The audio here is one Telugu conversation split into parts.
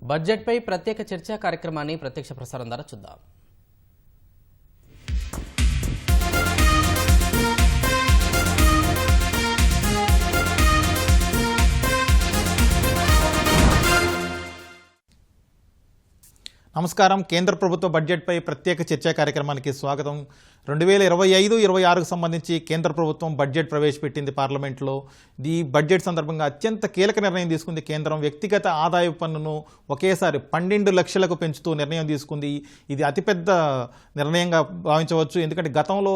బడ్జెట్పై ప్రత్యేక చర్చా కార్యక్రమాన్ని ప్రత్యక్ష ప్రసారం ద్వారా చూద్దాం. నమస్కారం. కేంద్ర ప్రభుత్వ బడ్జెట్పై ప్రత్యేక చర్చా కార్యక్రమానికి స్వాగతం. 2025-26కు సంబంధించి కేంద్ర ప్రభుత్వం బడ్జెట్ ప్రవేశపెట్టింది పార్లమెంట్లో. ఈ బడ్జెట్ సందర్భంగా అత్యంత కీలక నిర్ణయం తీసుకుంది కేంద్రం. వ్యక్తిగత ఆదాయ పన్నును ఒకేసారి 12 లక్షలకు పెంచుతూ నిర్ణయం తీసుకుంది. ఇది అతిపెద్ద నిర్ణయంగా భావించవచ్చు. ఎందుకంటే గతంలో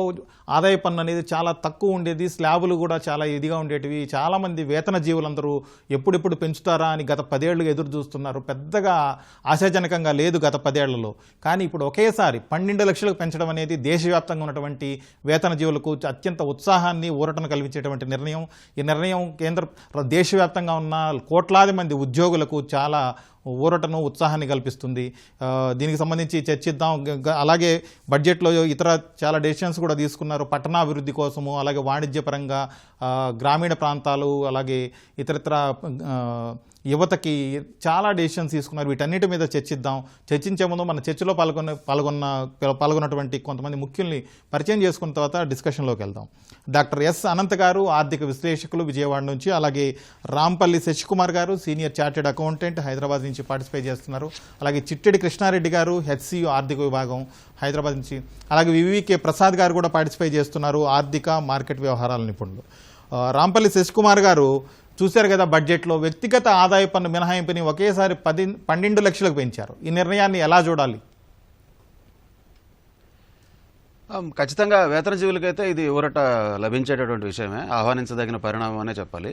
ఆదాయ పన్ను అనేది చాలా తక్కువ ఉండేది, స్లాబులు కూడా చాలా ఇదిగా ఉండేటివి. చాలామంది వేతన జీవులందరూ ఎప్పుడెప్పుడు పెంచుతారా అని గత 10 ఏళ్లుగా ఎదురు చూస్తున్నారు. పెద్దగా ఆశాజనకంగా లేదు గత 10 ఏళ్లలో. కానీ ఇప్పుడు ఒకేసారి 12 లక్షలకు పెంచడం అనేది దేశవ్యాప్తంగా ఉన్నటువంటి వేతన జీవులకు అత్యంత ఉత్సాహాన్ని, ఊరటను కలిగించేటువంటి నిర్ణయం. ఈ నిర్ణయం దేశవ్యాప్తంగా ఉన్న కోట్లాది మంది ఉద్యోగులకు చాలా ఊరటను, ఉత్సాహాన్ని కల్పిస్తుంది. దీనికి సంబంధించి చర్చిద్దాం. అలాగే బడ్జెట్లో ఇతర చాలా డెసిషన్స్ కూడా తీసుకున్నారు. పట్టణాభివృద్ధి కోసము, అలాగే వాణిజ్యపరంగా గ్రామీణ ప్రాంతాలు, అలాగే ఇతరత్ర యువతకి చాలా డెసిషన్స్ తీసుకున్నారు. వీటన్నిటి మీద చర్చిద్దాం. చర్చించే ముందు మన చర్చలో పాల్గొన్నటువంటి కొంతమంది ముఖ్యుల్ని పరిచయం చేసుకున్న తర్వాత డిస్కషన్లోకి వెళ్దాం. డాక్టర్ ఎస్ అనంత్ గారు, ఆర్థిక విశ్లేషకులు, విజయవాడ నుంచి. అలాగే రాంపల్లి శశికుమార్ గారు, సీనియర్ చార్టెడ్ అకౌంటెంట్, హైదరాబాద్ నుంచి పార్టిసిపేట్ చేస్తున్నారు. అలాగే చిట్టెడి కృష్ణారెడ్డి గారు, హెచ్సియు ఆర్థిక విభాగం, హైదరాబాద్ నుంచి. అలాగే వివికే ప్రసాద్ గారు కూడా పార్టిసిపేట్ చేస్తున్నారు, ఆర్థిక మార్కెట్ వ్యవహారాల నిపుణులు. రాంపల్లి శశికుమార్ గారు, చూశారు కదా, బడ్జెట్లో వ్యక్తిగత ఆదాయ పన్ను మినహాయింపుని ఒకేసారి 12 లక్షలకు పెంచారు. ఈ నిర్ణయాన్ని ఎలా చూడాలి? ఖచ్చితంగా వేతన జీవులకైతే ఇది ఊరట లభించేటటువంటి విషయమే, ఆహ్వానించదగిన పరిణామం అనే చెప్పాలి.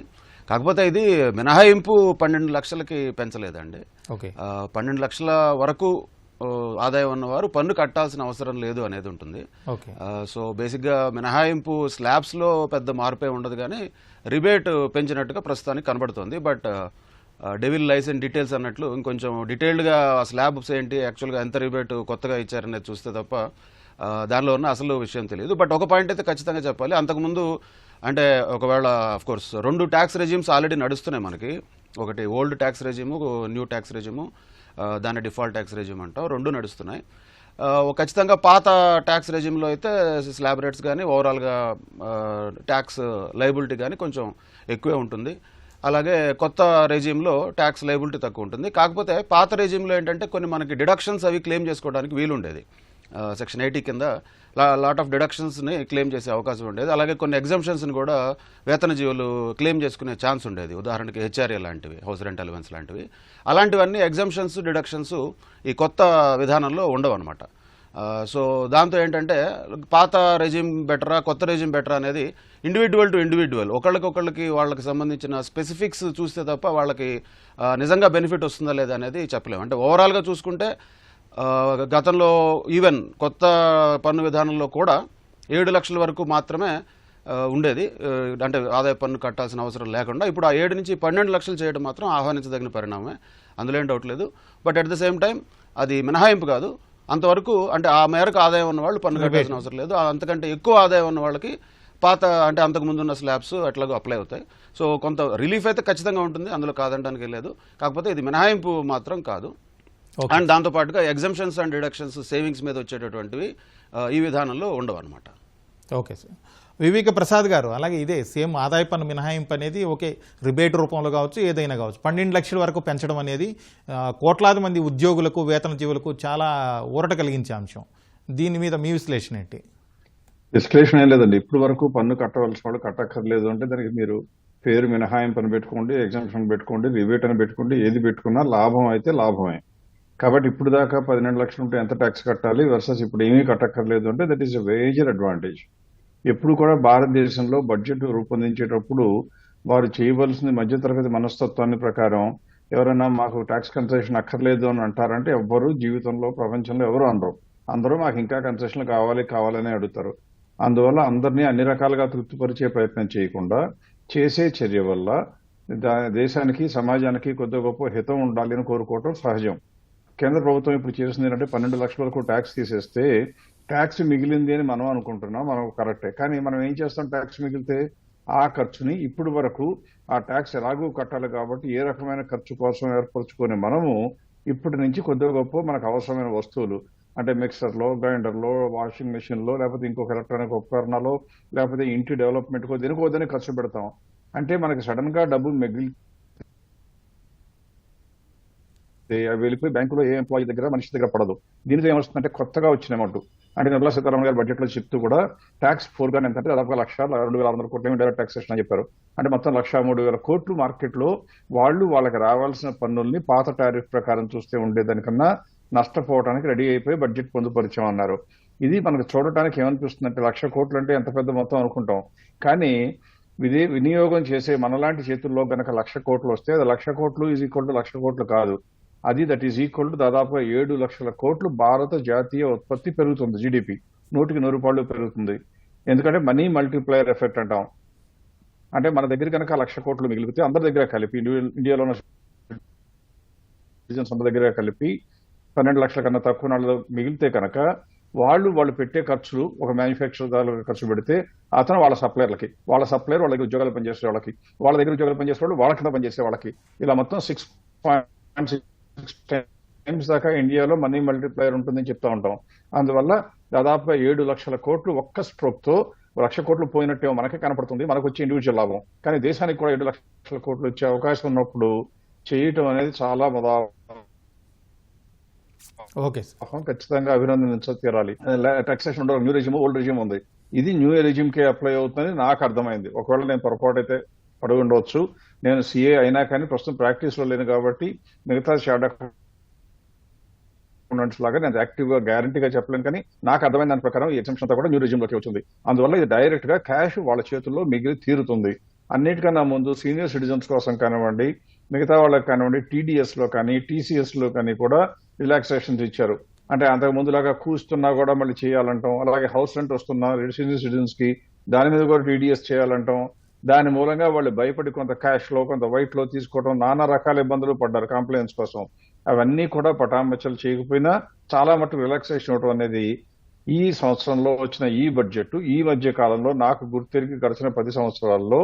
కాకపోతే ఇది మినహాయింపు 12 లక్షలకి పెంచలేదండి. 12 లక్షల వరకు ఆదాయం ఉన్నవారు పన్ను కట్టాల్సిన అవసరం లేదు అనేది ఉంటుంది. సో బేసిక్గా మినహాయింపు స్లాబ్స్లో పెద్ద మార్పే ఉండదు, కానీ రిబేట్ పెంచినట్టుగా ప్రస్తుతానికి కనబడుతుంది. But devil lies and details అన్నట్లు ఇంకొంచెం డీటెయిల్డ్గా స్లాబ్స్ ఏంటి, యాక్చువల్గా ఎంత రిబేట్ కొత్తగా ఇచ్చారనేది చూస్తే తప్ప దానిలో ఉన్న అసలు విషయం తెలియదు. బట్ ఒక పాయింట్ అయితే ఖచ్చితంగా చెప్పాలి. అంతకుముందు అంటే ఒకవేళ అఫ్కోర్స్ 2 ట్యాక్స్ రెజిమ్స్ ఆల్రెడీ నడుస్తున్నాయి మనకి. ఒకటి ఓల్డ్ ట్యాక్స్ రెజిము, న్యూ ట్యాక్స్ రెజిము, దాన్ని డిఫాల్ట్ ట్యాక్స్ రెజిమ్ అంటాం. 2 నడుస్తున్నాయి. ఖచ్చితంగా పాత ట్యాక్స్ రెజిమ్లో అయితే స్లాబ్ రేట్స్ కానీ ఓవరాల్గా ట్యాక్స్ లయబిలిటీ కానీ కొంచెం ఎక్కువే ఉంటుంది. అలాగే కొత్త రెజిమ్లో ట్యాక్స్ లయబిలిటీ తక్కువ ఉంటుంది. కాకపోతే పాత రెజిమ్లో ఏంటంటే కొన్ని మనకి డిడక్షన్స్ అవి క్లెయిమ్ చేసుకోవడానికి వీలుండేది. సెక్షన్ 80 కింద లాట్ ఆఫ్ డిడక్షన్స్ని క్లెయిమ్ చేసే అవకాశం ఉండేది. అలాగే కొన్ని ఎగ్జంప్షన్స్ని కూడా వేతన జీవులు క్లెయిమ్ చేసుకునే ఛాన్స్ ఉండేది. ఉదాహరణకి హెచ్ఆర్ఏ లాంటివి, హౌస్ రెంట్ అలవెన్స్ లాంటివి. అలాంటివన్నీ ఎగ్జంప్షన్స్, డిడక్షన్స్ ఈ కొత్త విధానంలో ఉండవు అనమాట. సో దాంతో ఏంటంటే పాత రెజిమ్ బెటరా, కొత్త రెజిమ్ బెటరా అనేది ఇండివిజువల్ టు ఇండివిజువల్, ఒకళ్ళకి వాళ్ళకి సంబంధించిన స్పెసిఫిక్స్ చూస్తే తప్ప వాళ్ళకి నిజంగా బెనిఫిట్ వస్తుందా లేదా అనేది చెప్పలేము. అంటే ఓవరాల్గా చూసుకుంటే గతంలో ఈవెన్ కొత్త పన్ను విధానంలో కూడా 7 లక్షల వరకు మాత్రమే ఉండేది, అంటే ఆదాయ పన్ను కట్టాల్సిన అవసరం లేకుండా. ఇప్పుడు ఆ 7 నుంచి 12 లక్షలు చేయడం మాత్రం ఆహ్వానించదగిన పరిణామమే, అందులో ఏం డౌట్ లేదు. But at the same time అది మినహాయింపు కాదు. అంతవరకు అంటే ఆ మేరకు ఆదాయం ఉన్న వాళ్ళు పన్ను కట్టాల్సిన అవసరం లేదు. అంతకంటే ఎక్కువ ఆదాయం ఉన్న వాళ్ళకి పాత అంటే అంతకు ముందున్న స్లాబ్స్ అట్లాగో అప్లై అవుతాయి. సో కొంత రిలీఫ్ అయితే ఖచ్చితంగా ఉంటుంది, అందులో కాదనడానికి లేదు. కాకపోతే ఇది మినహాయింపు మాత్రం కాదు. అండ్ దాంతోపాటుగా ఎగ్జంప్షన్స్ అండ్ డిడక్షన్స్ సేవింగ్స్ మీద వచ్చేటటువంటివి ఈ విధానంలో ఉండవు అనమాట. Okay sir. వివేక ప్రసాద్ గారు, అలాగే ఇదే సేమ్ ఆదాయ పన్ను మినహాయింపు అనేది ఓకే, రిబేట్ రూపంలో కావచ్చు, ఏదైనా కావచ్చు, 12 లక్షల వరకు పెంచడం అనేది కోట్లాది మంది ఉద్యోగులకు, వేతన జీవులకు చాలా ఊరట కలిగించే అంశం. దీని మీద మీ విశ్లేషణ ఏంటి? విశ్లేషణ ఏం లేదండి. ఇప్పుడు వరకు పన్ను కట్టవలసిన వాళ్ళు కట్టక్కర్లేదు అంటే దానికి మీరు పేరు మినహాయింపు అని పెట్టుకోండి, ఎగ్జంప్షన్ పెట్టుకోండి, రిబేట్ అని పెట్టుకోండి, ఏది పెట్టుకున్నా లాభం అయితే లాభమే. కాబట్టి ఇప్పుడు దాకా 12 లక్షలు ఉంటే ఎంత ట్యాక్స్ కట్టాలి వర్సెస్ ఇప్పుడు ఏమీ కట్టక్కర్లేదు అంటే that is a major advantage. ఎప్పుడు కూడా భారతదేశంలో బడ్జెట్ రూపొందించేటప్పుడు వారు చేయవలసిన మధ్యతరగతి మనస్తత్వాన్ని ప్రకారం ఎవరైనా మాకు ట్యాక్స్ కన్సెషన్ అక్కర్లేదు అని అంటారంటే ఎవ్వరూ జీవితంలో, ప్రపంచంలో ఎవరు అనరు. అందరూ మాకు ఇంకా కన్సెషన్లు కావాలని అడుగుతారు. అందువల్ల అందరినీ అన్ని రకాలుగా తృప్తిపరిచే ప్రయత్నం చేయకుండా చేసే చర్య వల్ల దేశానికి, సమాజానికి కొద్ది గొప్ప హితం ఉండాలి అని కోరుకోవటం సహజం. కేంద్ర ప్రభుత్వం ఇప్పుడు చేసింది ఏంటంటే 12 లక్షల వరకు ట్యాక్స్ తీసేస్తే ట్యాక్స్ మిగిలింది అని మనం అనుకుంటున్నాం, మనం కరెక్టే. కానీ మనం ఏం చేస్తాం, ట్యాక్స్ మిగిలితే ఆ ఖర్చుని ఇప్పుడు వరకు ఆ ట్యాక్స్ ఎలాగూ కట్టాలి కాబట్టి ఏ రకమైన ఖర్చు కోసం ఏర్పరచుకొని మనము ఇప్పటి నుంచి కొద్దిగా గొప్ప మనకు అవసరమైన వస్తువులు అంటే మిక్సర్లో, గ్రైండర్లో, వాషింగ్ మెషిన్లో, లేకపోతే ఇంకొక ఎలక్ట్రానిక్ ఉపకరణలో, లేకపోతే ఇంటి డెవలప్మెంట్కో దేనికోదని ఖర్చు పెడతాం. అంటే మనకి సడన్ గా డబ్బు అవి వెళ్ళిపోయి బ్యాంకులో ఏ ఎంప్లాయీ దగ్గర మనిషి దగ్గర పడదు. దీనితో ఏమొస్తుందంటే కొత్తగా వచ్చిన అమౌంట్ అంటే నిర్మలా సీతారామన్ గారు బడ్జెట్ లో చెప్తూ కూడా ట్యాక్స్ ఫోర్గాన్ ఎంత అంటే దాదాపుగా 1,02,600 కోట్లు డైరెక్ట్ టాక్సేషన్ అని చెప్పారు. అంటే మొత్తం 1,03,000 కోట్లు మార్కెట్ లో వాళ్ళకి రావాల్సిన పన్నుల్ని పాత టారిఫ్ ప్రకారం చూస్తే ఉండేదానికన్నా నష్టపోవడానికి రెడీ అయిపోయి బడ్జెట్ పొందుపరిచామన్నారు. ఇది మనకు చూడటానికి ఏమనిపిస్తుంది అంటే 1,00,000 కోట్లు అంటే ఎంత పెద్ద మొత్తం అనుకుంటాం. కానీ వినియోగం చేసే మనలాంటి చేతుల్లో గనక 1,00,000 కోట్లు వస్తే అది 1,00,000 కోట్లు ఈజ్ ఈక్వల్ టు 1,00,000 కోట్లు కాదు. అది దట్ ఈజ్ ఈక్వల్ టు దాదాపుగా 7 లక్షల కోట్లు భారత జాతీయ ఉత్పత్తి పెరుగుతుంది. జీడిపి 100కి 100 పాళ్ళు పెరుగుతుంది. ఎందుకంటే మనీ మల్టిప్లయర్ ఎఫెక్ట్ అంటాం. అంటే మన దగ్గర కనుక 1,00,000 కోట్లు మిగిలితే అందరి దగ్గర కలిపి ఇండియాలో ఉన్న సిటిజన్స్ అందరి దగ్గర కలిపి 12 లక్షల కన్నా తక్కువ నాళ్ళు మిగిలితే కనుక వాళ్ళు పెట్టే ఖర్చులు ఒక మ్యానుఫ్యాక్చర్ ఖర్చు పెడితే అతను వాళ్ళ సప్లయర్ వాళ్ళ దగ్గర ఉద్యోగాలు పనిచేసే వాళ్ళ దగ్గర ఉద్యోగాలు పనిచేసే వాళ్ళు వాళ్ళ కింద పనిచేసే వాళ్ళకి ఇలా మొత్తం 6.6 టైమ్స్ దాకా ఇండియాలో మనీ మల్టిప్లయర్ ఉంటుందని చెప్తా ఉంటాం. అందువల్ల దాదాపుగా 7 లక్షల కోట్లు ఒక్క స్ట్రోక్ తో 1,00,000 కోట్లు పోయినట్టే మనకే కనపడుతుంది, మనకు వచ్చే ఇండివిజువల్ లాభం. కానీ దేశానికి కూడా 7 లక్షల కోట్లు వచ్చే అవకాశం ఉన్నప్పుడు చేయటం అనేది చాలా ఖచ్చితంగా అభినందించ తీరాలి. టాక్సేషన్ ఉండదు, న్యూ రెజిమ్ ఓల్డ్ రెజిమ్ ఉంది. ఇది న్యూ రెజిమ్ కే అప్లై అవుతుందని నాకు అర్థమైంది. ఒకవేళ నేను పొరపాటు అయితే పడి ఉండవచ్చు. నేను సిఏ అయినా కానీ ప్రస్తుతం ప్రాక్టీస్ లో లేను కాబట్టి మిగతా షార్ట్ లాగా నేను యాక్టివ్ గా గ్యారంటీగా చెప్పలేను. కానీ నాకు అర్థమైన దాని ప్రకారం ఈ ఎగ్జామ్షన్ అంతా కూడా న్యూ రెజిమ్ లోకి వచ్చింది. అందువల్ల ఇది డైరెక్ట్ గా క్యాష్ వాళ్ళ చేతుల్లో మిగిలి తీరుతుంది. అన్నిటికన్నా ముందు సీనియర్ సిటిజన్స్ కోసం కానివ్వండి, మిగతా వాళ్ళకి కానివ్వండి, టీడీఎస్ లో కానీ టీసీఎస్ లో కానీ కూడా రిలాక్సేషన్స్ ఇచ్చారు. అంటే అంతకు ముందులాగా కూస్తున్నా కూడా మళ్ళీ చేయాలంటాం. అలాగే హౌస్ రెంట్ వస్తున్నా సీనియర్ సిటిజన్స్ కి దాని మీద కూడా టీడీఎస్ చేయాలంటాం. దాని మూలంగా వాళ్ళు భయపడి కొంత క్యాష్ లో కొంత వైట్ లో తీసుకోవడం, నానా రకాల ఇబ్బందులు పడ్డారు కంప్లైంట్స్ కోసం. అవన్నీ కూడా పటామచ్చలు చేయకపోయినా చాలా మటుకు రిలాక్సేషన్ ఇవ్వడం అనేది ఈ సంవత్సరంలో వచ్చిన ఈ బడ్జెట్ ఈ మధ్య కాలంలో నాకు గుర్తెరిగి గడిచిన 10 సంవత్సరాల్లో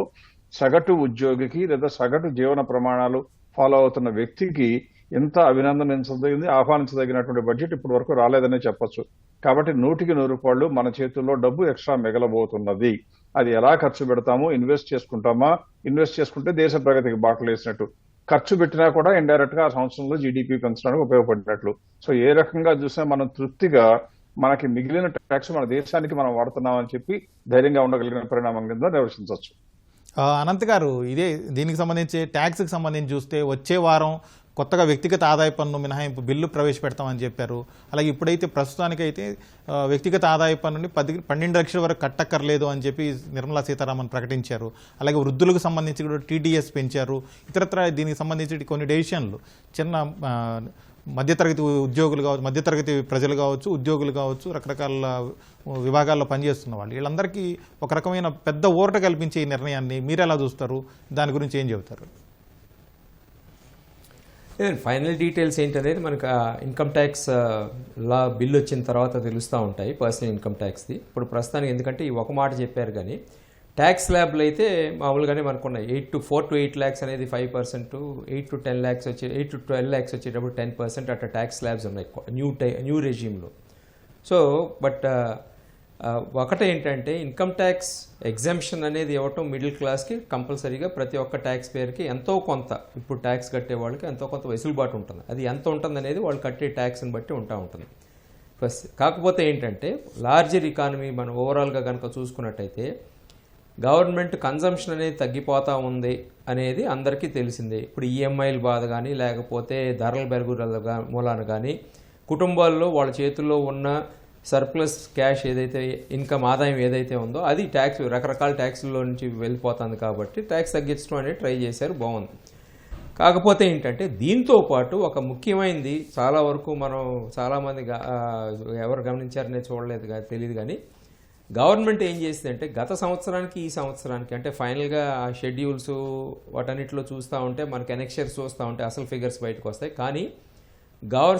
సగటు ఉద్యోగికి లేదా సగటు జీవన ప్రమాణాలు ఫాలో అవుతున్న వ్యక్తికి ఎంత అభినందనించదగింది, ఆహ్వానించదగినటువంటి బడ్జెట్ ఇప్పటి వరకు రాలేదనే చెప్పొచ్చు. కాబట్టి 100కి 100 రూపాయలు మన చేతుల్లో డబ్బు ఎక్స్ట్రా మిగలబోతున్నది. అది ఎలా ఖర్చు పెడతామో, ఇన్వెస్ట్ చేసుకుంటామా, ఇన్వెస్ట్ చేసుకుంటే దేశ ప్రగతికి బాటలు వేసినట్టు, ఖర్చు పెట్టినా కూడా ఇండైరెక్ట్ గా ఆ సంవత్సరంలో జీడిపి పెంచడానికి ఉపయోగపడినట్లు. సో ఏ రకంగా చూసినా మనం తృప్తిగా మనకి మిగిలిన ట్యాక్స్ మన దేశానికి మనం వాడుతున్నామని చెప్పి ధైర్యంగా ఉండగలిగిన పరిణామం కింద నిర్వచించవచ్చు. అనంత్ గారు, దీనికి సంబంధించి ట్యాక్స్కి సంబంధించి చూస్తే వచ్చే వారం కొత్తగా వ్యక్తిగత ఆదాయ పన్ను మినహాయింపు బిల్లు ప్రవేశపెడతామని చెప్పారు. అలాగే ఇప్పుడైతే ప్రస్తుతానికైతే వ్యక్తిగత ఆదాయ పన్నుని 12 లక్షల వరకు కట్టక్కర్లేదు అని చెప్పి నిర్మలా సీతారామన్ ప్రకటించారు. అలాగే వృద్ధులకు సంబంధించి కూడా టీడీఎస్ పెంచారు. ఇతరత్ర దీనికి సంబంధించి కొన్ని డెసిషన్లు చిన్న మధ్యతరగతి ఉద్యోగులు కావచ్చు, మధ్యతరగతి ప్రజలు కావచ్చు, ఉద్యోగులు కావచ్చు, రకరకాల విభాగాల్లో పనిచేస్తున్న వాళ్ళు వీళ్ళందరికీ ఒక రకమైన పెద్ద ఊరట కల్పించే ఈ నిర్ణయాన్ని మీరు ఎలా చూస్తారు? దాని గురించి ఏం చెబుతారు? ఫైనల్ డీటెయిల్స్ ఏంటనేది మనకు ఇన్కమ్ ట్యాక్స్ లా బిల్ వచ్చిన తర్వాత తెలుస్తూ ఉంటాయి, పర్సనల్ ఇన్కమ్ ట్యాక్స్ది. ఇప్పుడు ప్రస్తుతానికి ఎందుకంటే ఈ ఒక మాట చెప్పారు, కానీ ట్యాక్స్ స్లాబ్లు అయితే మామూలుగానే మనకున్నాయి. 4 to 8 lakhs అనేది 5%, 8 to 10 lakhs 8 to 12 lakhs వచ్చేటప్పుడు 10% అట్లా ట్యాక్స్ స్లాబ్స్ ఉన్నాయి న్యూ రెజ్యూమ్లో. సో బట్ ఒకటి ఏంటంటే ఇన్కమ్ ట్యాక్స్ ఎగ్జామ్షన్ అనేది ఇవ్వటం మిడిల్ క్లాస్కి కంపల్సరీగా ప్రతి ఒక్క ట్యాక్స్ పేరుకి ఎంతో కొంత, ఇప్పుడు ట్యాక్స్ కట్టే వాళ్ళకి ఎంతో కొంత వెసులుబాటు ఉంటుంది. అది ఎంత ఉంటుంది అనేది వాళ్ళు కట్టే ట్యాక్స్ని బట్టి ఉంటుంది. ఫస్ట్ కాకపోతే ఏంటంటే లార్జర్ ఎకానమీ మనం ఓవరాల్గా కనుక చూసుకున్నట్టయితే గవర్నమెంట్ కన్జంప్షన్ అనేది తగ్గిపోతూ ఉంది అనేది అందరికీ తెలిసిందే. ఇప్పుడు ఈఎంఐల బాధ కానీ, లేకపోతే ధరల పెరుగుదల మూలాన కానీ, కుటుంబాల్లో వాళ్ళ చేతుల్లో ఉన్న సర్ప్లస్ క్యాష్ ఏదైతే ఇన్కమ్ ఆదాయం ఏదైతే ఉందో అది ట్యాక్స్ రకరకాల ట్యాక్స్లో నుంచి వెళ్ళిపోతుంది. కాబట్టి ట్యాక్స్ తగ్గించడం అనేది ట్రై చేశారు, బాగుంది. కాకపోతే ఏంటంటే దీంతో పాటు ఒక ముఖ్యమైనది చాలా వరకు మనం చాలామంది ఎవరు గమనించారనే చూడలేదు, తెలియదు. కానీ గవర్నమెంట్ ఏం చేసిందంటే గత సంవత్సరానికి ఈ సంవత్సరానికి అంటే ఫైనల్గా ఆ షెడ్యూల్స్ వాటన్నిటిలో చూస్తూ ఉంటే మనకి ఎనెక్షర్స్ చూస్తూ ఉంటే అసలు ఫిగర్స్ బయటకు వస్తాయి. కానీ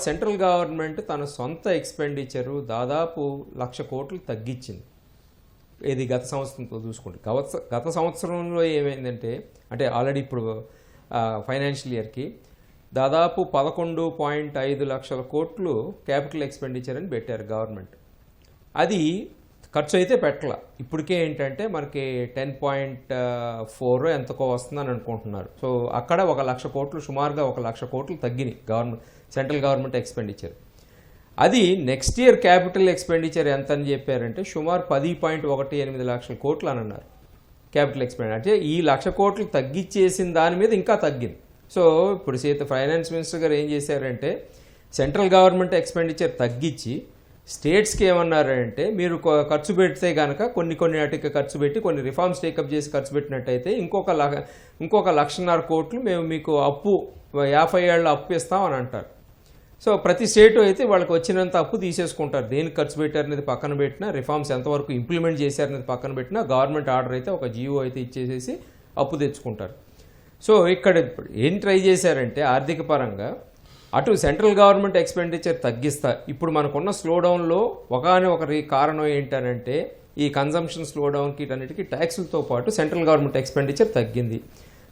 సెంట్రల్ గవర్నమెంట్ తన సొంత ఎక్స్పెండిచరు దాదాపు 1,00,000 కోట్లు తగ్గించింది. ఇది గత సంవత్సరంతో చూసుకుంటే గత సంవత్సరంలో ఏమైందంటే అంటే ఆల్రెడీ ఇప్పుడు ఫైనాన్షియల్ ఇయర్కి దాదాపు 11.5 లక్షల కోట్లు క్యాపిటల్ ఎక్స్పెండిచర్ అని పెట్టారు గవర్నమెంట్. అది ఖర్చు అయితే పెట్టాల. ఇప్పటికే ఏంటంటే మనకి 10.4 ఎంతకో వస్తుందని అనుకుంటున్నారు. సో అక్కడ 1 లక్ష కోట్లు, సుమారుగా 1 లక్ష కోట్లు తగ్గినాయి సెంట్రల్ గవర్నమెంట్ ఎక్స్పెండిచర్. అది నెక్స్ట్ ఇయర్ క్యాపిటల్ ఎక్స్పెండిచర్ ఎంత అని చెప్పారంటే సుమారు 10.18 లక్షల కోట్లు అని అన్నారు క్యాపిటల్ ఎక్స్పెండిచర్. అంటే ఈ 1 లక్ష కోట్లు తగ్గిచ్చేసిన దాని మీద ఇంకా తగ్గింది. సో ఇప్పుడు ఫైనాన్స్ మినిస్టర్ గారు ఏం చేశారంటే సెంట్రల్ గవర్నమెంట్ ఎక్స్పెండిచర్ తగ్గించి స్టేట్స్కి ఏమన్నారంటే మీరు ఖర్చు పెడితే కనుక కొన్ని వాటికి ఖర్చు పెట్టి కొన్ని రిఫార్మ్స్ టేకప్ చేసి ఖర్చు పెట్టినట్టయితే ఇంకొక 1.5 కోట్లు మేము మీకు అప్పు 50 ఏళ్ళ అప్పు ఇస్తాం అని అంటారు. సో ప్రతి స్టేట్ అయితే వాళ్ళకి వచ్చినంత అప్పు తీసేసుకుంటారు. దేనికి ఖర్చు పెట్టారనేది పక్కన పెట్టినా, రిఫార్మ్స్ ఎంతవరకు ఇంప్లిమెంట్ చేశారనేది పక్కన పెట్టినా, గవర్నమెంట్ ఆర్డర్ అయితే ఒక జియో అయితే ఇచ్చేసేసి అప్పు తెచ్చుకుంటారు. సో ఇక్కడ ఏం ట్రై చేశారంటే ఆర్థిక పరంగా అటు సెంట్రల్ గవర్నమెంట్ ఎక్స్పెండిచర్ తగ్గిస్తా. ఇప్పుడు మనకున్న స్లోడౌన్లో ఒక కారణం ఏంటనంటే ఈ కన్జంప్షన్ స్లోడౌన్కి వీటన్నిటికీ ట్యాక్సులతో పాటు సెంట్రల్ గవర్నమెంట్ ఎక్స్పెండిచర్ తగ్గింది.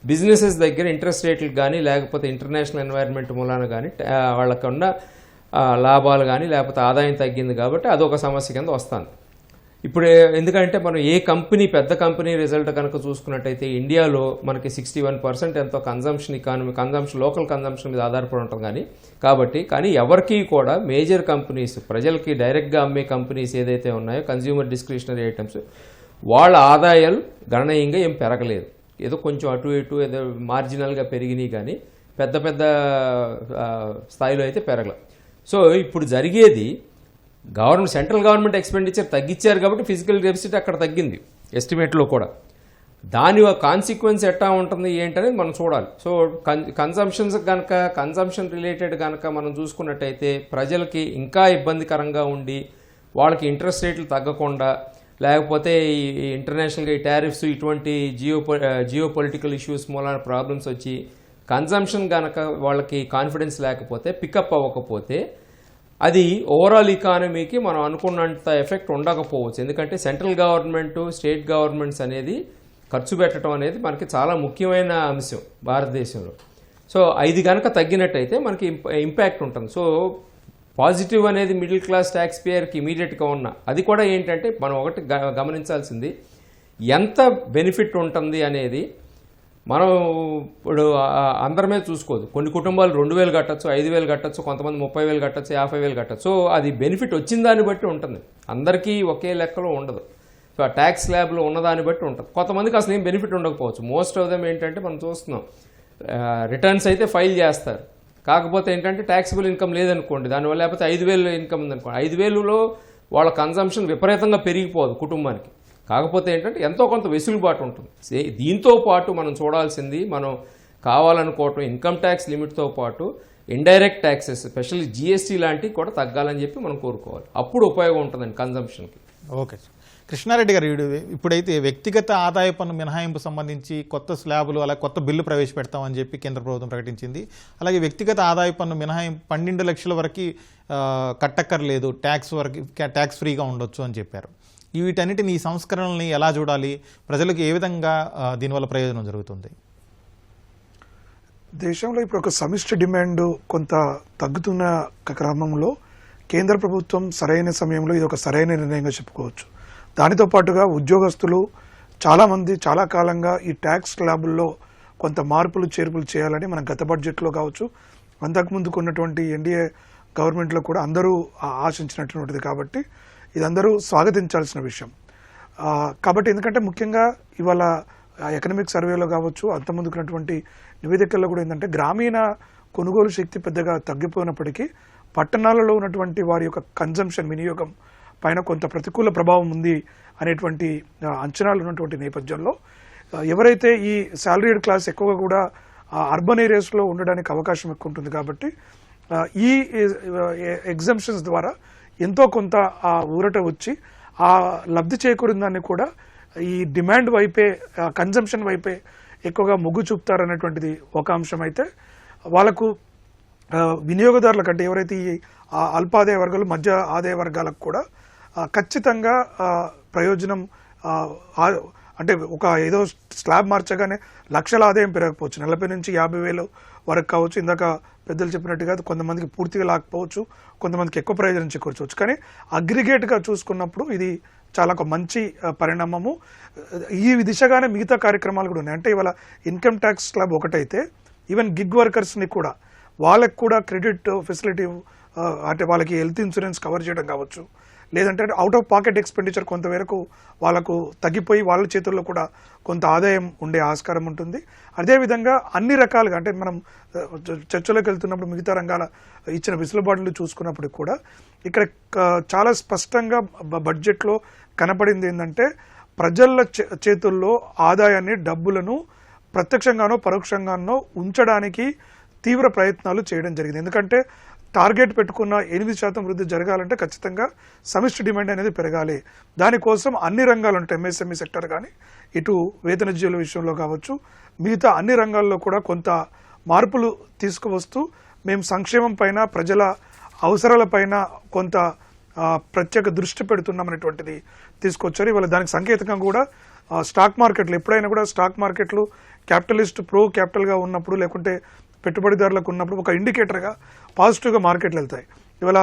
బిజినెసెస్ దగ్గర ఇంట్రెస్ట్ రేట్లు కానీ లేకపోతే ఇంటర్నేషనల్ ఎన్వైర్న్మెంట్ మూలాన కానీ వాళ్ళకున్న లాభాలు కానీ లేకపోతే ఆదాయం తగ్గింది కాబట్టి అదొక సమస్య కింద వస్తుంది. ఇప్పుడు ఎందుకంటే మనం ఏ కంపెనీ పెద్ద కంపెనీ రిజల్ట్ కనుక చూసుకున్నట్టయితే ఇండియాలో మనకి 61% ఎంతో కన్జంప్షన్ లోకల్ కన్జంప్షన్ మీద ఆధారపడి ఉంటుంది కానీ ఎవరికి కూడా మేజర్ కంపెనీస్ ప్రజలకి డైరెక్ట్గా అమ్మే కంపెనీస్ ఏదైతే ఉన్నాయో కన్జ్యూమర్ డిస్క్రిషనరీ ఐటమ్స్ వాళ్ళ ఆదాయాలు గణనీయంగా ఏం పెరగలేదు. ఏదో కొంచెం అటు ఇటు ఏదో మార్జినల్గా పెరిగినాయి కానీ పెద్ద స్థాయిలో అయితే పెరగలేదు. సో ఇప్పుడు జరిగేది సెంట్రల్ గవర్నమెంట్ ఎక్స్పెండిచర్ తగ్గించారు కాబట్టి ఫిజికల్ డెఫిసిట్ అక్కడ తగ్గింది ఎస్టిమేట్లో కూడా. దాని కాన్సిక్వెన్స్ ఎట్టా ఉంటుంది ఏంటనేది మనం చూడాలి. సో కన్జంప్షన్ రిలేటెడ్ కనుక మనం చూసుకున్నట్టయితే ప్రజలకి ఇంకా ఇబ్బందికరంగా ఉండి వాళ్ళకి ఇంట్రెస్ట్ రేట్లు తగ్గకుండా లేకపోతే ఈ ఇంటర్నేషనల్గా ఈ టారిఫ్స్ ఇటువంటి జియో పొలిటికల్ ఇష్యూస్ మూలాన ప్రాబ్లమ్స్ వచ్చి కన్జంప్షన్ కనుక వాళ్ళకి కాన్ఫిడెన్స్ లేకపోతే పికప్ అవ్వకపోతే అది ఓవరాల్ ఎకానమీకి మనం అనుకున్నంత ఎఫెక్ట్ ఉండకపోవచ్చు. ఎందుకంటే సెంట్రల్ గవర్నమెంట్ స్టేట్ గవర్నమెంట్స్ అనేది ఖర్చు పెట్టడం అనేది మనకి చాలా ముఖ్యమైన అంశం భారతదేశంలో. సో ఇది కనుక తగ్గినట్టయితే మనకి ఇంపాక్ట్ ఉంటుంది. సో పాజిటివ్ అనేది మిడిల్ క్లాస్ ట్యాక్స్ పేయర్కి ఇమీడియట్గా ఉన్న అది కూడా ఏంటంటే మనం ఒకటి గమనించాల్సింది ఎంత బెనిఫిట్ ఉంటుంది అనేది మనం ఇప్పుడు అందరి మీద చూసుకోదు. కొన్ని కుటుంబాలు 2,000 కట్టచ్చు, 5,000 కట్టచ్చు, కొంతమంది 30,000 కట్టచ్చు, 50,000 కట్టచ్చు. సో అది బెనిఫిట్ వచ్చిన దాన్ని బట్టి ఉంటుంది, అందరికీ ఒకే లెక్కలో ఉండదు. సో ఆ ట్యాక్స్ స్లాబ్లో ఉన్నదాన్ని బట్టి ఉంటుంది. కొంతమందికి అసలు ఏం బెనిఫిట్ ఉండకపోవచ్చు. మోస్ట్ ఆఫ్ దెమ్ ఏంటంటే మనం చూస్తున్నాం రిటర్న్స్ అయితే ఫైల్ చేస్తారు, కాకపోతే ఏంటంటే ట్యాక్సిబుల్ ఇన్కమ్ లేదనుకోండి, దానివల్ల లేకపోతే 5,000 ఇన్కమ్ ఉందనుకోండి, 5,000లో వాళ్ళ కన్జంప్షన్ విపరీతంగా పెరిగిపోదు కుటుంబానికి. కాకపోతే ఏంటంటే ఎంతో కొంత వెసులుబాటు ఉంటుంది. దీంతో పాటు మనం చూడాల్సింది మనం కావాలనుకోవటం ఇన్కమ్ ట్యాక్స్ లిమిట్తో పాటు ఇండైరెక్ట్ ట్యాక్సెస్ స్పెషల్లీ జిఎస్టీ లాంటివి కూడా తగ్గాలని చెప్పి మనం కోరుకోవాలి. అప్పుడు ఉపయోగం ఉంటుందండి కన్జంప్షన్కి. ఓకే కృష్ణారెడ్డి గారు, ఇప్పుడైతే వ్యక్తిగత ఆదాయ పన్ను మినహాయింపు సంబంధించి కొత్త స్లాబులు అలాగే కొత్త బిల్లు ప్రవేశపెడతామని చెప్పి కేంద్ర ప్రభుత్వం ప్రకటించింది. అలాగే వ్యక్తిగత ఆదాయ పన్ను మినహాయింపు 12 లక్షల వరకు కట్టక్కర్లేదు, ట్యాక్స్ ఫ్రీగా ఉండొచ్చు అని చెప్పారు. వీటన్నిటిని ఈ సంస్కరణల్ని ఎలా చూడాలి, ప్రజలకు ఏ విధంగా దీనివల్ల ప్రయోజనం జరుగుతుంది? దేశంలో ఇప్పుడు ఒక సమిష్టి డిమాండ్ కొంత తగ్గుతున్న క్రమంలో కేంద్ర ప్రభుత్వం సరైన సమయంలో ఇది ఒక సరైన నిర్ణయంగా చెప్పుకోవచ్చు. దానితో పాటుగా ఉద్యోగస్తులు చాలామంది చాలా కాలంగా ఈ ట్యాక్స్ స్లాబుల్లో కొంత మార్పులు చేర్పులు చేయాలని మన గత బడ్జెట్లో కావచ్చు, అంతకుముందుకు ఉన్నటువంటి ఎన్డీఏ గవర్నమెంట్లో కూడా అందరూ ఆశించినటువంటిది. కాబట్టి ఇది అందరూ స్వాగతించాల్సిన విషయం. కాబట్టి ఎందుకంటే ముఖ్యంగా ఇవాళ ఎకనామిక్ సర్వేలో కావచ్చు, అంతకుముందుకున్నటువంటి నివేదికల్లో కూడా ఏంటంటే గ్రామీణ కొనుగోలు శక్తి పెద్దగా తగ్గిపోయినప్పటికీ పట్టణాలలో ఉన్నటువంటి వారి యొక్క కన్జంప్షన్ వినియోగం పైన కొంత ప్రతికూల ప్రభావం ఉంది అనేటువంటి అంచనాలు ఉన్నటువంటి నేపథ్యంలో ఎవరైతే ఈ శాలరీడ్ క్లాస్ ఎక్కువగా కూడా అర్బన్ ఏరియాస్లో ఉండడానికి అవకాశం ఎక్కువ ఉంటుంది. కాబట్టి ఈ ఎగ్జంప్షన్స్ ద్వారా ఎంతో కొంత ఆ ఊరట వచ్చి ఆ లబ్ధి చేకూరిన దాన్ని కూడా ఈ డిమాండ్ వైపే కన్జంప్షన్ వైపే ఎక్కువగా మొగ్గు చూపుతారనేటువంటిది ఒక అంశం. అయితే వాళ్ళకు వినియోగదారుల కంటే ఎవరైతే ఈ అల్పాదాయ వర్గాలు మధ్య ఆదాయ వర్గాలకు కూడా ఖచ్చితంగా ప్రయోజనం అంటే ఒక ఏదో స్లాబ్ మార్చగానే లక్షల ఆదాయం పెరగకపోవచ్చు, 40 నుంచి 50,000 వరకు కావచ్చు. ఇందాక పెద్దలు చెప్పినట్టుగా కొంతమందికి పూర్తిగా లాకపోవచ్చు, కొంతమందికి ఎక్కువ ప్రయోజనం చేకూర్చవచ్చు. కానీ అగ్రిగేట్గా చూసుకున్నప్పుడు ఇది చాలా ఒక మంచి పరిణామము. ఈ దిశగానే మిగతా కార్యక్రమాలు కూడా ఉన్నాయి. అంటే ఇవాళ ఇన్కమ్ ట్యాక్స్ స్లాబ్ ఒకటైతే ఈవెన్ గిగ్ వర్కర్స్ని కూడా వాళ్ళకి కూడా క్రెడిట్ ఫెసిలిటీ, అంటే వాళ్ళకి హెల్త్ ఇన్సూరెన్స్ కవర్ చేయడం కావచ్చు, లేదంటే అవుట్ ఆఫ్ పాకెట్ ఎక్స్పెండిచర్ కొంతవరకు వాళ్ళకు తగ్గిపోయి వాళ్ళ చేతుల్లో కూడా కొంత ఆదాయం ఉండే ఆస్కారం ఉంటుంది. అదేవిధంగా అన్ని రకాలుగా అంటే మనం చర్చలోకి వెళ్తున్నప్పుడు మిగతా రంగాల ఇచ్చిన వెసులుబాట్లు చూసుకున్నప్పుడు కూడా ఇక్కడ చాలా స్పష్టంగా బడ్జెట్లో కనపడింది ఏంటంటే ప్రజల చేతుల్లో ఆదాయాన్ని, డబ్బులను ప్రత్యక్షంగానో పరోక్షంగానో ఉంచడానికి తీవ్ర ప్రయత్నాలు చేయడం జరిగింది. ఎందుకంటే టార్గెట్ పెట్టుకున్న 8% వృద్ధి జరగాలంటే ఖచ్చితంగా సమిష్టి డిమాండ్ అనేది పెరగాలి. దానికోసం అన్ని రంగాలు ఉంటాయి, ఎంఎస్ఎంఈ సెక్టర్ కానీ, ఇటు వేతన జీవుల విషయంలో కావచ్చు, మిగతా అన్ని రంగాల్లో కూడా కొంత మార్పులు తీసుకువస్తూ మేము సంక్షేమం పైన, ప్రజల అవసరాల పైన కొంత ప్రత్యేక దృష్టి పెడుతున్నామనేటువంటిది తీసుకొచ్చారు. ఇవాళ దానికి సంకేతంగా కూడా స్టాక్ మార్కెట్లు, ఎప్పుడైనా కూడా స్టాక్ మార్కెట్లు క్యాపిటలిస్ట్ ప్రో క్యాపిటల్గా ఉన్నప్పుడు, లేకుంటే పెట్టుబడిదారులకు ఉన్నప్పుడు ఒక ఇండికేటర్గా పాజిటివ్గా మార్కెట్లు వెళ్తాయి. ఇవాళ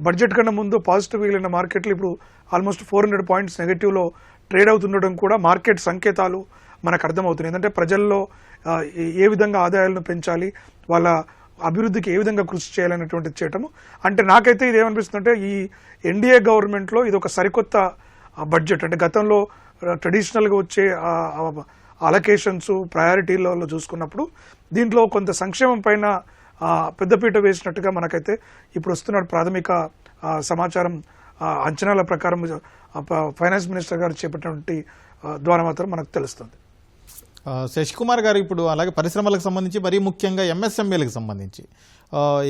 బడ్జెట్ కన్నా ముందు పాజిటివ్గా వెళ్ళిన మార్కెట్లు ఇప్పుడు ఆల్మోస్ట్ 400 పాయింట్స్ నెగటివ్లో ట్రేడ్ అవుతుండడం కూడా మార్కెట్ సంకేతాలు మనకు అర్థమవుతున్నాయి. ఎందుకంటే ప్రజల్లో ఏ విధంగా ఆదాయాలను పెంచాలి, వాళ్ళ అభివృద్ధికి ఏ విధంగా కృషి చేయాలనేటువంటిది చేయటము. అంటే నాకైతే ఇది ఏమనిపిస్తుందంటే ఈ ఎన్డీఏ గవర్నమెంట్లో ఇది ఒక సరికొత్త బడ్జెట్. అంటే గతంలో ట్రెడిషనల్గా వచ్చే అలొకేషన్స్, ప్రయారిటీలలో చూసుకున్నప్పుడు దీంట్లో కొంత సంక్షేమం పైన పెద్దపీట వేసినట్టుగా మనకైతే ఇప్పుడు వస్తున్న ప్రాథమిక సమాచారం, అంచనాల ప్రకారం ఫైనాన్స్ మినిస్టర్ గారు చేపట్టినటువంటి ద్వారా మాత్రం మనకు తెలుస్తుంది. శశికుమార్ గారు, ఇప్పుడు అలాగే పరిశ్రమలకు సంబంధించి మరీ ముఖ్యంగా ఎంఎస్ఎంఈలకు సంబంధించి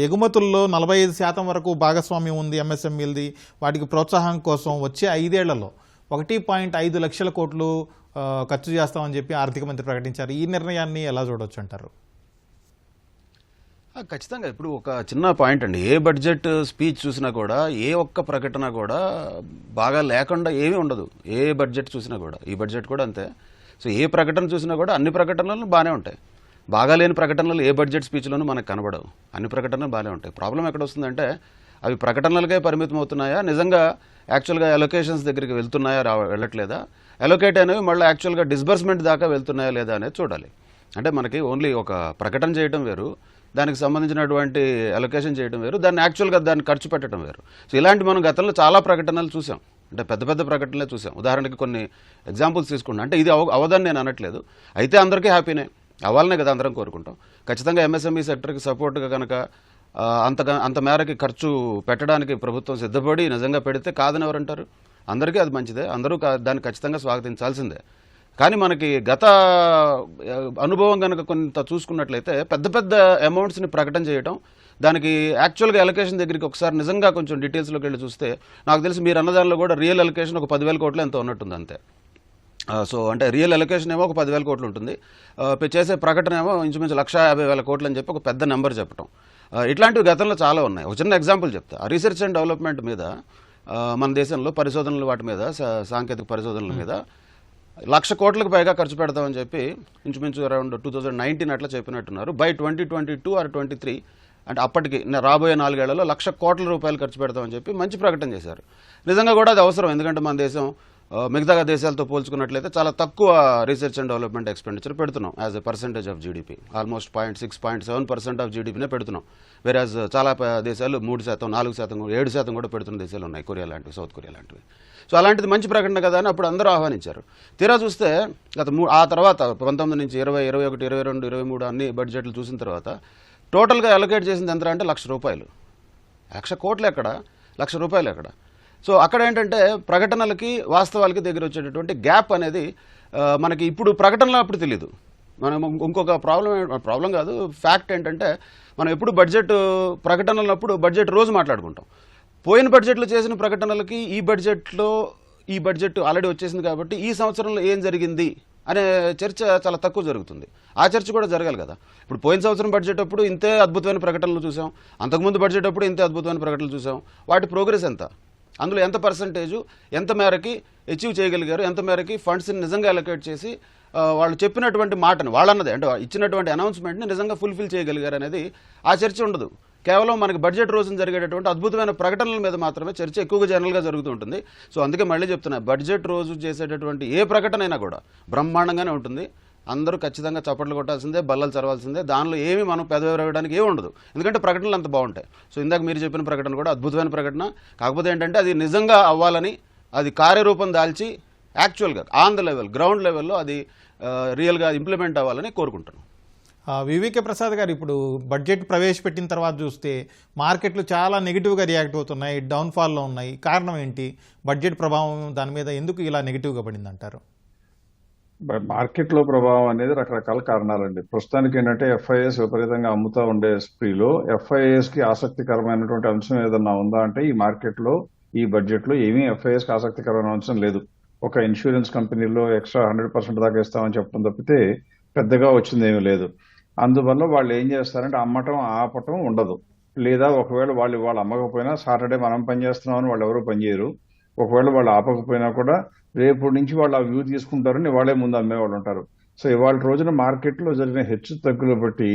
ఎగుమతుల్లో 45% వరకు భాగస్వామ్యం ఉంది ఎంఎస్ఎంఈలది. వాటికి ప్రోత్సాహం కోసం వచ్చే 5 ఏళ్లలో 1.5 లక్షల కోట్లు ఖర్చు చేస్తామని చెప్పి ఆర్థిక మంత్రి ప్రకటించారు. ఈ నిర్ణయాన్ని ఎలా చూడవచ్చు అంటారు? ఖచ్చితంగా ఇప్పుడు ఒక చిన్న పాయింట్ అండి, ఏ బడ్జెట్ స్పీచ్ చూసినా కూడా, ఏ ఒక్క ప్రకటన కూడా బాగా లేకుండా ఏమీ ఉండదు. ఏ బడ్జెట్ చూసినా కూడా, ఈ బడ్జెట్ కూడా అంతే. సో ఏ ప్రకటన చూసినా కూడా అన్ని ప్రకటనలు బాగానే ఉంటాయి. బాగాలేని ప్రకటనలు ఏ బడ్జెట్ స్పీచ్లోనూ మనకు కనబడవు. అన్ని ప్రకటనలు బాగానే ఉంటాయి. ప్రాబ్లం ఎక్కడ వస్తుందంటే అవి ప్రకటనలకే పరిమితం అవుతున్నాయా, నిజంగా యాక్చువల్గా అలొకేషన్స్ దగ్గరికి వెళ్తున్నాయా, వెళ్ళట్లేదా, అలొకేట్ అనేవి మళ్ళీ యాక్చువల్గా డిస్బర్స్మెంట్ దాకా వెళ్తున్నాయా లేదా అనేది చూడాలి. అంటే మనకి ఓన్లీ ఒక ప్రకటన చేయడం వేరు, దానికి సంబంధించినటువంటి అలొకేషన్ చేయడం వేరు, దాన్ని యాక్చువల్గా దాన్ని ఖర్చు పెట్టడం వేరు. సో ఇలాంటి మనం గతంలో చాలా ప్రకటనలు చూసాం, అంటే పెద్ద పెద్ద ప్రకటనలే చూసాం. ఉదాహరణకి కొన్ని ఎగ్జాంపుల్స్ తీసుకున్నాం. అంటే ఇది అవదని నేను అనట్లేదు, అయితే అందరికీ హ్యాపీనే, అవ్వాలనే కదా అందరం కోరుకుంటాం. ఖచ్చితంగా ఎంఎస్ఎంఈ సెక్టర్కి సపోర్ట్గా కనుక అంత మేరకి ఖర్చు పెట్టడానికి ప్రభుత్వం సిద్ధపడి నిజంగా పెడితే కాదని ఎవరంటారు? అందరికీ అది మంచిదే, అందరూ దాన్ని ఖచ్చితంగా స్వాగతించాల్సిందే. కానీ మనకి గత అనుభవం కనుక కొంత చూసుకున్నట్లయితే పెద్ద పెద్ద అమౌంట్స్ని ప్రకటన చేయడం, దానికి యాక్చువల్గా అలొకేషన్ దగ్గరికి ఒకసారి నిజంగా కొంచెం డీటెయిల్స్లోకి వెళ్ళి చూస్తే నాకు తెలిసి మీరు అన్నదానిలో కూడా రియల్ అలొకేషన్ ఒక 10,000 కోట్లు ఎంతో ఉన్నట్టుంది అంతే. సో అంటే రియల్ అలొకేషన్ ఏమో ఒక 10,000 కోట్లు ఉంటుంది, చేసే ప్రకటన ఏమో ఇంచుమించు 150,000 కోట్లు అని చెప్పి ఒక పెద్ద నెంబర్ చెప్పడం. ఇట్లాంటివి గతంలో చాలా ఉన్నాయి. ఒక చిన్న ఎగ్జాంపుల్ చెప్తా. రీసెర్చ్ అండ్ డెవలప్మెంట్ మీద మన దేశంలో పరిశోధనలు, వాటి మీద సాంకేతిక పరిశోధనల మీద 1,00,000 కోట్లకు పైగా ఖర్చు పెడతామని చెప్పి ఇంచుమించు అరౌండ్ 2019 అట్లా చెప్పినట్టున్నారు. బై 2022 ఆర్ 23 అంటే అప్పటికి రాబోయే 4 ఏళ్లలో 1,00,000 కోట్ల రూపాయలు ఖర్చు పెడతామని చెప్పి మంచి ప్రకటన చేశారు. నిజంగా కూడా అది అవసరం, ఎందుకంటే మన దేశం మిగతా దేశాలతో పోల్చుకున్నట్లయితే చాలా తక్కువ రీసెర్చ్ అండ్ డెవలప్మెంట్ ఎక్స్పెండిచర్ పెడుతున్నాం as a percentage of GDP. Almost 0.6-0.7% of జీడీపీనే పెడుతున్నాం. వేరాజ్ చాలా దేశాలు 3%, 4%, 7% కూడా పెడుతున్న దేశాలు ఉన్నాయి, కొరియా లాంటివి, సౌత్ కొరియా లాంటివి. సో అలాంటిది మంచి ప్రకటన కదా అని అప్పుడు అందరూ ఆహ్వానించారు. తీరా చూస్తే ఆ తర్వాత 19 నుంచి 20, 21, 22, 23 అన్ని బడ్జెట్లు చూసిన తర్వాత టోటల్గా అలొకేట్ చేసింది ఎంత అంటే 1,00,000 రూపాయలు. 1,00,000 కోట్లు ఎక్కడ, 1,00,000 రూపాయలు ఎక్కడ? సో అక్కడ ఏంటంటే ప్రకటనలకి వాస్తవాలకి దగ్గర వచ్చేటటువంటి గ్యాప్ అనేది మనకి ఇప్పుడు ప్రకటనలో అప్పుడు తెలియదు. మనం ఇంకొక ప్రాబ్లం కాదు, ఫ్యాక్ట్ ఏంటంటే మనం ఎప్పుడు బడ్జెట్ ప్రకటనలప్పుడు బడ్జెట్ రోజు మాట్లాడుకుంటాం. పోయిన బడ్జెట్లో చేసిన ప్రకటనలకి ఈ బడ్జెట్ ఆల్రెడీ వచ్చేసింది కాబట్టి ఈ సంవత్సరంలో ఏం జరిగింది అనే చర్చ చాలా తక్కువ జరుగుతుంది. ఆ చర్చ కూడా జరగాలి కదా. ఇప్పుడు పోయిన సంవత్సరం బడ్జెట్ అప్పుడు ఇంతే అద్భుతమైన ప్రకటనలు చూసాం, అంతకుముందు బడ్జెట్ అప్పుడు ఇంతే అద్భుతమైన ప్రకటనలు చూసాం. వాటి ప్రోగ్రెస్ ఎంత? అందులో ఎంత పర్సంటేజు ఎంత మేరకి అచీవ్ చేయగలిగారు, ఎంత మేరకి ఫండ్స్ని నిజంగా అలొకేట్ చేసి వాళ్ళు చెప్పినటువంటి మాటను వాళ్ళన్నదే అంటే ఇచ్చినటువంటి అనౌన్స్మెంట్ని నిజంగా ఫుల్ఫిల్ చేయగలిగారు అనేది ఆ చర్చ ఉండదు. కేవలం మనకి బడ్జెట్ రోజున జరిగేటటువంటి అద్భుతమైన ప్రకటనల మీద మాత్రమే చర్చ ఎక్కువగా జనరల్గా జరుగుతూ ఉంటుంది. సో అందుకే మళ్ళీ చెప్తున్నా, బడ్జెట్ రోజు చేసేటటువంటి ఏ ప్రకటన అయినా కూడా బ్రహ్మాండంగానే ఉంటుంది. అందరూ ఖచ్చితంగా చప్పట్లు కొట్టాల్సిందే, బల్లలు చరవాల్సిందే. దానిలో ఏమి మనం పెదవిరగడానికి ఏమి ఉండదు, ఎందుకంటే ప్రకటనలు అంత బాగుంటాయి. సో ఇందాక మీరు చెప్పిన ప్రకటన కూడా అద్భుతమైన ప్రకటన. కాకపోతే ఏంటంటే అది నిజంగా అవ్వాలని, అది కార్యరూపం దాల్చి యాక్చువల్గా ఆన్ ద లెవెల్ గ్రౌండ్ లెవెల్లో అది రియల్గా ఇంప్లిమెంట్ అవ్వాలని కోరుకుంటున్నాం. వివికే ప్రసాద్ గారు, ఇప్పుడు బడ్జెట్ ప్రవేశపెట్టిన తర్వాత చూస్తే మార్కెట్లు చాలా నెగిటివ్గా రియాక్ట్ అవుతున్నాయి, డౌన్ఫాల్లో ఉన్నాయి. కారణం ఏంటి? బడ్జెట్ ప్రభావం దాని మీద ఎందుకు ఇలా నెగిటివ్గా పడింది అంటారు? మార్కెట్లో ప్రభావం అనేది రకరకాల కారణాలండి. ప్రస్తుతానికి ఏంటంటే ఎఫ్ఐఎస్ విపరీతంగా అమ్ముతా ఉండే స్ప్రీలో ఎఫ్ఐఎస్ కి ఆసక్తికరమైనటువంటి అంశం ఏదన్నా ఉందా అంటే ఈ మార్కెట్లో ఈ బడ్జెట్ లో ఏమీ ఎఫ్ఐఎస్ కి ఆసక్తికరమైన అంశం లేదు. ఒక ఇన్సూరెన్స్ కంపెనీలో ఎక్స్ట్రా 100% దాకా ఇస్తామని చెప్పడం తప్పితే పెద్దగా వచ్చింది ఏమీ లేదు. అందువల్ల వాళ్ళు ఏం చేస్తారంటే అమ్మటం ఆపటం ఉండదు. లేదా ఒకవేళ వాళ్ళు అమ్మకపోయినా సాటర్డే మనం పనిచేస్తున్నామని వాళ్ళు ఎవరు పనిచేయరు. ఒకవేళ వాళ్ళు ఆపకపోయినా కూడా రేపు నుంచి వాళ్ళు ఆ వ్యూ తీసుకుంటారని వాళ్ళే ముందు అమ్మేవాళ్ళు ఉంటారు. సో ఇవాళ రోజున మార్కెట్లో జరిగిన హెచ్చు తగ్గులు బట్టి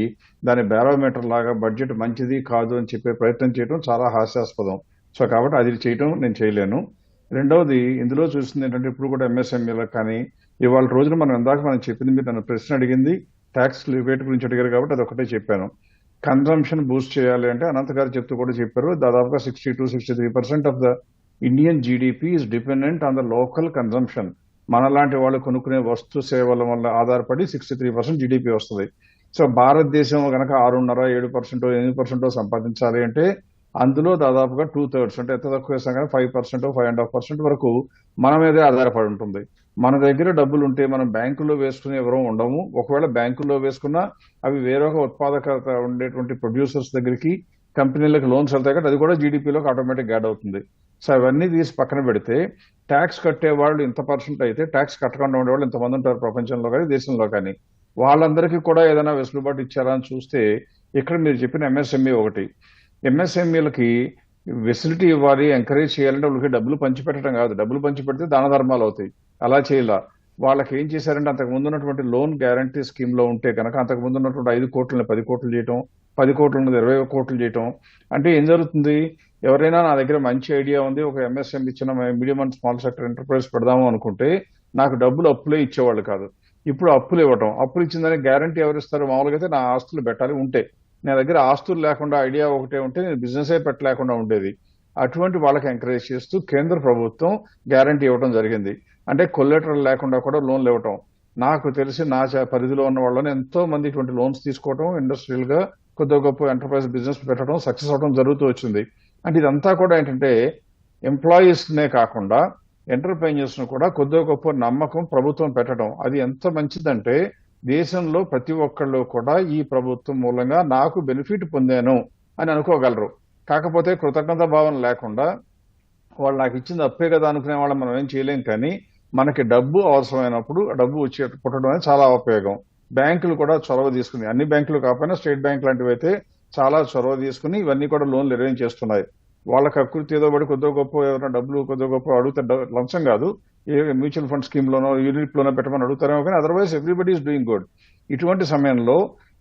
దాని బ్యారోమీటర్ లాగా బడ్జెట్ మంచిది కాదు అని చెప్పే ప్రయత్నం చేయడం చాలా హాస్యాస్పదం. సో కాబట్టి అది చేయడం నేను చేయలేను. రెండవది ఇందులో చూస్తుంది ఏంటంటే ఇప్పుడు కూడా ఎంఎస్ఎంఈలకు కానీ ఇవాళ రోజున మనం చెప్పింది, మీరు నన్ను ప్రశ్న అడిగింది ట్యాక్స్ రిబేట్ గురించి అడిగారు కాబట్టి అది ఒకటే చెప్పాను. కన్సంప్షన్ బూస్ట్ చేయాలి అంటే అనంత్ గారు చెప్తూ కూడా చెప్పారు, దాదాపుగా 62-63% of the Indian GDP is dependent on the local consumption. మనలాంటి వాళ్ళు కొనుక్కునే వస్తు సేవల వల్ల ఆధారపడి 63% జీడిపి వస్తుంది. సో భారతదేశం కనుక 6.5%, 8% సంపాదించాలి అంటే అందులో దాదాపుగా 2/3 అంటే ఎంత తక్కువ వేసాం కానీ 5%, 5.5% వరకు మన మీదే ఆధారపడి ఉంటుంది. మన దగ్గర డబ్బులు ఉంటే మనం బ్యాంకుల్లో వేసుకునే ఎవరూ ఉండము. ఒకవేళ బ్యాంకుల్లో వేసుకున్నా అవి వేరొక ఉత్పాదకత ఉండేటువంటి ప్రొడ్యూసర్స్ దగ్గరికి కంపెనీలకు లోన్స్ వెళ్తాయి కాబట్టి అది కూడా జీడిపిలోకి ఆటోమేటిక్ యాడ్ అవుతుంది. సో అవన్నీ తీసి పక్కన పెడితే ట్యాక్స్ కట్టే వాళ్ళు ఇంత పర్సెంట్ అయితే ట్యాక్స్ కట్టకుండా ఉండేవాళ్ళు ఇంతమంది ఉంటారు ప్రపంచంలో కానీ దేశంలో కానీ. వాళ్ళందరికీ కూడా ఏదైనా వెసులుబాటు ఇచ్చారా అని చూస్తే ఇక్కడ మీరు చెప్పిన ఎంఎస్ఎంఈ ఒకటి. ఎంఎస్ఎంఈలకి ఫెసిలిటీ ఇవ్వాలి, ఎంకరేజ్ చేయాలంటే వాళ్ళకి డబ్బులు పంచిపెట్టడం కాదు. డబ్బులు పంచిపెడితే దాన ధర్మాలు అవుతాయి. అలా చేయాల. వాళ్ళకి ఏం చేశారంటే అంతకు ముందు ఉన్నటువంటి లోన్ గ్యారంటీ స్కీమ్ లో ఉంటే కనుక అంతకు ముందు ఉన్నటువంటి 5 కోట్లని 10 కోట్లు చేయటం, 10 కోట్లు ఉన్నది 20 కోట్లు చేయటం. అంటే ఏం జరుగుతుంది, ఎవరైనా నా దగ్గర మంచి ఐడియా ఉంది, ఒక ఎంఎస్ఎంఈ చిన్న medium and small sector enterprise పెడదాము అనుకుంటే నాకు డబ్బులు అప్పులే ఇచ్చేవాళ్ళు కాదు. ఇప్పుడు అప్పులు ఇవ్వటం, అప్పులు ఇచ్చిందని గ్యారంటీ ఎవరిస్తారు? మామూలుగా అయితే నా ఆస్తులు పెట్టాలి ఉంటే, నా దగ్గర ఆస్తులు లేకుండా ఐడియా ఒకటే ఉంటే నేను బిజినెసే పెట్టలేకుండా ఉండేది. అటువంటి వాళ్ళకి ఎంకరేజ్ చేస్తూ కేంద్ర ప్రభుత్వం గ్యారంటీ ఇవ్వడం జరిగింది. అంటే కొల్లెటరల్ లేకుండా కూడా లోన్లు ఇవ్వటం. నాకు తెలిసి నా పరిధిలో ఉన్న వాళ్ళని ఎంతో మంది ఇటువంటి లోన్స్ తీసుకోవడం, ఇండస్ట్రియల్ గా కొద్దిగా గొప్ప ఎంటర్ప్రైజ్ బిజినెస్ పెట్టడం, సక్సెస్ అవడం జరుగుతూ వచ్చింది. అంటే ఇదంతా కూడా ఏంటంటే ఎంప్లాయీస్ నే కాకుండా ఎంటర్ప్రైజర్స్ ను కూడా కొద్దిగా గొప్ప నమ్మకం ప్రభుత్వం పెట్టడం. అది ఎంత మంచిదంటే దేశంలో ప్రతి ఒక్కళ్ళు కూడా ఈ ప్రభుత్వం మూలంగా నాకు బెనిఫిట్ పొందాను అని అనుకోగలరు. కాకపోతే కృతజ్ఞత భావం లేకుండా వాళ్ళు నాకు ఇచ్చింది అప్పే కదా అనుకునే వాళ్ళని మనం ఏం చేయలేం. కానీ మనకి డబ్బు అవసరమైనప్పుడు డబ్బు వచ్చి పుట్టడం అనేది చాలా ఉపయోగం. బ్యాంకులు కూడా చొరవ తీసుకుని, అన్ని బ్యాంకులు కాకపోయినా స్టేట్ బ్యాంక్ లాంటివి అయితే చాలా చొరవ తీసుకుని ఇవన్నీ కూడా లోన్లు అరేంజ్ చేస్తున్నాయి. వాళ్ళకి అకృతి ఏదో పడి కొద్దిగా గొప్ప ఎవరైనా డబ్బులు కొద్దిగా గొప్ప అడిగితే లంచం కాదు, ఏ మ్యూచువల్ ఫండ్ స్కీమ్ లోనో యూనిట్ లోనో పెట్టమని అడుగుతారేమో, కానీ otherwise everybody is doing good. ఇటువంటి సమయంలో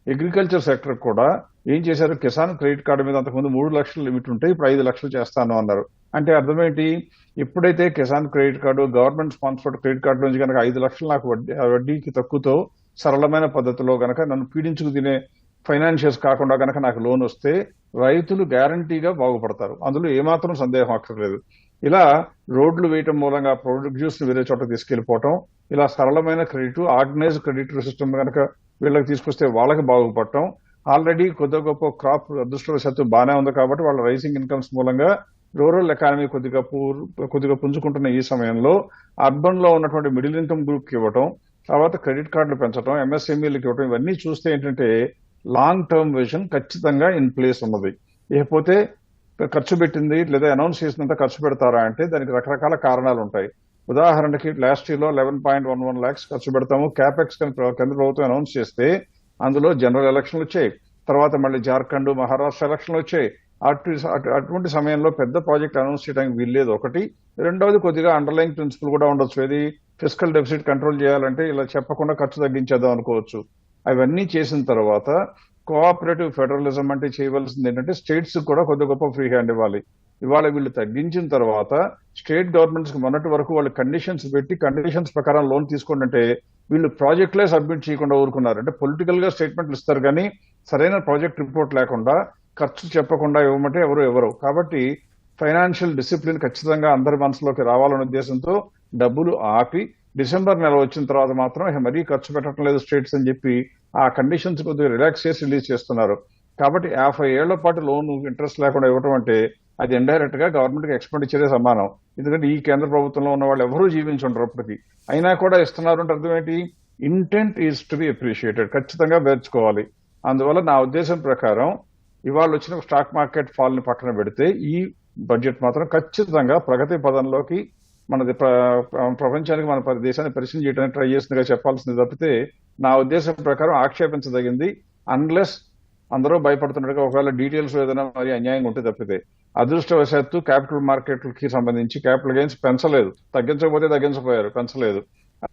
అగ్రికల్చర్ సెక్టర్ కూడా ఏం చేశారు, కిసాన్ క్రెడిట్ కార్డు మీద అంతకుముందు 3 లక్షల లిమిట్ ఉంటే ఇప్పుడు 5 లక్షలు చేస్తాను అన్నారు. అంటే అర్థమేంటి, ఎప్పుడైతే Kisan credit card government sponsored credit card నుంచి కనుక 5 లక్షలు నాకు వడ్డీకి తక్కువతో సరళమైన పద్ధతిలో కనుక నన్ను పీడించుకు తినే ఫైనాన్షియల్స్ కాకుండా కనుక నాకు లోన్ వస్తే రైతులు గ్యారంటీగా బాగుపడతారు. అందులో ఏమాత్రం సందేహం అక్కర్లేదు. ఇలా రోడ్లు వేయటం మూలంగా ప్రొడ్యూస్ వేరే చోట తీసుకెళ్లిపోవటం, ఇలా సరళమైన క్రెడిట్ ఆర్గనైజ్ క్రెడిట్ సిస్టమ్ కనుక వీళ్ళకి తీసుకొస్తే వాళ్ళకి బాగుపడటం. ఆల్రెడీ కొద్దిగా గొప్ప క్రాప్ అదృష్టవశాత్తు బాగానే ఉంది కాబట్టి వాళ్ళ రైజింగ్ ఇన్కమ్స్ మూలంగా రూరల్ ఎకానమీ కొద్దిగా పుంజుకుంటున్న ఈ సమయంలో అర్బన్ లో ఉన్నటువంటి మిడిల్ ఇన్కమ్ గ్రూప్ కి ఇవ్వటం, తర్వాత క్రెడిట్ కార్డులు పెంచడం, ఎంఎస్ఎంఈలకు ఇవ్వటం, ఇవన్నీ చూస్తే ఏంటంటే లాంగ్ టర్మ్ విజన్ ఖచ్చితంగా ఇన్ ప్లేస్ ఉన్నది. లేకపోతే ఖర్చు పెట్టింది లేదా అనౌన్స్ చేసినంత ఖర్చు పెడతారా అంటే దానికి రకరకాల కారణాలు ఉంటాయి. ఉదాహరణకి లాస్ట్ ఇయర్ లో 11.11 lakhs ఖర్చు పెడతాము క్యాపెక్స్ కేంద్ర ప్రభుత్వం అనౌన్స్ చేస్తే అందులో జనరల్ ఎలక్షన్లు వచ్చాయి, తర్వాత మళ్ళీ జార్ఖండ్ మహారాష్ట్ర ఎలక్షన్లు వచ్చాయి, అటువంటి సమయంలో పెద్ద ప్రాజెక్ట్ అనౌన్స్ చేయడానికి వీల్లేదు ఒకటి. రెండవది కొద్దిగా అండర్లైన్ ప్రిన్సిపల్ కూడా ఉండొచ్చు. ఏది ఫిస్కల్ డెఫిసిట్ కంట్రోల్ చేయాలంటే ఇలా చెప్పకుండా ఖర్చు తగ్గించేద్దాం అనుకోవచ్చు. అవన్నీ చేసిన తర్వాత కోఆపరేటివ్ ఫెడరలిజం అంటే చేయవలసింది ఏంటంటే స్టేట్స్ కూడా కొద్ది గొప్ప ఫ్రీ హ్యాండ్ ఇవ్వాలి. ఇవాళ వీళ్ళు తగ్గించిన తర్వాత స్టేట్ గవర్నమెంట్స్ కి మొన్నటి వరకు వాళ్ళు కండిషన్స్ పెట్టి కండిషన్స్ ప్రకారం లోన్ తీసుకోండి అంటే వీళ్ళు ప్రాజెక్టులే సబ్మిట్ చేయకుండా ఊరుకున్నారు. అంటే పొలిటికల్ గా స్టేట్మెంట్లు ఇస్తారు కానీ సరైన ప్రాజెక్ట్ రిపోర్ట్ లేకుండా ఖర్చు చెప్పకుండా ఇవ్వమంటే ఎవరు. కాబట్టి ఫైనాన్షియల్ డిసిప్లిన్ ఖచ్చితంగా అందరి మనసులోకి రావాలనే ఉద్దేశంతో డబ్బులు ఆపి డిసెంబర్ నెల వచ్చిన తర్వాత మాత్రం మరీ ఖర్చు పెట్టడం లేదు స్టేట్స్ అని చెప్పి ఆ కండిషన్స్ కొద్దిగా రిలాక్స్ చేసి రిలీజ్ చేస్తున్నారు. కాబట్టి 50 ఏళ్ల పాటు లోన్ ఇంట్రెస్ట్ లేకుండా ఇవ్వడం అంటే అది ఇండైరెక్ట్ గా గవర్నమెంట్ కి ఎక్స్పెండిచరే సమానం. ఎందుకంటే ఈ కేంద్ర ప్రభుత్వంలో ఉన్న వాళ్ళు ఎవరూ జీవించుంటారు అప్పటికి, అయినా కూడా ఇస్తున్నారు అంటే అర్థం ఏంటి? Intent is to be appreciated, ఖచ్చితంగా వేర్చుకోవాలి. అందువల్ల నా ఉద్దేశం ప్రకారం ఇవాళ వచ్చిన స్టాక్ మార్కెట్ ఫాల్ ని పక్కన పెడితే ఈ బడ్జెట్ మాత్రం ఖచ్చితంగా ప్రగతి పదంలోకి మనది ప్రపంచానికి మన దేశాన్ని పరిచయం చేయడానికి ట్రై చేసిందిగా చెప్పాల్సింది తప్పితే నా ఉద్దేశం ప్రకారం ఆక్షేపించదగింది అన్లెస్ అందరూ భయపడుతున్నట్టుగా ఒకవేళ డీటెయిల్స్ ఏదైనా మరి అన్యాయంగా ఉంటే తప్పితే. అదృష్టవశాత్తు క్యాపిటల్ మార్కెట్లకి సంబంధించి క్యాపిటల్ గెయిన్స్ పెంచలేదు, తగ్గించకపోతే తగ్గించపోయారు, పెంచలేదు.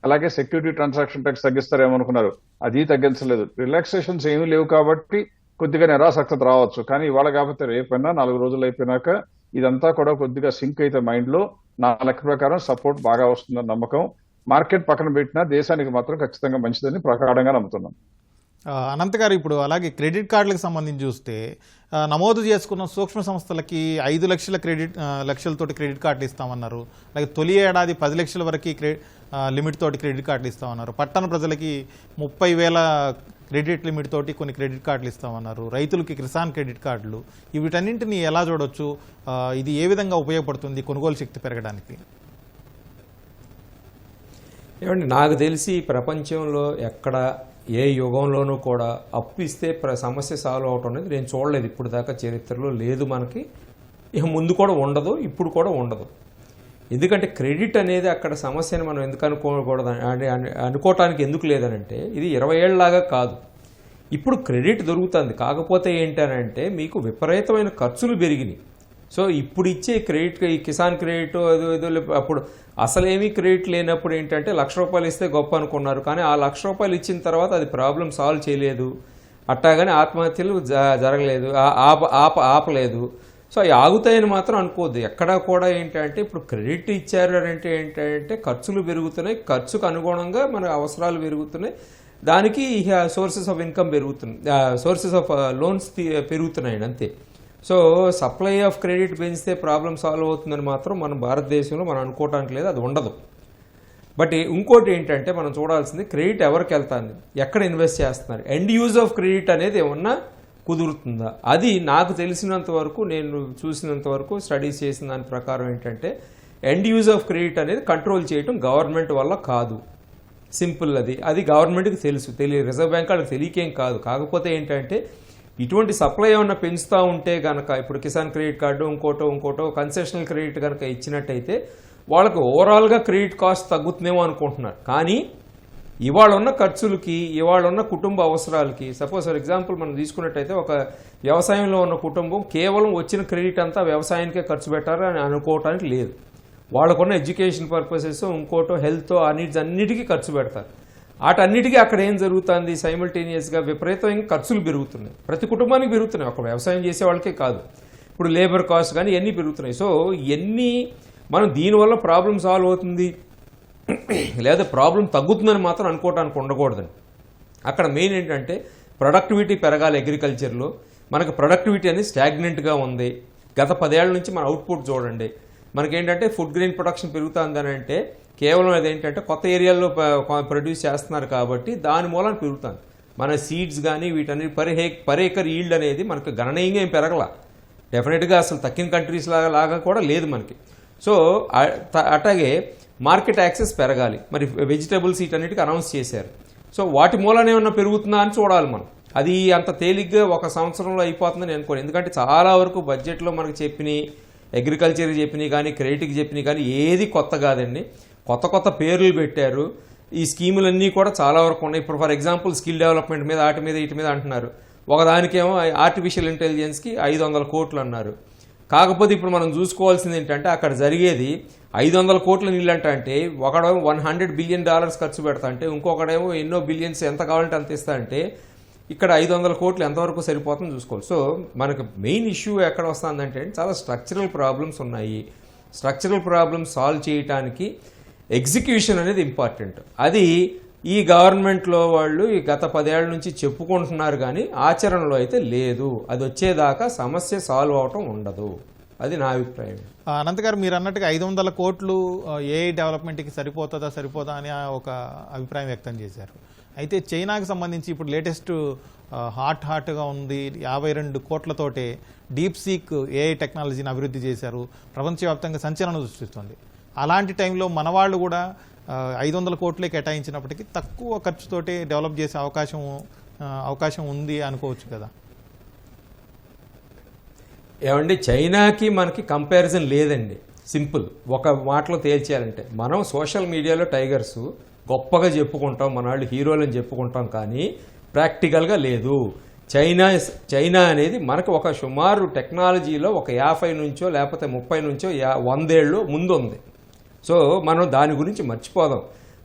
అలాగే సెక్యూరిటీ ట్రాన్సాక్షన్ ట్యాక్స్ తగ్గిస్తారేమనుకున్నారు, అది తగ్గించలేదు. రిలాక్సేషన్స్ ఏమీ లేవు కాబట్టి కొద్దిగా నిరాసక్తత రావచ్చు. కానీ ఇవాళ కాకపోతే రేపైనా 4 రోజులు అయిపోయినాక ఇదంతా కూడా కొద్దిగా సింక్ అయితే మైండ్ లో నా లెక్క ప్రకారం సపోర్ట్ బాగా వస్తుందని నమ్మకం. మార్కెట్ పక్కన పెట్టినా దేశానికి మాత్రం ఖచ్చితంగా మంచిదని ప్రగాఢంగా నమ్ముతున్నాం. అనంత్ గారు, ఇప్పుడు అలాగే క్రెడిట్ కార్డులకు సంబంధించి చూస్తే నమోదు చేసుకున్న సూక్ష్మ సంస్థలకి 5 లక్షలతోటి క్రెడిట్ కార్డులు ఇస్తామన్నారు. అలాగే తొలి ఏడాది 10 లక్షల వరకు లిమిట్ తోటి క్రెడిట్ కార్డులు ఇస్తామన్నారు. పట్టణ ప్రజలకి 30,000 క్రెడిట్ లిమిట్ తోటి కొన్ని క్రెడిట్ కార్డులు ఇస్తామన్నారు. రైతులకి కిసాన్ క్రెడిట్ కార్డులు, వీటన్నింటినీ ఎలా చూడొచ్చు? ఇది ఏ విధంగా ఉపయోగపడుతుంది కొనుగోలు శక్తి పెరగడానికి? ఏమండి, నాకు తెలిసి ప్రపంచంలో ఎక్కడ ఏ యుగంలోనూ కూడా అప్పు ఇస్తే సమస్య సాల్వ్ అవటం అనేది నేను చూడలేదు. ఇప్పుడు దాకా చరిత్రలో లేదు, మనకి ఇక ముందు కూడా ఉండదు, ఇప్పుడు కూడా ఉండదు. ఎందుకంటే క్రెడిట్ అనేది అక్కడ సమస్యను మనం ఎందుకు అనుకోకూడదు అనుకోవటానికి ఎందుకు లేదనంటే ఇది 20 ఏళ్ళలాగా కాదు. ఇప్పుడు క్రెడిట్ దొరుకుతుంది, కాకపోతే ఏంటనంటే మీకు విపరీతమైన ఖర్చులు పెరిగినాయి. సో ఇప్పుడు ఇచ్చే క్రెడిట్, ఈ కిసాన్ క్రెడిట్ అప్పుడు అసలేమీ క్రెడిట్ లేనప్పుడు ఏంటంటే ₹1,00,000 ఇస్తే గొప్ప అనుకున్నారు. కానీ ఆ ₹1,00,000 ఇచ్చిన తర్వాత అది ప్రాబ్లం సాల్వ్ చేయలేదు, అట్టాగానే ఆత్మహత్యలు జరగలేదు, ఆపలేదు. సో అవి ఆగుతాయని మాత్రం అనుకోవద్దు. ఎక్కడా కూడా ఏంటంటే ఇప్పుడు క్రెడిట్ ఇచ్చారు అంటే ఏంటంటే ఖర్చులు పెరుగుతున్నాయి, ఖర్చుకు అనుగుణంగా మన అవసరాలు పెరుగుతున్నాయి, దానికి సోర్సెస్ ఆఫ్ ఇన్కమ్ పెరుగుతున్నాయి, సోర్సెస్ ఆఫ్ లోన్స్ పెరుగుతున్నాయి అంతే. సో సప్లై ఆఫ్ క్రెడిట్ పెంచితే ప్రాబ్లం సాల్వ్ అవుతుందని మాత్రం మన భారతదేశంలో మనం అనుకోవటానికి లేదు, అది ఉండదు. బట్ ఇంకోటి ఏంటంటే మనం చూడాల్సింది క్రెడిట్ ఎవరికి వెళ్తుంది, ఎక్కడ ఇన్వెస్ట్ చేస్తున్నారు, ఎండ్ యూజ్ ఆఫ్ క్రెడిట్ అనేది ఏమన్నా కుదురుతుందా? అది నాకు తెలిసినంత వరకు, నేను చూసినంత వరకు, స్టడీస్ చేసిన దాని ప్రకారం ఏంటంటే ఎండ్ యూజ్ ఆఫ్ క్రెడిట్ అనేది కంట్రోల్ చేయడం గవర్నమెంట్ వల్ల కాదు. సింపుల్, అది గవర్నమెంట్కి తెలుసు, రిజర్వ్ బ్యాంక్ వాళ్ళకి తెలియకేం కాదు. కాకపోతే ఏంటంటే ఇటువంటి సప్లై ఏమన్నా పెంచుతూ ఉంటే కనుక, ఇప్పుడు కిసాన్ క్రెడిట్ కార్డు ఇంకోటో కన్సెషనల్ క్రెడిట్ కనుక ఇచ్చినట్టయితే వాళ్ళకు ఓవరాల్గా క్రెడిట్ కాస్ట్ తగ్గుతుందేమో అనుకుంటున్నారు. కానీ ఇవాళ ఉన్న ఖర్చులకి, ఇవాళ ఉన్న కుటుంబ అవసరాలకి, సపోజ్ ఫర్ ఎగ్జాంపుల్ మనం తీసుకున్నట్టయితే ఒక వ్యవసాయంలో ఉన్న కుటుంబం కేవలం వచ్చిన క్రెడిట్ అంతా వ్యవసాయానికే ఖర్చు పెట్టారు అని అనుకోవటానికి లేదు. వాళ్ళకున్న ఎడ్యుకేషన్ పర్పసెస్, ఇంకోటో హెల్త్, ఆ నీడ్స్ అన్నిటికీ ఖర్చు పెడతారు. వాటన్నిటికీ అక్కడ ఏం జరుగుతుంది, సైమల్టేనియస్గా విపరీతంగా ఖర్చులు పెరుగుతున్నాయి, ప్రతి కుటుంబానికి పెరుగుతున్నాయి, ఒక వ్యవసాయం చేసే వాళ్ళకే కాదు. ఇప్పుడు లేబర్ కాస్ట్ కానీ ఇవన్నీ పెరుగుతున్నాయి. సో ఇవన్నీ మనం దీనివల్ల ప్రాబ్లం సాల్వ్ అవుతుంది లేదా ప్రాబ్లం తగ్గుతుందని మాత్రం అనుకోవటానికి ఉండకూడదండి. అక్కడ మెయిన్ ఏంటంటే ప్రొడక్టివిటీ పెరగాలి. అగ్రికల్చర్లో మనకు ప్రొడక్టివిటీ అనేది స్టాగ్నెంట్గా ఉంది. గత 10 ఏళ్ల నుంచి మన అవుట్పుట్ చూడండి, మనకేంటంటే ఫుడ్ గ్రెయిన్ ప్రొడక్షన్ పెరుగుతుందని అంటే కేవలం అదేంటంటే కొత్త ఏరియాల్లో ప్రొడ్యూస్ చేస్తున్నారు కాబట్టి దాని మూలాన పెరుగుతుంది. మన సీడ్స్ కానీ వీటన్ని పర్ ఏకర్ ఈల్డ్ అనేది మనకు గణనీయంగా ఏం పెరగల, డెఫినెట్గా అసలు తక్కిన కంట్రీస్ లాగా కూడా లేదు మనకి. సో అట్లాగే మార్కెట్ యాక్సెస్ పెరగాలి. మరి వెజిటబుల్స్ వీటన్నిటికీ అనౌన్స్ చేశారు. సో వాటి మూలాన ఏమన్నా పెరుగుతుందా అని చూడాలి మనం. అది అంత తేలిగ్గా ఒక సంవత్సరంలో అయిపోతుందని అనుకోను. ఎందుకంటే చాలా వరకు బడ్జెట్లో మనకు చెప్పినాయి, అగ్రికల్చర్కి చెప్పినాయి కానీ, క్రెడిట్కి చెప్పినాయి కానీ ఏది కొత్త కాదండి. కొత్త పేర్లు పెట్టారు. ఈ స్కీములన్నీ కూడా చాలా వరకు ఉన్నాయి. ఇప్పుడు ఫర్ ఎగ్జాంపుల్ స్కిల్ డెవలప్మెంట్ మీద, వీటి మీద అంటున్నారు. ఒకదానికేమో ఆర్టిఫిషియల్ ఇంటెలిజెన్స్కి 500 కోట్లు అన్నారు. కాకపోతే ఇప్పుడు మనం చూసుకోవాల్సింది ఏంటంటే అక్కడ జరిగేది 500 కోట్ల నీళ్ళు అంటే ఒకడేమో $100 బిలియన్ ఖర్చు పెడతా అంటే ఇంకొకడేమో ఎన్నో బిలియన్స్ ఎంత కావాలంటే అంత ఇస్తా అంటే ఇక్కడ 500 కోట్లు ఎంతవరకు సరిపోతుందో చూసుకోవాలి. సో మనకు మెయిన్ ఇష్యూ ఎక్కడ వస్తుందంటే చాలా స్ట్రక్చరల్ ప్రాబ్లమ్స్ ఉన్నాయి. స్ట్రక్చరల్ ప్రాబ్లమ్స్ సాల్వ్ చేయడానికి ఎగ్జిక్యూషన్ అనేది ఇంపార్టెంట్. అది ఈ గవర్నమెంట్లో వాళ్ళు ఈ గత 10 ఏళ్ల నుంచి చెప్పుకుంటున్నారు కానీ ఆచరణలో అయితే లేదు. అది వచ్చేదాకా సమస్య సాల్వ్ అవటం ఉండదు. అది నా అభిప్రాయం. అనంత్ గారు, మీరు అన్నట్టుగా 500 కోట్లు ఏఐ డెవలప్మెంట్కి సరిపోదా అని ఒక అభిప్రాయం వ్యక్తం చేశారు. అయితే చైనాకి సంబంధించి ఇప్పుడు లేటెస్ట్ హాట్గా ఉంది. 52 కోట్లతోటే డీప్ సీక్ ఏఐ టెక్నాలజీని అభివృద్ధి చేశారు. ప్రపంచవ్యాప్తంగా సంచలనం సృష్టిస్తుంది. అలాంటి టైంలో మన వాళ్ళు కూడా 500 కోట్లే కేటాయించినప్పటికీ తక్కువ ఖర్చుతోటి డెవలప్ చేసే అవకాశం ఉంది అనుకోవచ్చు కదా. ఏమండి, చైనాకి మనకి కంపారిజన్ లేదండి. సింపుల్ ఒక మాటలో తేల్చేయాలంటే మనం సోషల్ మీడియాలో టైగర్స్ గొప్పగా చెప్పుకుంటాం, మన వాళ్ళు హీరోలని చెప్పుకుంటాం, కానీ ప్రాక్టికల్గా లేదు. చైనా అనేది మనకు ఒక సుమారు టెక్నాలజీలో ఒక 50 నుంచో లేకపోతే 30 నుంచో 100 ఏళ్ళు ముందు ఉంది. సో మనం దాని గురించి మర్చిపోదాం.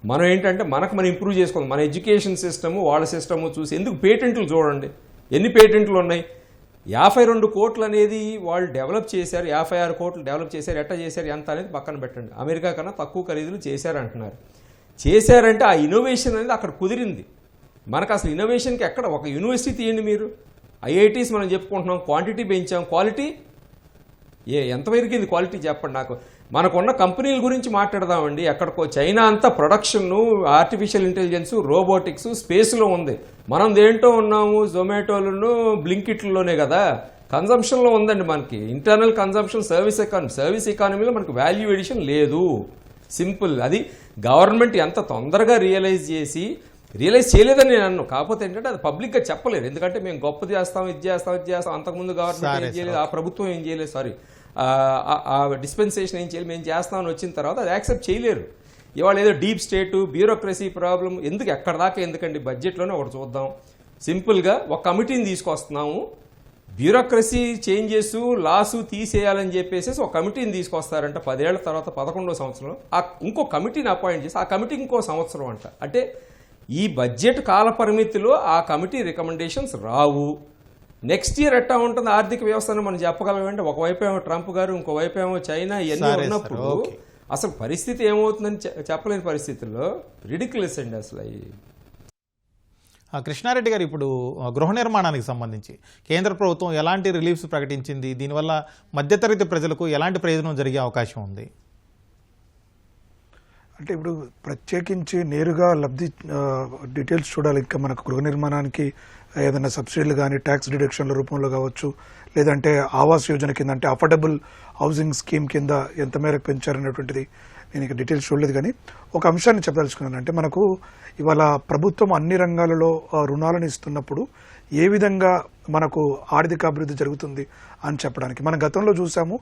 మనం ఏంటంటే మనం ఇంప్రూవ్ చేసుకోవాలి. మన ఎడ్యుకేషన్ సిస్టము వాళ్ళ సిస్టము చూసి ఎందుకు పేటెంట్లు చూడండి, ఎన్ని పేటెంట్లు ఉన్నాయి. 52 కోట్లు అనేది వాళ్ళు డెవలప్ చేశారు, 56 కోట్లు డెవలప్ చేశారు. ఎట్లా చేశారు ఎంత అనేది పక్కన పెట్టండి. అమెరికా కన్నా తక్కువ ఖరీదులు చేశారంటున్నారు. చేశారంటే ఆ ఇన్నోవేషన్ అనేది అక్కడ కుదిరింది. మనకు అసలు ఇన్నోవేషన్కి ఎక్కడ ఒక యూనివర్సిటీ తీయండి మీరు. ఐఐటీస్ మనం చెప్పుకుంటున్నాం, క్వాంటిటీ పెంచాం, క్వాలిటీ ఎంత పెరిగింది క్వాలిటీ చెప్పండి నాకు. మనకున్న కంపెనీల గురించి మాట్లాడదామండి. ఎక్కడికో చైనా అంతా ప్రొడక్షన్ను, ఆర్టిఫిషియల్ ఇంటెలిజెన్స్, రోబోటిక్స్, స్పేస్లో ఉంది. మనం దేంటో ఉన్నాము, జొమాటోలను, బ్లింకిట్లలోనే కదా. కన్జంప్షన్లో ఉందండి మనకి. ఇంటర్నల్ కన్జంప్షన్, సర్వీస్ ఎకానమీలో మనకి వాల్యూ ఎడిషన్ లేదు. సింపుల్. అది గవర్నమెంట్ ఎంత తొందరగా రియలైజ్ చేయలేదని నేను అన్ను. కాకపోతే ఏంటంటే అది పబ్లిక్గా చెప్పలేరు. ఎందుకంటే మేము గొప్ప చేస్తాం, ఇది చేస్తాం. అంతకుముందు గవర్నమెంట్ ఏం చేయలేదు, ఆ ప్రభుత్వం ఏం చేయలేదు, ఆ డిస్పెన్సేషన్ ఏం చేయలేదు, మేము చేస్తామని వచ్చిన తర్వాత అది యాక్సెప్ట్ చేయలేరు. ఇవాళ ఏదో డీప్ స్టేటు, బ్యూరోక్రసీ ప్రాబ్లం ఎందుకు, ఎక్కడ దాకా ఎందుకండి. బడ్జెట్లోనే ఒకటి చూద్దాం. సింపుల్గా ఒక కమిటీని తీసుకొస్తున్నాము. బ్యూరోక్రసీ చేంజెస్, లాసు తీసేయాలని చెప్పేసి ఒక కమిటీని తీసుకొస్తారంట. 10 ఏళ్ల తర్వాత 11వ సంవత్సరంలో ఇంకో కమిటీని అపాయింట్ చేసి ఆ కమిటీకి ఇంకో సంవత్సరం అంట. అంటే ఈ బడ్జెట్ కాల పరిమితిలో ఆ కమిటీ రికమెండేషన్స్ రావు. నెక్స్ట్ ఇయర్ ఎట్టా ఉంటుంది ఆర్థిక వ్యవస్థను మనం చెప్పగలమంటే ఒకవైపు ఏమో ట్రంప్ గారు, ఇంకోవైపు ఏమో చైనా, ఇవన్నీ ఉన్నప్పుడు అసలు పరిస్థితి ఏమవుతుందని చెప్పలేని పరిస్థితుల్లో రిడిక్యులస్ అండి అసలు. కృష్ణారెడ్డి గారు, ఇప్పుడు గృహ నిర్మాణానికి సంబంధించి కేంద్ర ప్రభుత్వం ఎలాంటి రిలీఫ్స్ ప్రకటించింది? దీనివల్ల మధ్యతరగతి ప్రజలకు ఎలాంటి ప్రయోజనం జరిగే అవకాశం ఉంది? అంటే ఇప్పుడు ప్రత్యేకించి నేరుగా లబ్ధి డీటెయిల్స్ చూడాలి. ఇంకా మనకు గృహ నిర్మాణానికి ఏదైనా సబ్సిడీలు కానీ ట్యాక్స్ డిడక్షన్ల రూపంలో కావచ్చు, లేదంటే ఆవాస్ యోజన కింద అంటే అఫోర్డబుల్ హౌసింగ్ స్కీమ్ కింద ఎంత మేరకు పెంచారనేటువంటిది నేను ఇక డీటెయిల్స్ చూడలేదు. కానీ ఒక అంశాన్ని చెప్పదలుచుకున్నాను. అంటే మనకు ఇవాళ ప్రభుత్వం అన్ని రంగాలలో రుణాలను ఇస్తున్నప్పుడు ఏ విధంగా మనకు ఆర్థిక అభివృద్ధి జరుగుతుంది అని చెప్పడానికి మనం గతంలో చూసాము.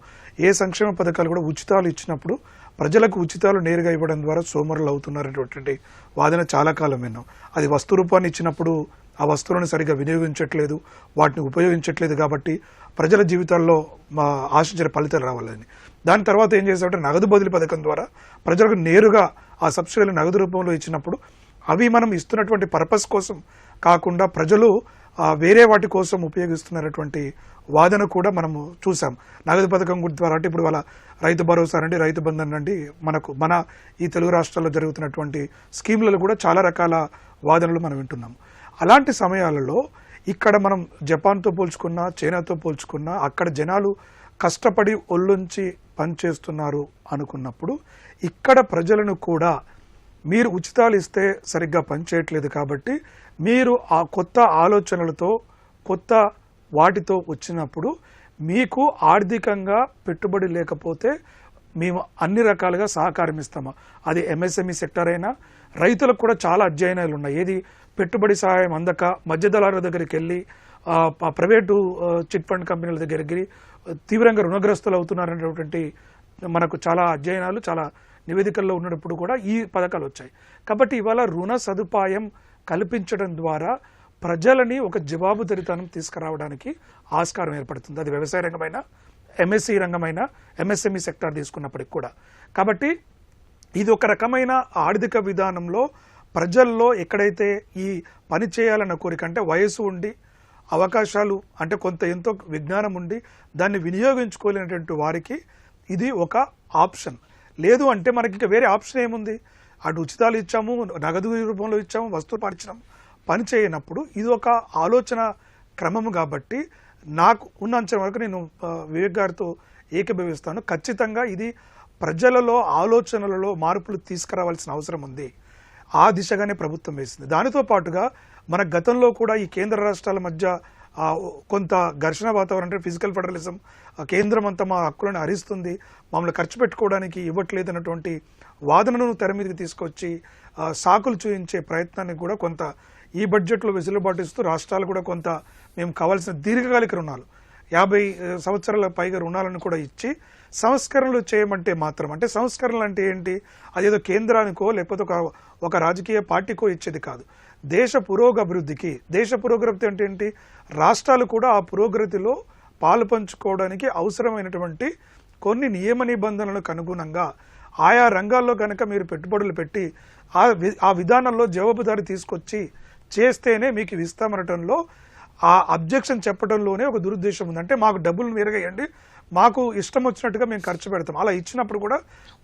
ఏ సంక్షేమ పథకాలు కూడా ఉచితాలు ఇచ్చినప్పుడు ప్రజలకు ఉచితాలు నేరుగా ఇవ్వడం ద్వారా సోమరులు అవుతున్నారనేటువంటి వాదన చాలా కాలం విన్నాం. అది వస్తు రూపాన్ని ఇచ్చినప్పుడు ఆ వస్తువులను సరిగ్గా వినియోగించట్లేదు, వాటిని ఉపయోగించట్లేదు, కాబట్టి ప్రజల జీవితాల్లో ఆశించిన ఫలితాలు రావాలని. దాని తర్వాత ఏం చేశామంటే నగదు బదిలీ పథకం ద్వారా ప్రజలకు నేరుగా ఆ సబ్సిడీలు నగదు రూపంలో ఇచ్చినప్పుడు అవి మనం ఇస్తున్నటువంటి పర్పస్ కోసం కాకుండా ప్రజలు వేరే వాటి కోసం ఉపయోగిస్తున్నటువంటి వాదన కూడా మనము చూసాం నగదు పథకం ద్వారా. అంటే ఇప్పుడు వాళ్ళ రైతు భరోసా అండి, రైతు బంధన్ అండి, మన ఈ తెలుగు రాష్ట్రాల్లో జరుగుతున్నటువంటి స్కీమ్లలో కూడా చాలా రకాల వాదనలు మనం వింటున్నాము. అలాంటి సమయాలలో ఇక్కడ మనం జపాన్తో పోల్చుకున్నా, చైనాతో పోల్చుకున్నా అక్కడ జనాలు కష్టపడి ఒళ్ళుంచి పనిచేస్తున్నారు అనుకున్నప్పుడు ఇక్కడ ప్రజలను కూడా మీరు ఉచితాలు ఇస్తే సరిగ్గా పనిచేయట్లేదు, కాబట్టి మీరు ఆ కొత్త ఆలోచనలతో కొత్త వాటితో వచ్చినప్పుడు మీకు ఆర్థికంగా పెట్టుబడి లేకపోతే మేము అన్ని రకాలుగా సహకారం ఇస్తామా. అది ఎంఎస్ఎంఈ సెక్టర్ అయినా రైతులకు కూడా చాలా అధ్యయనాలు ఉన్నాయి. ఏది పెట్టుబడి సహాయం అందక మధ్యదళారుల దగ్గరికి వెళ్ళి ప్రైవేటు చిట్ ఫండ్ కంపెనీల దగ్గరికి తీవ్రంగా రుణగ్రస్తులు అవుతున్నారనేటువంటి మనకు చాలా అధ్యయనాలు, చాలా నివేదికల్లో ఉన్నప్పుడు కూడా ఈ పథకాలు వచ్చాయి. కాబట్టి ఇవాళ రుణ సదుపాయం కల్పించడం ద్వారా ప్రజలని ఒక జవాబుదారీతనం తీసుకురావడానికి ఆస్కారం ఏర్పడుతుంది. అది వ్యవసాయ రంగమైనా, ఎంఎస్సి రంగమైనా, ఎంఎస్ఎంఈ సెక్టార్ తీసుకున్నప్పటికి కూడా. కాబట్టి ఇది ఒక రకమైన ఆర్థిక విధానంలో ప్రజల్లో ఎక్కడైతే ఈ పని చేయాలన్న కోరిక, అంటే వయసు ఉండి అవకాశాలు అంటే కొంత ఎంతో విజ్ఞానం ఉండి దాన్ని వినియోగించుకోలేనటువంటి వారికి ఇది ఒక ఆప్షన్. లేదు అంటే మనకి ఇంకా వేరే ఆప్షన్ ఏముంది? అటు ఉచితాలు ఇచ్చాము, నగదు రూపంలో ఇచ్చాము, వస్తువులు పాటించాము, పని చేయనప్పుడు ఇది ఒక ఆలోచన క్రమము. కాబట్టి నాకు ఉన్న అంచనా వరకు నేను వివేక్ గారితో ఏకీభవిస్తాను. ఖచ్చితంగా ఇది ప్రజలలో ఆలోచనలలో మార్పులు తీసుకురావాల్సిన అవసరం ఉంది. ఆ దిశగానే ప్రభుత్వం వేసింది. దానితో పాటుగా మన గతంలో కూడా ఈ కేంద్ర రాష్ట్రాల మధ్య కొంత ఘర్షణ వాతావరణం, అంటే ఫిజికల్ ఫెడరలిజం, కేంద్రం అంతా మా హక్కులను హరిస్తుంది, మమ్మల్ని ఖర్చు పెట్టుకోవడానికి ఇవ్వట్లేదు అన్నటువంటి వాదనను తెర మీదకి తీసుకొచ్చి సాకులు చూపించే ప్రయత్నాన్ని కూడా కొంత ఈ బడ్జెట్లో వెసులుబాటు ఇస్తూ రాష్ట్రాలు కూడా కొంత మేము కావాల్సిన దీర్ఘకాలిక రుణాలు 50 సంవత్సరాల పైగా రుణాలను కూడా ఇచ్చి సంస్కరణలు చేయమంటే మాత్రం, అంటే సంస్కరణలు అంటే ఏంటి? అదేదో కేంద్రానికో లేకపోతే ఒక రాజకీయ పార్టీకో ఇచ్చేది కాదు. దేశ పురోగభివృద్ధికి, దేశ పురోగతి అంటే ఏంటి? రాష్ట్రాలు కూడా ఆ పురోగతిలో పాలు పంచుకోవడానికి అవసరమైనటువంటి కొన్ని నియమ నిబంధనలకు అనుగుణంగా ఆయా రంగాల్లో కనుక మీరు పెట్టుబడులు పెట్టి ఆ విధానంలో జవాబుదారీ తీసుకొచ్చి చేస్తేనే మీకు ఇవి ఇస్తామనటంలో, ఆ అబ్జెక్షన్ చెప్పడంలోనే ఒక దురుద్దేశం ఉంది. అంటే మాకు డబ్బులు నేరుగేయండి, మాకు ఇష్టం వచ్చినట్టుగా మేము ఖర్చు పెడతాం. అలా ఇచ్చినప్పుడు కూడా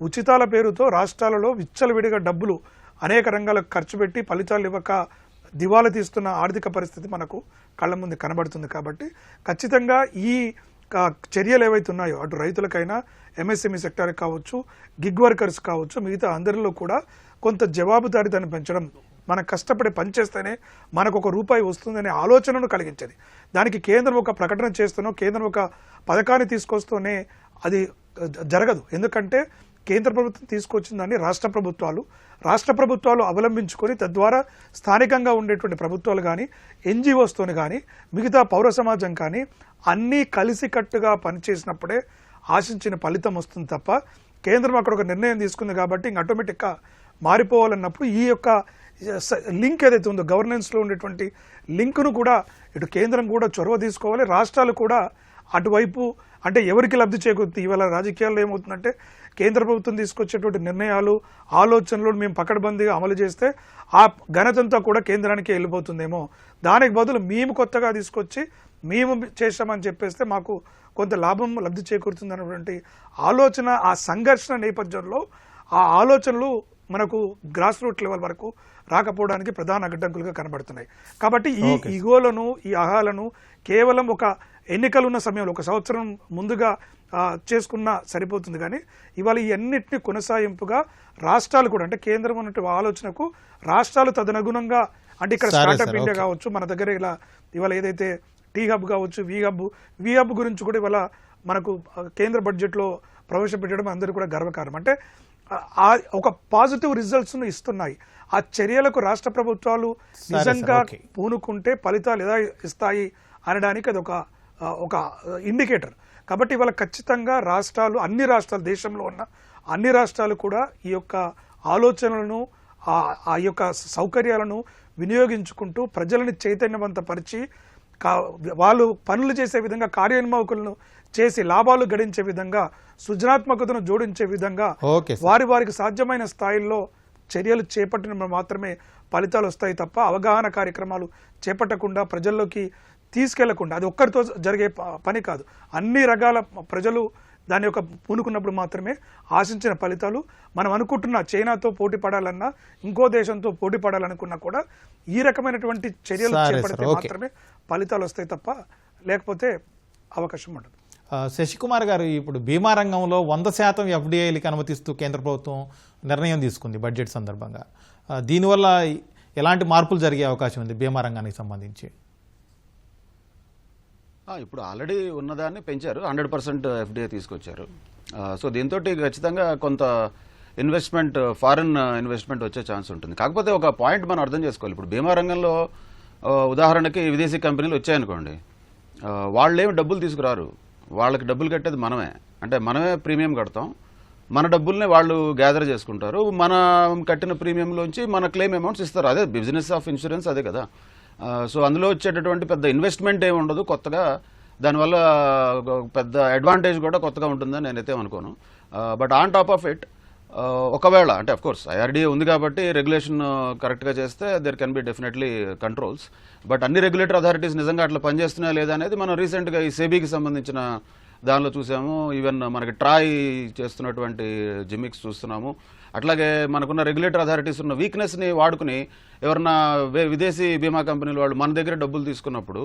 ఉచితాల పేరుతో రాష్ట్రాలలో విచ్చలవిడిగా డబ్బులు అనేక రంగాలకు ఖర్చు పెట్టి ఫలితాలు ఇవ్వక దివాలా తీస్తున్న ఆర్థిక పరిస్థితి మనకు కళ్ళ ముందు కనబడుతుంది. కాబట్టి ఖచ్చితంగా ఈ చర్యలు ఏవైతే ఉన్నాయో, అటు రైతులకైనా, ఎంఎస్ఎంఈ సెక్టార్ కావచ్చు, గిగ్ వర్కర్స్ కావచ్చు, మిగతా అందరిలో కూడా కొంత జవాబుదారీతనం పెంచడం, మనం కష్టపడి పనిచేస్తేనే మనకు ₹1 వస్తుందనే ఆలోచనను కలిగించేది. దానికి కేంద్రం ఒక ప్రకటన చేస్తూనో, కేంద్రం ఒక పథకాన్ని తీసుకొస్తూనే అది జరగదు. ఎందుకంటే కేంద్ర ప్రభుత్వం తీసుకొచ్చిన దాన్ని రాష్ట్ర ప్రభుత్వాలు అవలంబించుకొని, తద్వారా స్థానికంగా ఉండేటువంటి ప్రభుత్వాలు కానీ, ఎన్జిఓస్తోని కానీ, మిగతా పౌర సమాజం కానీ అన్నీ కలిసికట్టుగా పనిచేసినప్పుడే ఆశించిన ఫలితం వస్తుంది తప్ప, కేంద్రం అక్కడ ఒక నిర్ణయం తీసుకుంది కాబట్టి ఇంక ఆటోమేటిక్గా మారిపోవాలన్నప్పుడు ఈ యొక్క లింక్ ఏదైతే ఉందో, గవర్నెన్స్లో ఉండేటువంటి లింకును కూడా ఇటు కేంద్రం కూడా చొరవ తీసుకోవాలి, రాష్ట్రాలు కూడా అటువైపు, అంటే ఎవరికి లబ్ధి చేకూరుతుంది? ఇవాళ రాజకీయాల్లో ఏమవుతుందంటే కేంద్ర ప్రభుత్వం తీసుకొచ్చేటువంటి నిర్ణయాలు, ఆలోచనలు మేము పకడ్బందీగా అమలు చేస్తే ఆ ఘనతంతా కూడా కేంద్రానికే వెళ్ళిపోతుందేమో, దానికి బదులు మేము కొత్తగా తీసుకొచ్చి మేము చేసామని చెప్పేస్తే మాకు కొంత లబ్ధి చేకూరుతుంది అన్నటువంటి ఆలోచన, ఆ సంఘర్షణ నేపథ్యంలో ఆ ఆలోచనలు మనకు గ్రాస్ రూట్ లెవెల్ వరకు రాకపోవడానికి ప్రధాన అడ్డంకులుగా కనబడుతున్నాయి. కాబట్టి ఈ ఈగోలను, ఈ అహాలను కేవలం ఒక ఎన్నికలున్న సమయంలో 1 సంవత్సరం ముందుగా చేసుకున్నా సరిపోతుంది. కానీ ఇవాళ ఈ అన్నిటిని కొనసాగింపుగా రాష్ట్రాలు కూడా, అంటే కేంద్రం ఉన్నట్టు ఆలోచనకు రాష్ట్రాలు తదనుగుణంగా, అంటే ఇక్కడ స్టార్టప్ ఇండియా కావచ్చు, మన దగ్గర ఇవాళ ఏదైతే టీ హబ్ కావచ్చు, వి హబ్ గురించి కూడా ఇవాళ మనకు కేంద్ర బడ్జెట్లో ప్రవేశపెట్టడం అందరూ కూడా గర్వకారణం. అంటే ఒక పాజిటివ్ రిజల్ట్స్ ను ఇస్తున్నాయి. ఆ చర్యలకు రాష్ట్ర ప్రభుత్వాలు నిజంగా పూనుకుంటే ఫలితాలు ఎలా ఇస్తాయి అనడానికి అది ఒక ఇండికేటర్. కాబట్టి ఇవాళ ఖచ్చితంగా అన్ని రాష్ట్రాలు, దేశంలో ఉన్న అన్ని రాష్ట్రాలు కూడా ఈ యొక్క ఆలోచనలను, ఆ యొక్క సౌకర్యాలను వినియోగించుకుంటూ ప్రజలని చైతన్యవంతపరిచి వాళ్ళు పనులు చేసే విధంగా, కార్యోన్ముఖులను చేసి లాభాలు గడించే విధంగా, సృజనాత్మకతను జోడించే విధంగా వారికి సాధ్యమైన స్థాయిల్లో చర్యలు చేపట్టిన మాత్రమే ఫలితాలు వస్తాయి తప్ప, అవగాహన కార్యక్రమాలు చేపట్టకుండా, ప్రజల్లోకి తీసుకెళ్లకుండా, అది ఒక్కరితో జరిగే పని కాదు. అన్ని రకాల ప్రజలు దాని యొక్క పూనుకున్నప్పుడు మాత్రమే ఆశించిన ఫలితాలు, మనం అనుకుంటున్న చైనాతో పోటీ పడాలన్నా, ఇంకో దేశంతో పోటీ పడాలనుకున్నా కూడా ఈ రకమైనటువంటి చర్యలు చేపడితే మాత్రమే ఫలితాలు వస్తాయి తప్ప, లేకపోతే అవకాశం ఉండదు. శశికుమార్ గారు, ఇప్పుడు బీమా రంగంలో 100% ఎఫ్డిఐలకి అనుమతిస్తూ కేంద్ర ప్రభుత్వం నిర్ణయం తీసుకుంది బడ్జెట్ సందర్భంగా. దీనివల్ల ఎలాంటి మార్పులు జరిగే అవకాశం ఉంది బీమా రంగానికి సంబంధించి? ఇప్పుడు ఆల్రెడీ ఉన్నదాన్ని పెంచారు, 100% ఎఫ్డిఐ తీసుకొచ్చారు. సో దీంతో ఖచ్చితంగా కొంత ఇన్వెస్ట్మెంట్, ఫారిన్ ఇన్వెస్ట్మెంట్ వచ్చే ఛాన్స్ ఉంటుంది. కాకపోతే ఒక పాయింట్ మనం అర్థం చేసుకోవాలి. ఇప్పుడు బీమా రంగంలో ఉదాహరణకి విదేశీ కంపెనీలు వచ్చాయనుకోండి, వాళ్ళేమి డబ్బులు తీసుకురారు, వాళ్ళకి డబ్బులు కట్టేది మనమే. అంటే మనమే ప్రీమియం కడతాం, మన డబ్బుల్ని వాళ్ళు గ్యాదర్ చేసుకుంటారు, మన కట్టిన ప్రీమియంలోంచి మన క్లెయిమ్ అమౌంట్స్ ఇస్తారు. అదే బిజినెస్ ఆఫ్ ఇన్సూరెన్స్, అదే కదా. సో అందులో వచ్చేటటువంటి పెద్ద ఇన్వెస్ట్మెంట్ ఏమి ఉండదు కొత్తగా, దానివల్ల పెద్ద అడ్వాంటేజ్ కూడా కొత్తగా ఉంటుందని నేనైతే అనుకోను. But on top of it ఒకవేళ అంటే అఫ్ కోర్స్ ఐఆర్డీఏ ఉంది కాబట్టి రెగ్యులేషన్ కరెక్ట్గా చేస్తే there can be definitely controls. But అన్ని రెగ్యులేటరీ అథారిటీస్ నిజంగా అట్లా పనిచేస్తున్నాయా లేదా అనేది మనం రీసెంట్గా ఈ సెబీకి సంబంధించిన దానిలో చూసాము. ఈవెన్ మనకి ట్రాయ్ చేస్తున్నటువంటి జిమిక్స్ చూస్తున్నాము. అట్లాగే మనకున్న రెగ్యులేటరీ అథారిటీస్ ఉన్న వీక్నెస్ని వాడుకుని ఎవరన్నా విదేశీ బీమా కంపెనీలు వాళ్ళు మన దగ్గర డబ్బులు తీసుకున్నప్పుడు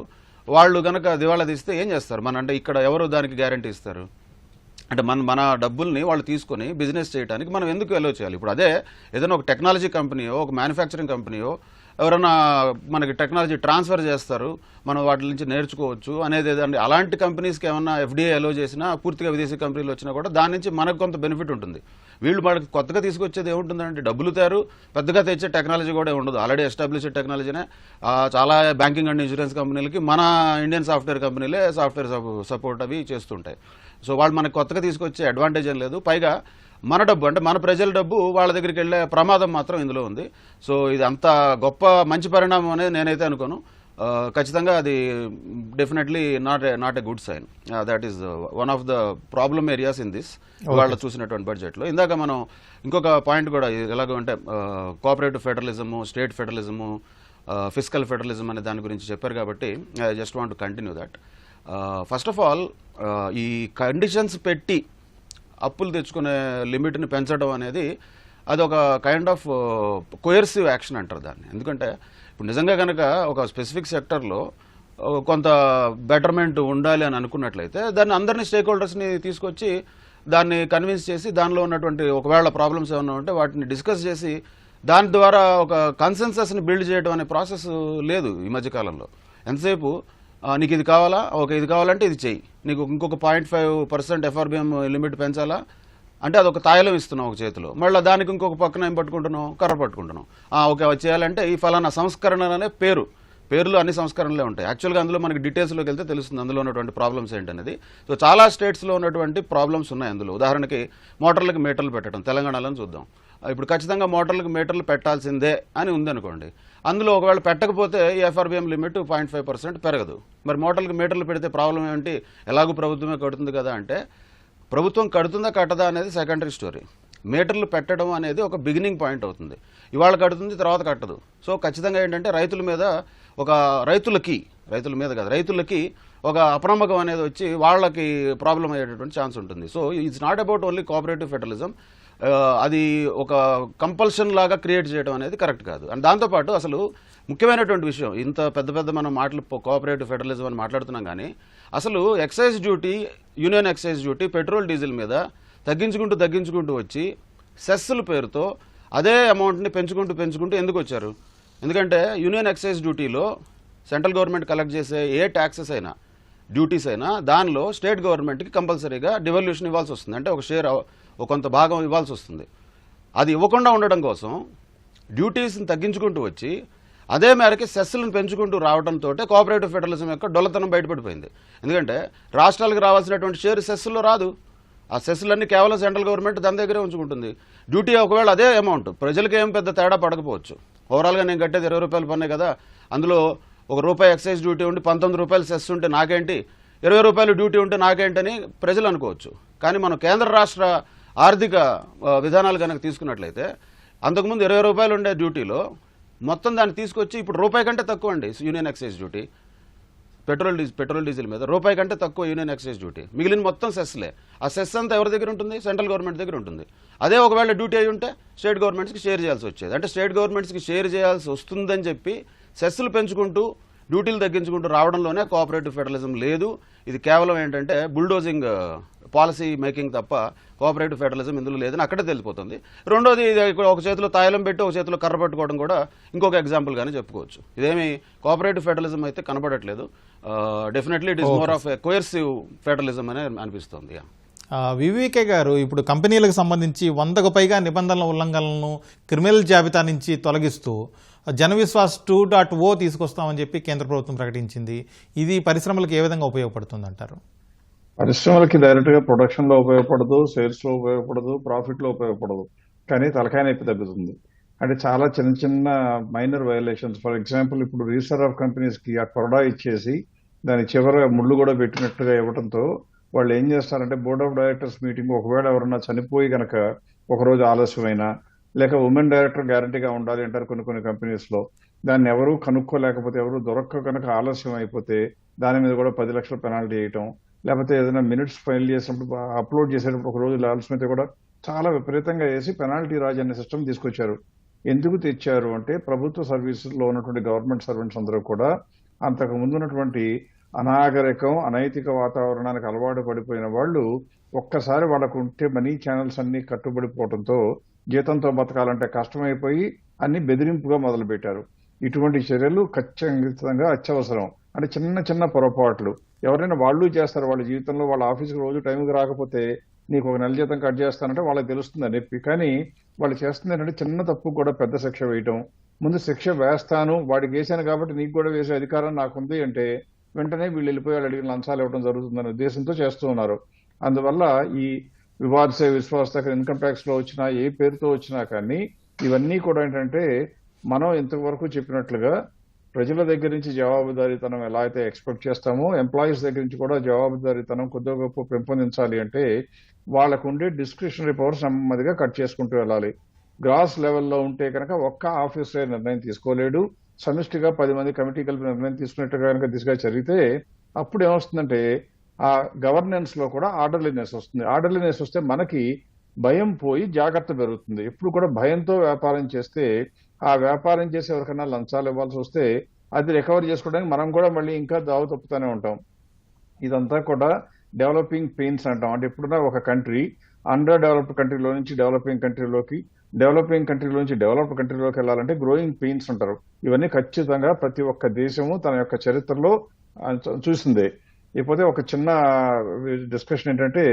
వాళ్ళు కనుక దివాళా తీస్తే ఏం చేస్తారు? అంటే ఇక్కడ ఎవరు దానికి గ్యారంటీ ఇస్తారు? అంటే మన డబ్బుల్ని వాళ్ళు తీసుకొని బిజినెస్ చేయడానికి మనం ఎందుకు ఎలో చేయాలి? ఇప్పుడు అదే ఏదైనా ఒక టెక్నాలజీ కంపెనీయో ఒక మ్యానుఫ్యాక్చరింగ్ కంపెనీయో ఎవరైనా మనకి టెక్నాలజీ ట్రాన్స్ఫర్ చేస్తారు, మనం వాటి నుంచి నేర్చుకోవచ్చు అనేది ఏదండి. అలాంటి కంపెనీస్కి ఏమన్నా ఎఫ్డీఏ ఎలో చేసినా, పూర్తిగా విదేశీ కంపెనీలు వచ్చినా కూడా దాని నుంచి మనకు కొంత బెనిఫిట్ ఉంటుంది. వీళ్ళు మనకి కొత్తగా తీసుకొచ్చేది ఏముంటుందంటే డబ్బులు తేరు, పెద్దగా తెచ్చే టెక్నాలజీ కూడా ఉండదు. ఆల్రెడీ ఎస్టాబ్లిష్డ్ టెక్నాలజీనే చాలా బ్యాంకింగ్ అండ్ ఇన్సూరెన్స్ కంపెనీలకి మన ఇండియన్ సాఫ్ట్వేర్ కంపెనీలే సాఫ్ట్వేర్ సపోర్ట్ అవి చేస్తుంటాయి. సో వాళ్ళు మనకి కొత్తగా తీసుకొచ్చే అడ్వాంటేజ్ ఏం లేదు. పైగా మన డబ్బు అంటే మన ప్రజల డబ్బు వాళ్ళ దగ్గరికి వెళ్ళే ప్రమాదం మాత్రం ఇందులో ఉంది. సో ఇది అంత గొప్ప మంచి పరిణామం అనేది నేనైతే అనుకోను. ఖచ్చితంగా అది definitely not a good sign. That is one of the problem areas in this వాళ్ళు చూసినటువంటి బడ్జెట్లో. ఇందాక మనం ఇంకొక పాయింట్ కూడా ఎలాగో అంటే కోఆపరేటివ్ ఫెడరలిజము, స్టేట్ ఫెడరలిజము, ఫిస్కల్ ఫెడరలిజం అనే దాని గురించి చెప్పారు కాబట్టి I just want to continue that. First of all ఈ కండిషన్స్ పెట్టి అప్పులు తెచ్చుకునే లిమిట్ని పెంచడం అనేది అదొక కైండ్ ఆఫ్ కోయర్సివ్ యాక్షన్ అంటారు దాన్ని. ఎందుకంటే ఇప్పుడు నిజంగా కనుక ఒక స్పెసిఫిక్ సెక్టర్లో కొంత బెటర్మెంట్ ఉండాలి అని అనుకున్నట్లయితే దాన్ని అందరినీ స్టేక్ హోల్డర్స్ని తీసుకొచ్చి దాన్ని కన్విన్స్ చేసి దానిలో ఉన్నటువంటి ఒకవేళ ప్రాబ్లమ్స్ ఏమన్నా ఉంటే వాటిని డిస్కస్ చేసి దాని ద్వారా ఒక కన్సెన్సస్ని బిల్డ్ చేయడం అనే ప్రాసెస్ లేదు ఈ మధ్యకాలంలో. ఎంతసేపు నీకు ఇది కావాలా, ఓకే ఇది కావాలంటే ఇది చెయ్యి, నీకు ఇంకొక 0.5% ఎఫ్ఆర్బిఎం లిమిట్ పెంచాలా అంటే అదొక తాయిలం ఇస్తున్నావు ఒక చేతిలో, మళ్ళీ దానికి ఇంకొక పక్కన ఏం పట్టుకుంటున్నావు, కర్ర పట్టుకుంటున్నావు. ఓకే అది చేయాలంటే ఈ ఫలానా సంస్కరణ అనే పేరులో అన్ని సంస్కరణలే ఉంటాయి. యాక్చువల్గా అందులో మనకి డీటెయిల్స్లోకి వెళ్తే తెలుస్తుంది అందులో ఉన్నటువంటి ప్రాబ్లమ్స్ ఏంటనేది. సో చాలా స్టేట్స్లో ఉన్నటువంటి ప్రాబ్లమ్స్ ఉన్నాయి అందులో. ఉదాహరణకి మోటార్లకు మీటర్లు పెట్టడం తెలంగాణలో చూద్దాం. ఇప్పుడు ఖచ్చితంగా మోటార్లకు మీటర్లు పెట్టాల్సిందే అని ఉందనుకోండి, అందులో ఒకవేళ పెట్టకపోతే ఈ ఎఫ్ఆర్బిఎం లిమిట్ 0.5% పెరగదు. మరి మోటార్లకు మీటర్లు పెడితే ప్రాబ్లం ఏంటి? ఎలాగూ ప్రభుత్వమే కడుతుంది కదా అంటే ప్రభుత్వం కడుతుందా కట్టదా అనేది సెకండరీ స్టోరీ. మీటర్లు పెట్టడం అనేది ఒక బిగినింగ్ పాయింట్ అవుతుంది. ఇవాళ కడుతుంది, తర్వాత కట్టదు. సో ఖచ్చితంగా ఏంటంటే రైతులకి ఒక అప్రమకం అనేది వచ్చి వాళ్ళకి ప్రాబ్లం అయ్యేటటువంటి ఛాన్స్ ఉంటుంది. So it's not about only cooperative federalism. అది ఒక కంపల్షన్ లాగా క్రియేట్ చేయడం అనేది కరెక్ట్ కాదు. అండ్ దాంతోపాటు అసలు ముఖ్యమైనటువంటి విషయం, ఇంత పెద్ద మనం కోఆపరేటివ్ ఫెడరలిజం అని మాట్లాడుతున్నాం కానీ అసలు excise duty, union excise duty petrol diesel మీద తగ్గించుకుంటూ వచ్చి సెస్సుల పేరుతో అదే అమౌంట్ని పెంచుకుంటూ ఎందుకు వచ్చారు? ఎందుకంటే యూనియన్ ఎక్సైజ్ డ్యూటీలో సెంట్రల్ గవర్నమెంట్ కలెక్ట్ చేసే ఏ ట్యాక్సెస్ అయినా, డ్యూటీస్ అయినా దానిలో స్టేట్ గవర్నమెంట్కి కంపల్సరీగా డివల్యూషన్ ఇవ్వాల్సి వస్తుంది. అంటే ఒక షేర్, కొంత భాగం ఇవ్వాల్సి వస్తుంది. అది ఇవ్వకుండా ఉండడం కోసం డ్యూటీస్ని తగ్గించుకుంటూ వచ్చి అదే మేరకి సెస్సులను పెంచుకుంటూ రావడంతో కోఆపరేటివ్ ఫెడరలిజం యొక్క డొల్లతనం బయటపడిపోయింది. ఎందుకంటే రాష్ట్రాలకు రావాల్సినటువంటి షేర్ సెస్సులో రాదు. ఆ సెస్సులన్నీ కేవలం సెంట్రల్ గవర్నమెంట్ దాని దగ్గరే ఉంచుకుంటుంది. డ్యూటీ ఒకవేళ అదే అమౌంట్, ప్రజలకి ఏం పెద్ద తేడా పడకపోవచ్చు. ఓవరాల్గా నేను కట్టేది 20 రూపాయలు పన్నే కదా, అందులో ₹1 ఎక్సైజ్ డ్యూటీ ఉండి 19 రూపాయలు సెస్ ఉంటే నాకేంటి, 20 రూపాయలు డ్యూటీ ఉంటే నాకేంటని ప్రజలు అనుకోవచ్చు. కానీ మనం కేంద్ర రాష్ట్ర ఆర్థిక విధానాలు కనుక తీసుకున్నట్లయితే అంతకుముందు 20 రూపాయలు ఉండే డ్యూటీలో మొత్తం దాన్ని తీసుకొచ్చి ఇప్పుడు రూపాయి కంటే తక్కువ అండి union excise duty. Petrol diesel మీద రూపాయి కంటే తక్కువ యూనియన్ ఎక్సైజ్ డ్యూటీ. మిగిలిన మొత్తం సెస్లే. ఆ సెస్ అంతా ఎవరి దగ్గర ఉంటుంది? సెంట్రల్ గవర్నమెంట్ దగ్గర ఉంటుంది. అదే ఒకవేళ డ్యూటీ అయి ఉంటే స్టేట్ గవర్నమెంట్స్కి షేర్ చేయాల్సి వచ్చేది. అంటే స్టేట్ గవర్నమెంట్స్కి షేర్ చేయాల్సి వస్తుందని చెప్పి సెస్సులు పెంచుకుంటూ డ్యూటీలు తగ్గించుకుంటూ రావడంలోనే కోఆపరేటివ్ ఫెడరలిజం లేదు. ఇది కేవలం ఏంటంటే బుల్డోజింగ్ పాలసీ మేకింగ్ తప్ప కోఆపరేటివ్ ఫెడరలిజం ఇందులో లేదని అక్కడే తెలిసిపోతుంది. రెండోది, ఒక చేతిలో తాయిలం పెట్టి ఒక చేతిలో కర్ర పట్టుకోవడం కూడా ఇంకొక ఎగ్జాంపుల్గానే చెప్పుకోవచ్చు. ఇదేమి కోఆపరేటివ్ ఫెడరలిజం అయితే కనబడట్లేదు. Definitely it is more of a coercive federalism అనే అనిపిస్తుంది. వివికే గారు, ఇప్పుడు కంపెనీలకు సంబంధించి 100కు పైగా నిబంధనల ఉల్లంఘనలను క్రిమినల్ జాబితా నుంచి తొలగిస్తూ జనవిశ్వాస్ 2.0 తీసుకొస్తామని చెప్పి కేంద్ర ప్రభుత్వం ప్రకటించింది. ఇది పరిశ్రమలకు ఏ విధంగా ఉపయోగపడుతుంది అంటారు? పరిశ్రమలకి డైరెక్ట్ గా ప్రొడక్షన్ లో ఉపయోగపడదు, సేల్స్ లో ఉపయోగపడదు, ప్రాఫిట్ లో ఉపయోగపడదు, కానీ తలకాయ నొప్పి తగ్గుతుంది. అంటే చాలా చిన్న చిన్న మైనర్ వైలేషన్స్. ఫర్ ఎగ్జాంపుల్ ఇప్పుడు రిజిస్టర్ ఆఫ్ కంపెనీస్ కి ఆ కొరడా ఇచ్చేసి దాని చివర ముళ్ళు కూడా పెట్టినట్టుగా ఇవ్వడంతో వాళ్ళు ఏం చేస్తారంటే బోర్డ్ ఆఫ్ డైరెక్టర్స్ మీటింగ్ ఒకవేళ ఎవరన్నా చనిపోయి గనక ఒకరోజు ఆలస్యమైనా లేక ఉమెన్ డైరెక్టర్ గ్యారంటీగా ఉండాలి అంటారు కొన్ని కంపెనీస్ లో, దాన్ని ఎవరు కనుక్కోలేకపోతే ఎవరు దొరక్క కనుక ఆలస్యం అయిపోతే దాని మీద కూడా 10 లక్షల పెనాల్టీ వేయటం, లేకపోతే ఏదైనా మినిట్స్ ఫైల్ చేసినప్పుడు అప్లోడ్ చేసేటప్పుడు ఒక రోజు ఆలస్యం అయితే కూడా చాలా విపరీతంగా వేసి పెనాల్టీ రాజ్ అనే సిస్టమ్ తీసుకొచ్చారు. ఎందుకు తెచ్చారు అంటే ప్రభుత్వ సర్వీసుల్లో ఉన్నటువంటి గవర్నమెంట్ సర్వెంట్స్ అందరూ కూడా అంతకు ముందు ఉన్నటువంటి అనాగరికం అనైతిక వాతావరణానికి అలవాటు పడిపోయిన వాళ్ళు ఒక్కసారి వాళ్ళకు ఉంటే మనీ ఛానల్స్ అన్ని కట్టుబడిపోవడంతో జీతంతో బతకాలంటే కష్టమైపోయి అన్ని బెదిరింపుగా మొదలు పెట్టారు. ఇటువంటి చర్యలు ఖచ్చితంగా అత్యవసరం. అంటే చిన్న చిన్న పొరపాట్లు ఎవరైనా వాళ్ళు చేస్తారు వాళ్ళ జీవితంలో, వాళ్ళ ఆఫీస్కి రోజు టైంకి రాకపోతే నీకు ఒక నెల జీతం కట్ చేస్తానంటే వాళ్ళకి తెలుస్తుంది నొప్పి. కానీ వాళ్ళు చేస్తుంది ఏంటంటే చిన్న తప్పు కూడా పెద్ద శిక్ష వేయటం. ముందు శిక్ష వేస్తాను వాడికి వేసాను కాబట్టి నీకు కూడా వేసే అధికారం నాకుంది అంటే వెంటనే వీళ్ళు వెళ్ళిపోయి వాళ్ళు అడిగిన లంచాలు ఇవ్వడం జరుగుతుందనే ఉద్దేశంతో చేస్తూ ఉన్నారు. అందువల్ల ఈ వివాద్ సే విశ్వాస్ దగ్గర ఇన్కమ్ ట్యాక్స్ లో వచ్చినా ఏ పేరుతో వచ్చినా కానీ ఇవన్నీ కూడా ఏంటంటే మనం ఇంతవరకు చెప్పినట్లుగా ప్రజల దగ్గర నుంచి జవాబుదారీతనం ఎలా అయితే ఎక్స్పెక్ట్ చేస్తామో ఎంప్లాయీస్ దగ్గర నుంచి కూడా జవాబుదారీతనం కొద్దిగా గొప్ప పెంపొందించాలి అంటే వాళ్ళకు ఉండే డిస్క్రిషనరీ పవర్స్ నెమ్మదిగా కట్ చేసుకుంటూ వెళ్ళాలి. గ్రాస్ లెవెల్లో ఉంటే కనుక ఒక్క ఆఫీసర్ నిర్ణయం తీసుకోలేడు, సమిష్టిగా 10 మంది కమిటీ కలిపి నిర్ణయం తీసుకున్నట్టుగా కనుక దిశగా జరిగితే అప్పుడు ఏమొస్తుందంటే ఆ గవర్నెన్స్ లో కూడా ఆర్డర్లీనెస్ వస్తుంది. ఆర్డర్లీనెస్ వస్తే మనకి భయం పోయి జాగ్రత్త పెరుగుతుంది. ఎప్పుడు కూడా భయంతో వ్యాపారం చేస్తే ఆ వ్యాపారం చేసి ఎవరికైనా లంచాలు ఇవ్వాల్సి వస్తే అది రికవర్ చేసుకోవడానికి మనం కూడా మళ్ళీ ఇంకా దావు తప్పుతూనే ఉంటాం. ఇదంతా కూడా డెవలపింగ్ పెయిన్స్ అంటాం. అంటే ఎప్పుడున్నా ఒక కంట్రీ అండర్ డెవలప్డ్ కంట్రీలో నుంచి డెవలపింగ్ కంట్రీలోకి, డెవలపింగ్ కంట్రీలో నుంచి డెవలప్డ్ కంట్రీలోకి వెళ్ళాలంటే గ్రోయింగ్ పెయిన్స్ అంటారు. ఇవన్నీ ఖచ్చితంగా ప్రతి ఒక్క దేశము తన యొక్క చరిత్రలో చూసిందే. ఇకపోతే ఒక చిన్న డిస్కషన్ ఏంటంటే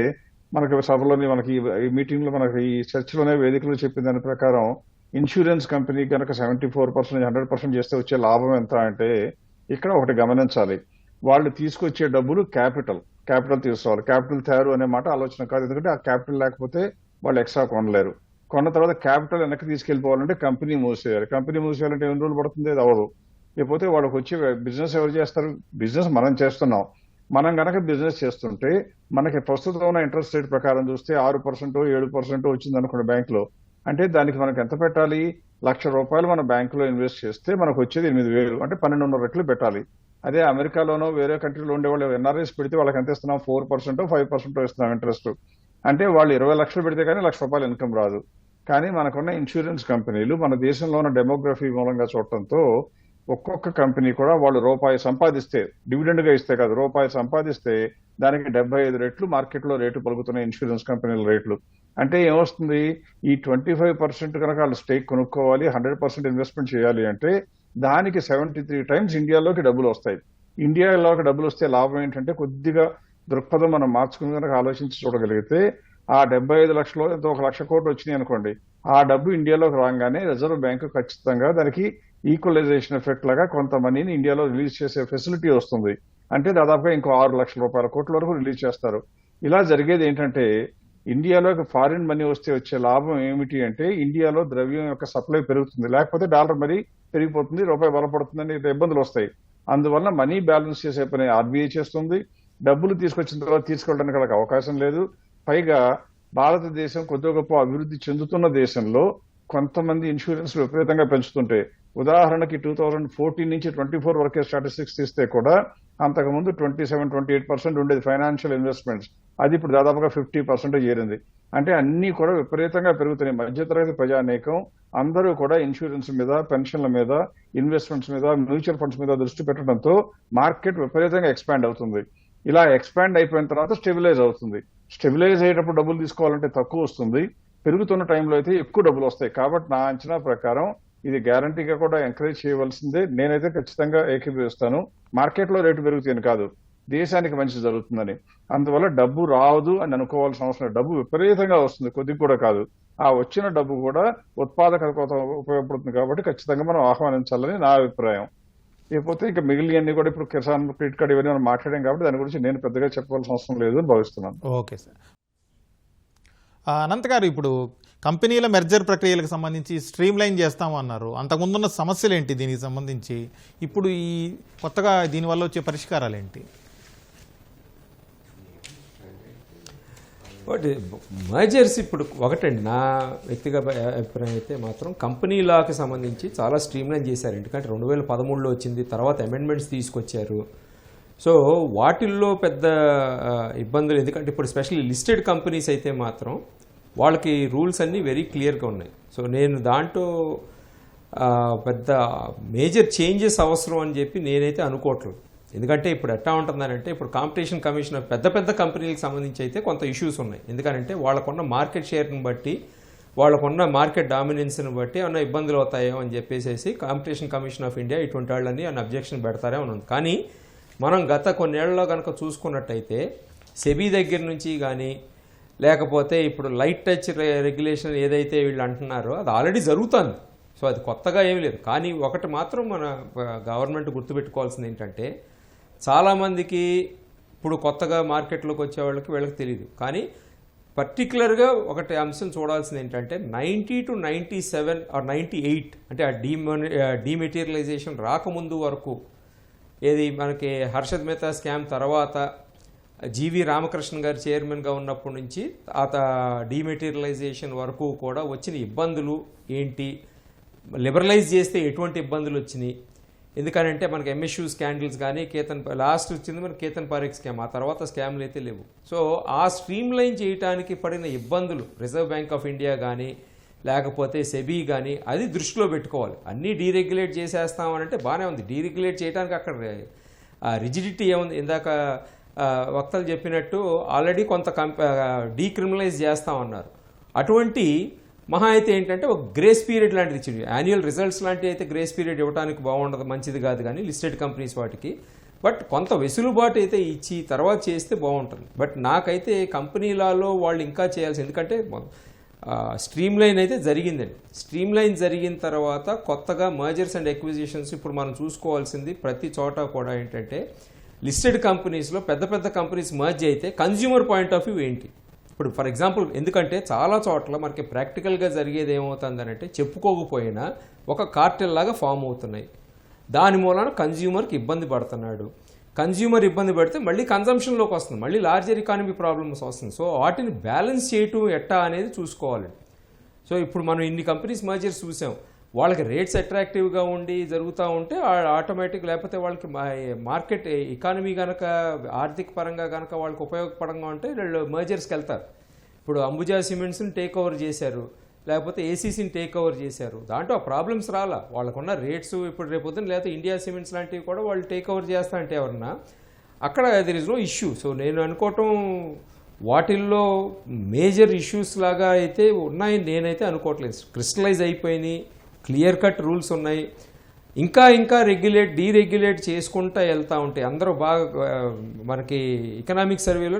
మనకి సభలోని మనకి ఈ మీటింగ్ లో మనకి ఈ చర్చలోనే వేదికలో చెప్పిన దాని ప్రకారం ఇన్సూరెన్స్ కంపెనీ కనుక 74% 100% చేస్తే వచ్చే లాభం ఎంత అంటే ఇక్కడ ఒకటి గమనించాలి. వాళ్ళు తీసుకొచ్చే డబ్బులు క్యాపిటల్ తీసుకోవాలి. క్యాపిటల్ తయారు అనే మాట ఆలోచన కాదు. ఎందుకంటే ఆ క్యాపిటల్ లేకపోతే వాళ్ళు ఎక్స్ట్రా కొనలేరు. కొన్న తర్వాత క్యాపిటల్ వెనక్కి తీసుకెళ్లిపోవాలంటే కంపెనీ మూసేయాలి. కంపెనీ మూసేయాలంటే ఎన్ని రోజులు పడుతుంది? అది అవ్వదు. లేకపోతే వాళ్ళకి వచ్చి బిజినెస్ ఎవరు చేస్తారు? బిజినెస్ మనం చేస్తున్నాం. మనం గనక బిజినెస్ చేస్తుంటే మనకి ప్రస్తుతం ఉన్న ఇంట్రెస్ట్ రేట్ ప్రకారం చూస్తే 6% 7% వచ్చింది అనుకోండి బ్యాంకులో, అంటే దానికి మనకు ఎంత పెట్టాలి? ₹1,00,000 మన బ్యాంకులో ఇన్వెస్ట్ చేస్తే మనకు వచ్చేది 8,000, అంటే 1200 రెట్లు పెట్టాలి. అదే అమెరికాలోనో వేరే కంట్రీలో ఉండే వాళ్ళు ఎన్ఆర్ఐస్ పెడితే వాళ్ళకి ఎంత ఇస్తున్నాం? 4% 5% ఇస్తున్నాం ఇంట్రెస్ట్. అంటే వాళ్ళు 20 లక్షలు పెడితే కానీ ₹1,00,000 ఇన్కమ్ రాదు. కానీ మనకున్న ఇన్సూరెన్స్ కంపెనీలు మన దేశంలో ఉన్న డెమోగ్రఫీ మూలంగా చూడటంతో ఒక్కొక్క కంపెనీ కూడా వాళ్ళు రూపాయి సంపాదిస్తే, డివిడెండ్ గా ఇస్తే కాదు, రూపాయి సంపాదిస్తే దానికి 75 రెట్లు మార్కెట్లో రేటు పలుకుతున్నాయి ఇన్సూరెన్స్ కంపెనీల రేట్లు. అంటే ఏమొస్తుంది? ఈ 25% కనుక వాళ్ళు స్టేక్ కొనుక్కోవాలి, 100% ఇన్వెస్ట్మెంట్ చేయాలి అంటే దానికి 73 టైమ్స్ ఇండియాలోకి డబ్బులు వస్తాయి. ఇండియాలోకి డబ్బులు వస్తే లాభం ఏంటంటే కొద్దిగా దృక్పథం మనం మార్చుకుని కనుక ఆలోచించి చూడగలిగితే ఆ 75 లక్షలు ఎంతో 1,00,000 కోట్లు వచ్చినాయి అనుకోండి, ఆ డబ్బు ఇండియాలోకి రాగానే రిజర్వ్ బ్యాంకు ఖచ్చితంగా దానికి ఈక్వలైజేషన్ ఎఫెక్ట్ లాగా కొంత మనీని ఇండియాలో రిలీజ్ చేసే ఫెసిలిటీ వస్తుంది. అంటే దాదాపుగా ఇంకో 6 లక్షల కోట్ల వరకు రిలీజ్ చేస్తారు. ఇలా జరిగేది ఏంటంటే ఇండియాలోకి ఫారిన్ మనీ వస్తే వచ్చే లాభం ఏమిటి అంటే ఇండియాలో ద్రవ్యం యొక్క సప్లై పెరుగుతుంది, లేకపోతే డాలర్ మరీ పెరిగిపోతుంది, రూపాయి బలపడుతుందని ఇబ్బందులు వస్తాయి. అందువల్ల మనీ బ్యాలెన్స్ చేసే పని ఆర్బీఐ చేస్తుంది. డబ్బులు తీసుకొచ్చిన తర్వాత తీసుకెళ్ళడానికి వాళ్ళకి అవకాశం లేదు. పైగా భారతదేశం కొద్ది గొప్ప అభివృద్ధి చెందుతున్న దేశంలో కొంతమంది ఇన్సూరెన్స్ విపరీతంగా పెంచుతుంటే, ఉదాహరణకి 2014 నుంచి 24 వరకే స్టాటిస్టిక్స్ తీస్తే కూడా అంతకుముందు 27-28% ఉండేది ఫైనాన్షియల్ ఇన్వెస్ట్మెంట్స్, అది ఇప్పుడు దాదాపుగా 50% చేరింది. అంటే అన్ని కూడా విపరీతంగా పెరుగుతున్నాయి. మధ్యతరగతి ప్రజానీకం అందరూ కూడా ఇన్సూరెన్స్ మీద, పెన్షన్ల మీద, ఇన్వెస్ట్మెంట్స్ మీద, మ్యూచువల్ ఫండ్స్ మీద దృష్టి పెట్టడంతో మార్కెట్ విపరీతంగా ఎక్స్పాండ్ అవుతుంది. ఇలా ఎక్స్పాండ్ అయిపోయిన తర్వాత స్టెబిలైజ్ అవుతుంది. స్టెబిలైజ్ అయ్యేటప్పుడు డబ్బులు తీసుకోవాలంటే తక్కువ వస్తుంది, పెరుగుతున్న టైంలో అయితే ఎక్కువ డబ్బులు వస్తాయి. కాబట్టి నా అంచనా ప్రకారం ఇది గ్యారంటీగా కూడా ఎంకరేజ్ చేయవలసిందే. నేనైతే ఖచ్చితంగా ఏకీభవిస్తాను. మార్కెట్లో రేటు పెరుగుతుంది కాదు, దేశానికి మంచి జరుగుతుందని. అందువల్ల డబ్బు రాదు అని అనుకోవాల్సిన అవసరం లేదు. డబ్బు విపరీతంగా వస్తుంది, కొద్దిగా కూడా కాదు. ఆ వచ్చిన డబ్బు కూడా ఉత్పాదకత కోసం ఉపయోగపడుతుంది. కాబట్టి ఖచ్చితంగా మనం ఆహ్వానించాలని నా అభిప్రాయం. లేకపోతే ఇక మిగిలినవన్నీ కూడా ఇప్పుడు కిసాన్ క్రెడిట్ కార్డు ఇవన్నీ మనం మాట్లాడాం కాబట్టి దాని గురించి నేను పెద్దగా చెప్పవలసిన అవసరం లేదు అని భావిస్తున్నాను. Okay sir. అనంత్ గారు, ఇప్పుడు కంపెనీల మెర్జర్ ప్రక్రియలకు సంబంధించి స్ట్రీమ్ లైన్ చేస్తాము అన్నారు. అంతకుముందున్న సమస్యలు ఏంటి దీనికి సంబంధించి? ఇప్పుడు ఈ కొత్తగా దీనివల్ల వచ్చే పరిష్కారాలు ఏంటి? బట్ మర్జర్స్ ఇప్పుడు ఒకటండి, నా వ్యక్తిగత అభిప్రాయం అయితే మాత్రం కంపెనీ లాకి సంబంధించి చాలా స్ట్రీమ్లైన్ చేశారు. ఎందుకంటే 2013లో వచ్చింది, తర్వాత అమెండ్మెంట్స్ తీసుకొచ్చారు. సో వాటిల్లో పెద్ద ఇబ్బందులు, ఎందుకంటే ఇప్పుడు స్పెషల్లీ లిస్టెడ్ కంపెనీస్ అయితే మాత్రం వాళ్ళకి రూల్స్ అన్నీ వెరీ క్లియర్గా ఉన్నాయి. సో నేను దాంట్లో పెద్ద మేజర్ చేంజెస్ అవసరం అని చెప్పి నేనైతే అనుకోవట్లేదు. ఎందుకంటే ఇప్పుడు ఎట్లా ఉంటుందనంటే, ఇప్పుడు కాంపిటీషన్ కమిషన్ పెద్ద పెద్ద కంపెనీలకు సంబంధించి అయితే కొంత ఇష్యూస్ ఉన్నాయి. ఎందుకంటే వాళ్ళకున్న మార్కెట్ షేర్ని బట్టి, వాళ్ళకున్న మార్కెట్ డామినెన్స్ని బట్టి ఏమన్నా ఇబ్బందులు అవుతాయో అని చెప్పేసి కాంపిటీషన్ కమిషన్ ఆఫ్ ఇండియా ఇటువంటి వాళ్ళని అని అబ్జెక్షన్ పెడతారేమో ఉంది. కానీ మనం గత కొన్నేళ్లలో కనుక చూసుకున్నట్టయితే సెబీ దగ్గర నుంచి కానీ, లేకపోతే ఇప్పుడు లైట్ టచ్ రెగ్యులేషన్ ఏదైతే వీళ్ళు అంటున్నారో అది ఆల్రెడీ జరుగుతుంది. సో అది కొత్తగా ఏమీ లేదు. కానీ ఒకటి మాత్రం మన గవర్నమెంట్ గుర్తుపెట్టుకోవాల్సింది ఏంటంటే, చాలామందికి ఇప్పుడు కొత్తగా మార్కెట్లోకి వచ్చే వాళ్ళకి వీళ్ళకి తెలియదు. కానీ పర్టికులర్గా ఒకటి అంశం చూడాల్సింది ఏంటంటే 90 to 97 or 98 అంటే ఆ డీమెటీరియలైజేషన్ రాకముందు వరకు, ఏది మనకి హర్షద్ మెహతా స్కామ్ తర్వాత జీవి రామకృష్ణ గారు చైర్మన్గా ఉన్నప్పటి నుంచి డీమెటీరియలైజేషన్ వరకు కూడా వచ్చిన ఇబ్బందులు ఏంటి, లిబరలైజ్ చేస్తే ఎటువంటి ఇబ్బందులు వచ్చినాయి. ఎందుకనంటే మనకి ఎంఎస్యూ స్కాండిల్స్ కానీ, లాస్ట్ వచ్చింది మనకి కేతన్ పారేఖ్ స్కామ్, ఆ తర్వాత స్కామ్లు అయితే లేవు. సో ఆ స్ట్రీమ్ లైన్ చేయడానికి పడిన ఇబ్బందులు రిజర్వ్ బ్యాంక్ ఆఫ్ ఇండియా కానీ, లేకపోతే సెబీ కానీ అది దృష్టిలో పెట్టుకోవాలి. అన్నీ డీరెగ్యులేట్ చేసేస్తామనంటే బాగానే ఉంది. డీరెగ్యులేట్ చేయడానికి అక్కడ రిజిడిటీ ఏముంది? ఇందాక వక్తలు చెప్పినట్టు ఆల్రెడీ కొంత డీక్రిమినలైజ్ చేస్తామన్నారు. అటువంటి మహా అయితే ఏంటంటే ఒక గ్రేస్ పీరియడ్ లాంటిది ఇచ్చింది. యాన్యువల్ రిజల్ట్స్ లాంటివి అయితే గ్రేస్ పీరియడ్ ఇవ్వడానికి బాగుండదు, మంచిది కాదు కానీ లిస్టెడ్ కంపెనీస్ వాటికి. బట్ కొంత వెసులుబాటు అయితే ఇచ్చి తర్వాత చేస్తే బాగుంటుంది. బట్ నాకైతే కంపెనీలలో వాళ్ళు ఇంకా చేయాల్సి, ఎందుకంటే స్ట్రీమ్ లైన్ అయితే జరిగిందండి. స్ట్రీమ్ లైన్ జరిగిన తర్వాత కొత్తగా మర్జర్స్ అండ్ ఎక్విజిషన్స్ ఇప్పుడు మనం చూసుకోవాల్సింది ప్రతి చోట కూడా ఏంటంటే, లిస్టెడ్ కంపెనీస్లో పెద్ద పెద్ద కంపెనీస్ మర్జ్ అయితే కన్జ్యూమర్ పాయింట్ ఆఫ్ వ్యూ ఏంటి? ఇప్పుడు ఫర్ ఎగ్జాంపుల్, ఎందుకంటే చాలా చోట్ల మనకి ప్రాక్టికల్గా జరిగేది ఏమవుతుందనంటే, చెప్పుకోకపోయినా ఒక కార్టెల్ లాగా ఫామ్ అవుతున్నాయి. దాని మూలన కన్జ్యూమర్కి ఇబ్బంది పడుతున్నాడు. కన్జ్యూమర్ ఇబ్బంది పడితే మళ్ళీ కన్జంప్షన్లోకి వస్తుంది, మళ్ళీ లార్జర్ ఎకానమీ ప్రాబ్లమ్స్ వస్తుంది. సో వాటిని బ్యాలెన్స్ చేయటం ఎట్టా అనేది చూసుకోవాలి. సో ఇప్పుడు మనం ఇన్ని కంపెనీస్ మర్జర్స్ చూసాం, వాళ్ళకి రేట్స్ అట్రాక్టివ్గా ఉండి జరుగుతూ ఉంటే ఆటోమేటిక్, లేకపోతే వాళ్ళకి మార్కెట్ ఎకానమీ కనుక ఆర్థిక పరంగా కనుక వాళ్ళకి ఉపయోగపడంగా ఉంటే వీళ్ళు మర్జర్స్కి వెళ్తారు. ఇప్పుడు అంబుజా సిమెంట్స్ని టేక్ ఓవర్ చేశారు, లేకపోతే ఏసీసీని టేక్ ఓవర్ చేశారు. దాంట్లో ఆ ప్రాబ్లమ్స్ రాలా, వాళ్ళకున్న రేట్స్ ఇప్పుడు రేపొద్దున, లేకపోతే ఇండియా సిమెంట్స్ లాంటివి కూడా వాళ్ళు టేక్ ఓవర్ చేస్తా అంటే ఎవరన్నా అక్కడ there is no issue. So నేను అనుకోవటం వాటిల్లో మేజర్ ఇష్యూస్ లాగా అయితే ఉన్నాయని నేనైతే అనుకోవట్లేదు. క్రిస్టలైజ్ అయిపోయినాయి, క్లియర్ కట్ రూల్స్ ఉన్నాయి. ఇంకా ఇంకా డీరెగ్యులేట్ చేసుకుంటూ వెళ్తూ ఉంటాయి. అందరూ బాగా మనకి ఎకనామిక్ సర్వేలో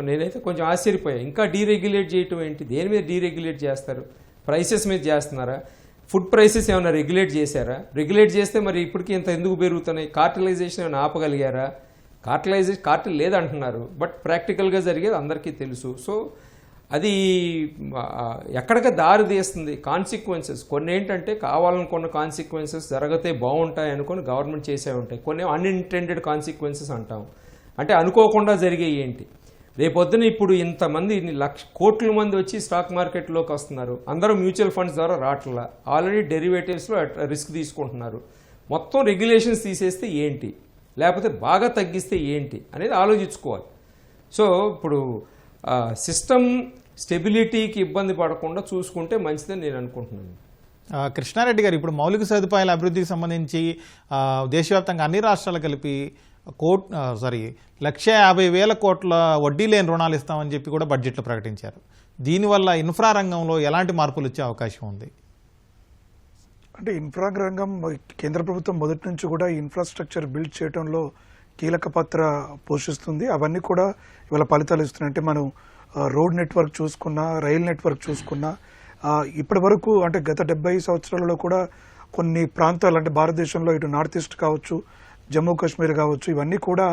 నేనైతే కొంచెం ఆశ్చర్యపోయాను. ఇంకా డీరెగ్యులేట్ చేయటం ఏంటి? దేని మీద డీరెగ్యులేట్ చేస్తారు? ప్రైసెస్ మీద చేస్తున్నారా? ఫుడ్ ప్రైసెస్ ఏమైనా రెగ్యులేట్ చేశారా? రెగ్యులేట్ చేస్తే మరి ఇప్పటికీ ఇంత ఎందుకు పెరుగుతున్నాయి? కార్టలైజేషన్ ఏమైనా ఆపగలిగారా? కార్టెల్ లేదంటున్నారు, బట్ ప్రాక్టికల్గా జరిగేది అందరికీ తెలుసు. సో అది ఎక్కడికి దారి తీస్తుంది? కాన్సిక్వెన్సెస్ కొన్ని ఏంటంటే, కావాలనుకున్న కాన్సిక్వెన్సెస్ జరిగితే బాగుంటాయి అనుకుని గవర్నమెంట్ చేసే ఉంటాయి. కొన్ని అన్ఇంటెండెడ్ కాన్సిక్వెన్సెస్ అంటాం. అంటే అనుకోకుండా జరిగే ఏంటి? రేపొద్దున ఇప్పుడు ఇంతమంది కోట్ల మంది వచ్చి స్టాక్ మార్కెట్లోకి వస్తున్నారు, అందరూ మ్యూచువల్ ఫండ్స్ ద్వారా రావట్లా, ఆల్రెడీ డెరివేటివ్స్లో రిస్క్ తీసుకుంటున్నారు. మొత్తం రెగ్యులేషన్స్ తీసేస్తే ఏంటి, లేకపోతే బాగా తగ్గిస్తే ఏంటి అనేది ఆలోచించుకోవాలి. సో ఇప్పుడు సిస్టమ్ స్టెబిలిటీకి ఇబ్బంది పడకుండా చూసుకుంటే మంచిదని నేను అనుకుంటున్నాను. కృష్ణారెడ్డి గారు, ఇప్పుడు మౌలిక సదుపాయాల అభివృద్ధికి సంబంధించి దేశవ్యాప్తంగా అన్ని రాష్ట్రాలు కలిపి 1,50,000 కోట్ల వడ్డీ లేని రుణాలు ఇస్తామని చెప్పి కూడా బడ్జెట్లో ప్రకటించారు. దీనివల్ల ఇన్ఫ్రా రంగంలో ఎలాంటి మార్పులు వచ్చే అవకాశం ఉంది? అంటే ఇన్ఫ్రా రంగం కేంద్ర ప్రభుత్వం మొదటి నుంచి కూడా ఇన్ఫ్రాస్ట్రక్చర్ బిల్డ్ చేయడంలో కీలక పాత్ర పోషిస్తుంది. అవన్నీ కూడా ఇవాళ ఫలితాలు ఇస్తున్నాయి. అంటే మనం రోడ్ నెట్వర్క్ చూసుకున్నా, రైల్ నెట్వర్క్ చూసుకున్నా, ఇప్పటి వరకు అంటే గత 70 సంవత్సరాలలో కూడా కొన్ని ప్రాంతాలు, అంటే భారతదేశంలో ఇటు నార్త్ ఈస్ట్ కావచ్చు, జమ్మూ కాశ్మీర్ కావచ్చు, ఇవన్నీ కూడా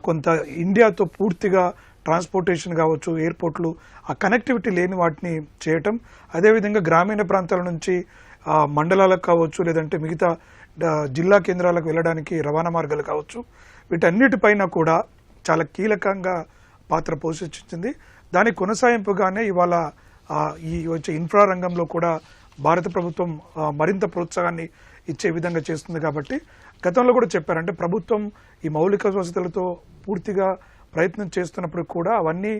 కొంత ఇండియాతో పూర్తిగా ట్రాన్స్పోర్టేషన్ కావచ్చు, ఎయిర్పోర్ట్లు, ఆ కనెక్టివిటీ లేని వాటిని చేయటం, అదేవిధంగా గ్రామీణ ప్రాంతాల నుంచి మండలాలకు కావచ్చు, లేదంటే మిగతా జిల్లా కేంద్రాలకు వెళ్ళడానికి రవాణా మార్గాలు కావచ్చు, వీటన్నిటిపైన కూడా చాలా కీలకంగా పాత్ర పోషించింది. దానికి కొనసాగింపుగానే ఇవాళ ఈ వచ్చే ఇన్ఫ్రా రంగంలో కూడా భారత ప్రభుత్వం మరింత ప్రోత్సాహాన్ని ఇచ్చే విధంగా చేస్తుంది. కాబట్టి గతంలో కూడా చెప్పారంటే ప్రభుత్వం ఈ మౌలిక వసతులతో పూర్తిగా ప్రయత్నం చేస్తున్నప్పుడు కూడా అవన్నీ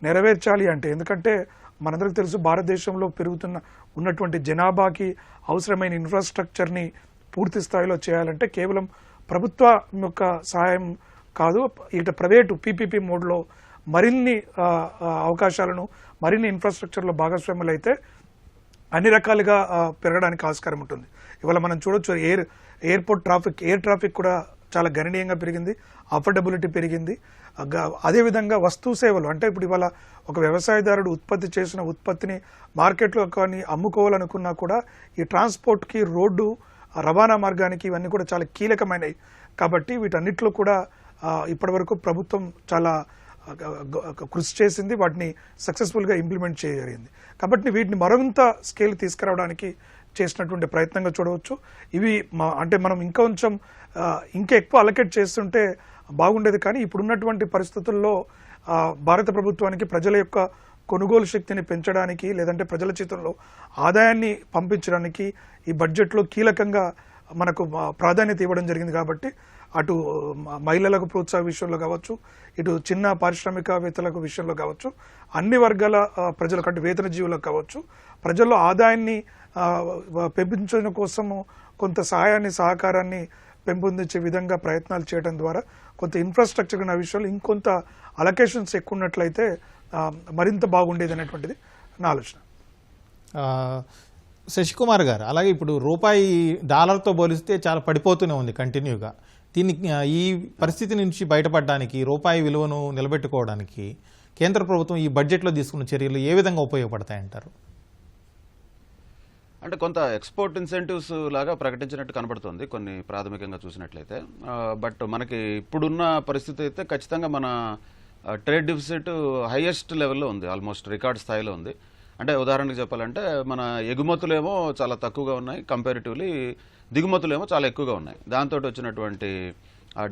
నెరవేర్చాలి అంటే, ఎందుకంటే మనందరికీ తెలుసు భారతదేశంలో ఉన్నటువంటి జనాభాకి అవసరమైన ఇన్ఫ్రాస్ట్రక్చర్ని పూర్తి స్థాయిలో చేయాలంటే కేవలం ప్రభుత్వం యొక్క సహాయం కాదు, ఇటు ప్రైవేటు పీపీపీ మోడ్లో మరిన్ని అవకాశాలను, మరిన్ని ఇన్ఫ్రాస్ట్రక్చర్లో భాగస్వాములు అయితే అన్ని రకాలుగా పెరగడానికి ఆస్కారం ఉంటుంది. ఇవాళ మనం చూడొచ్చు ఎయిర్పోర్ట్ ట్రాఫిక్, ఎయిర్ ట్రాఫిక్ కూడా చాలా గణనీయంగా పెరిగింది, అఫోర్డబిలిటీ పెరిగింది. అదేవిధంగా వస్తు సేవలు అంటే ఇప్పుడు ఇవాళ ఒక వ్యవసాయదారుడు ఉత్పత్తి చేసిన ఉత్పత్తిని మార్కెట్లో కానీ అమ్ముకోవాలనుకున్నా కూడా ఈ ట్రాన్స్పోర్ట్కి, రోడ్డు రవాణా మార్గానికి ఇవన్నీ కూడా చాలా కీలకమైనవి. కాబట్టి వీటన్నిటిలో కూడా ఇప్పటివరకు ప్రభుత్వం చాలా కృషి చేసింది, వాటిని సక్సెస్ఫుల్గా ఇంప్లిమెంట్ చేయగలిగింది. కాబట్టి వీటిని మరింత స్కేల్ తీసుకురావడానికి చేసినటువంటి ప్రయత్నంగా చూడవచ్చు. ఇవి అంటే మనం ఇంకా ఎక్కువ అలొకేట్ చేస్తుంటే బాగుండేది, కానీ ఇప్పుడున్నటువంటి పరిస్థితుల్లో భారత ప్రభుత్వానికి ప్రజల యొక్క కొనుగోలు శక్తిని పెంచడానికి, లేదంటే ప్రజల చేతుల్లో ఆదాయాన్ని పంపించడానికి ఈ బడ్జెట్లో కీలకంగా మనకు ప్రాధాన్యత ఇవ్వడం జరిగింది. కాబట్టి అటు మహిళలకు ప్రోత్సాహ విషయంలో కావచ్చు, ఇటు చిన్న పారిశ్రామికవేత్తలకు విషయంలో కావచ్చు, అన్ని వర్గాల ప్రజలకు అంటే వేతన జీవులకు కావచ్చు, ప్రజల్లో ఆదాయాన్ని పెంపించడం కోసము కొంత సహాయాన్ని, సహకారాన్ని పెంపొందించే విధంగా ప్రయత్నాలు చేయడం ద్వారా కొంత ఇన్ఫ్రాస్ట్రక్చర్ ఉన్న విషయాలు ఇంకొంత అలొకేషన్స్ ఎక్కువ ఉన్నట్లయితే మరింత బాగుండేది అనేటువంటిది నా ఆలోచన. శశికుమార్ గారు, అలాగే ఇప్పుడు రూపాయి డాలర్తో పోలిస్తే చాలా పడిపోతూనే ఉంది కంటిన్యూగా. దీన్ని ఈ పరిస్థితి నుంచి బయటపడడానికి, రూపాయి విలువను నిలబెట్టుకోవడానికి కేంద్ర ప్రభుత్వం ఈ బడ్జెట్లో తీసుకున్న చర్యలు ఏ విధంగా ఉపయోగపడతాయంటారు? అంటే కొంత ఎక్స్పోర్ట్ ఇన్సెంటివ్స్ లాగా ప్రకటించినట్టు కనబడుతుంది కొన్ని ప్రాథమికంగా చూసినట్లయితే. బట్ మనకి ఇప్పుడున్న పరిస్థితి అయితే ఖచ్చితంగా మన ట్రేడ్ డిఫిసిట్ హైయెస్ట్ లెవెల్లో ఉంది, ఆల్మోస్ట్ రికార్డ్ స్థాయిలో ఉంది. అంటే ఉదాహరణకు చెప్పాలంటే మన ఎగుమతులేమో చాలా తక్కువగా ఉన్నాయి, కంపారిటివ్లీ దిగుమతులేమో చాలా ఎక్కువగా ఉన్నాయి. దాంతో వచ్చినటువంటి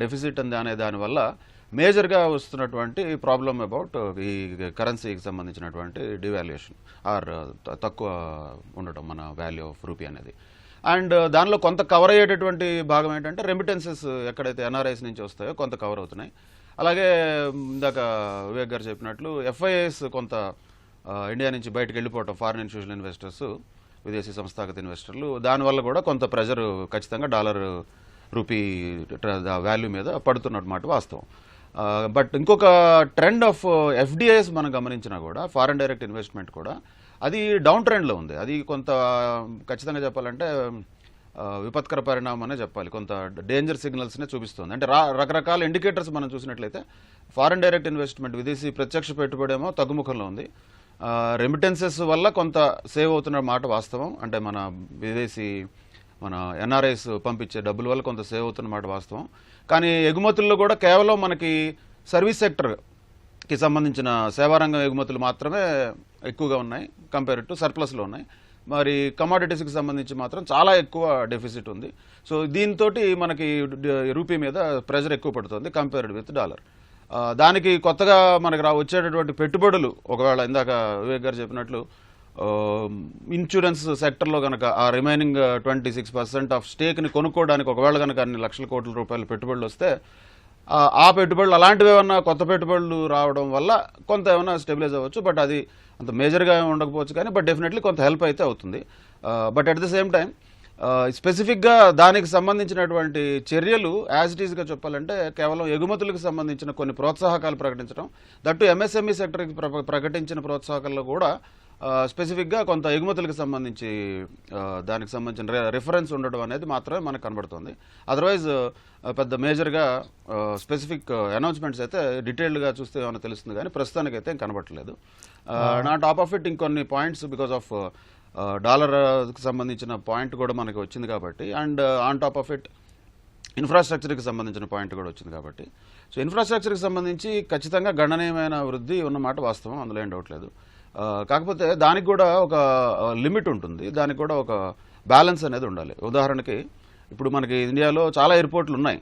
డెఫిసిట్ అనే దానివల్ల మేజర్గా వస్తున్నటువంటి ప్రాబ్లం అబౌట్ ఈ కరెన్సీకి సంబంధించినటువంటి డివాల్యుయేషన్ ఆర్ తక్కువ ఉండటం మన వాల్యూ ఆఫ్ రూపీ అనేది. అండ్ దానిలో కొంత కవర్ అయ్యేటటువంటి భాగం ఏంటంటే రెమిటెన్సెస్ ఎక్కడైతే ఎన్ఆర్ఐస్ నుంచి వస్తాయో కొంత కవర్ అవుతున్నాయి. అలాగే ఇందాక వివేక్ గారు చెప్పినట్లు ఎఫ్ఐఎస్ కొంత ఇండియా నుంచి బయటకు వెళ్ళిపోవటం, ఫారిన్ ఇన్స్టిట్యూషనల్ ఇన్వెస్టర్స్, విదేశీ సంస్థాగత ఇన్వెస్టర్లు, దానివల్ల కూడా కొంత ప్రెజర్ ఖచ్చితంగా డాలర్ రూపీ వాల్యూ మీద పడుతున్నమాట వాస్తవం. బట్ ఇంకొక ట్రెండ్ ఆఫ్ ఎఫ్డిఐస్ మనం గమనించినా కూడా, ఫారెన్ డైరెక్ట్ ఇన్వెస్ట్మెంట్ కూడా అది డౌన్ ట్రెండ్లో ఉంది. అది కొంత ఖచ్చితంగా చెప్పాలంటే విపత్కర పరిణామం అనే చెప్పాలి, కొంత డేంజర్ సిగ్నల్స్నే చూపిస్తుంది. అంటే రకరకాల ఇండికేటర్స్ మనం చూసినట్లయితే ఫారెన్ డైరెక్ట్ ఇన్వెస్ట్మెంట్, విదేశీ ప్రత్యక్ష పెట్టుబడి ఏమో తగ్గుముఖంలో ఉంది. రెమిటెన్సెస్ వల్ల కొంత సేవ్ అవుతున్న మాట వాస్తవం. అంటే మన ఎన్ఆర్ఐస్ పంపించే డబ్బుల వల్ల కొంత సేవ్ అవుతున్న మాట వాస్తవం. కానీ ఎగుమతుల్లో కూడా కేవలం మనకి సర్వీస్ సెక్టర్కి సంబంధించిన సేవారంగం ఎగుమతులు మాత్రమే ఎక్కువగా ఉన్నాయి, కంపేర్ టు సర్ప్లస్లో ఉన్నాయి. మరి కమాడిటీస్కి సంబంధించి మాత్రం చాలా ఎక్కువ డెఫిసిట్ ఉంది. సో దీంతో మనకి రూపీ మీద ప్రెజర్ ఎక్కువ పడుతుంది కంపేర్డ్ విత్ డాలర్. దానికి కొత్తగా మనకు వచ్చేటటువంటి పెట్టుబడులు, ఒకవేళ ఇందాక వివేక్ గారు చెప్పినట్లు ఇన్సూరెన్స్ సెక్టర్లో కనుక ఆ రిమైనింగ్ 26% ఆఫ్ స్టేక్ని కొనుక్కోవడానికి ఒకవేళ కనుక అన్ని లక్షల కోట్ల రూపాయల పెట్టుబడులు వస్తే, ఆ పెట్టుబడులు అలాంటివి ఏమన్నా కొత్త పెట్టుబడులు రావడం వల్ల కొంత ఏమైనా స్టెబిలైజ్ అవ్వచ్చు. బట్ అది అంత మేజర్గా ఉండకపోవచ్చు, కానీ బట్ డెఫినెట్లీ కొంత హెల్ప్ అయితే అవుతుంది. But at the same time స్పెసిఫిక్గా దానికి సంబంధించినటువంటి చర్యలు యాజ్ ఇట్ ఈస్గా చెప్పాలంటే కేవలం ఎగుమతులకు సంబంధించిన కొన్ని ప్రోత్సాహకాలు ప్రకటించడం, దట్టు ఎంఎస్ఎంఈ సెక్టర్కి ప్రకటించిన ప్రోత్సాహకాల్లో కూడా స్పెసిఫిక్గా కొంత ఎగుమతులకు సంబంధించి దానికి సంబంధించిన రిఫరెన్స్ ఉండడం అనేది మాత్రమే మనకు కనబడుతుంది. అదర్వైజ్ పెద్ద మేజర్గా స్పెసిఫిక్ అనౌన్స్మెంట్స్ అయితే డీటెయిల్డ్గా చూస్తే ఏమైనా తెలుస్తుంది, కానీ ప్రస్తుతానికైతే ఏం కనబడట్లేదు. నా టాప్ ఆఫ్ ఇట్ ఇంకొన్ని పాయింట్స్ బికాస్ ఆఫ్ డాలర్కి సంబంధించిన పాయింట్ కూడా మనకి వచ్చింది కాబట్టి, and on top of it ఇన్ఫ్రాస్ట్రక్చర్కి సంబంధించిన పాయింట్ కూడా వచ్చింది కాబట్టి, సో ఇన్ఫ్రాస్ట్రక్చర్కి సంబంధించి ఖచ్చితంగా గణనీయమైన వృద్ధి ఉన్నమాట వాస్తవం, అందులో ఏం డౌట్ లేదు. కాకపోతే దానికి కూడా ఒక లిమిట్ ఉంటుంది, దానికి కూడా ఒక బ్యాలెన్స్ అనేది ఉండాలి. ఉదాహరణకి ఇప్పుడు మనకి ఇండియాలో చాలా ఎయిర్పోర్ట్లు ఉన్నాయి,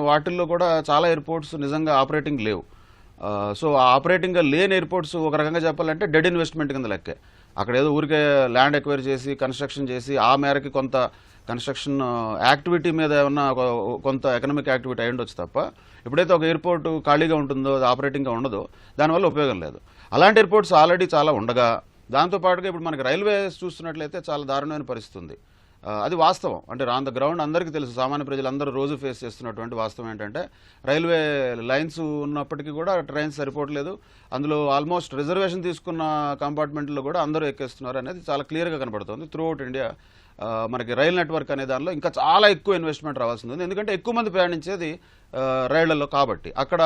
వాటిల్లో కూడా చాలా ఎయిర్పోర్ట్స్ నిజంగా ఆపరేటింగ్ లేవు. సో ఆ ఆపరేటింగ్గా లేని ఎయిర్పోర్ట్స్ ఒక రకంగా చెప్పాలంటే డెడ్ ఇన్వెస్ట్మెంట్ కింద లెక్కే. అక్కడ ఏదో ఊరికే ల్యాండ్ ఎక్వైర్ చేసి కన్స్ట్రక్షన్ చేసి ఆ మేరకి కొంత కన్స్ట్రక్షన్ యాక్టివిటీ మీద ఏమన్నా కొంత ఎకనామిక్ యాక్టివిటీ అయి ఉండొచ్చు తప్ప, ఎప్పుడైతే ఒక ఎయిర్పోర్ట్ ఖాళీగా ఉంటుందో, అది ఆపరేటింగ్గా ఉండదో, దానివల్ల ఉపయోగం లేదు. అలాంటి ఎయిర్పోర్ట్స్ ఆల్రెడీ చాలా ఉండగా, దాంతోపాటుగా ఇప్పుడు మనకి రైల్వేస్ చూస్తున్నట్లయితే చాలా దారుణమైన పరిస్థితి ఉంది. అది వాస్తవం. అంటే ఆన్ ద గ్రౌండ్ అందరికీ తెలుసు, సామాన్య ప్రజలందరూ రోజు ఫేస్ చేస్తున్నటువంటి వాస్తవం ఏంటంటే రైల్వే లైన్స్ ఉన్నప్పటికీ కూడా ట్రైన్స్ సరిపోవట్లేదు. అందులో ఆల్మోస్ట్ రిజర్వేషన్ తీసుకున్న కంపార్ట్మెంట్లో కూడా అందరూ ఎక్కేస్తున్నారు అనేది చాలా క్లియర్గా కనబడుతుంది. త్రూ అవుట్ ఇండియా మనకి రైల్ నెట్వర్క్ అనే దానిలో ఇంకా చాలా ఎక్కువ ఇన్వెస్ట్మెంట్ రావాల్సింది ఉంది. ఎందుకంటే ఎక్కువ మంది ప్రయాణించేది రైళ్లలో కాబట్టి అక్కడ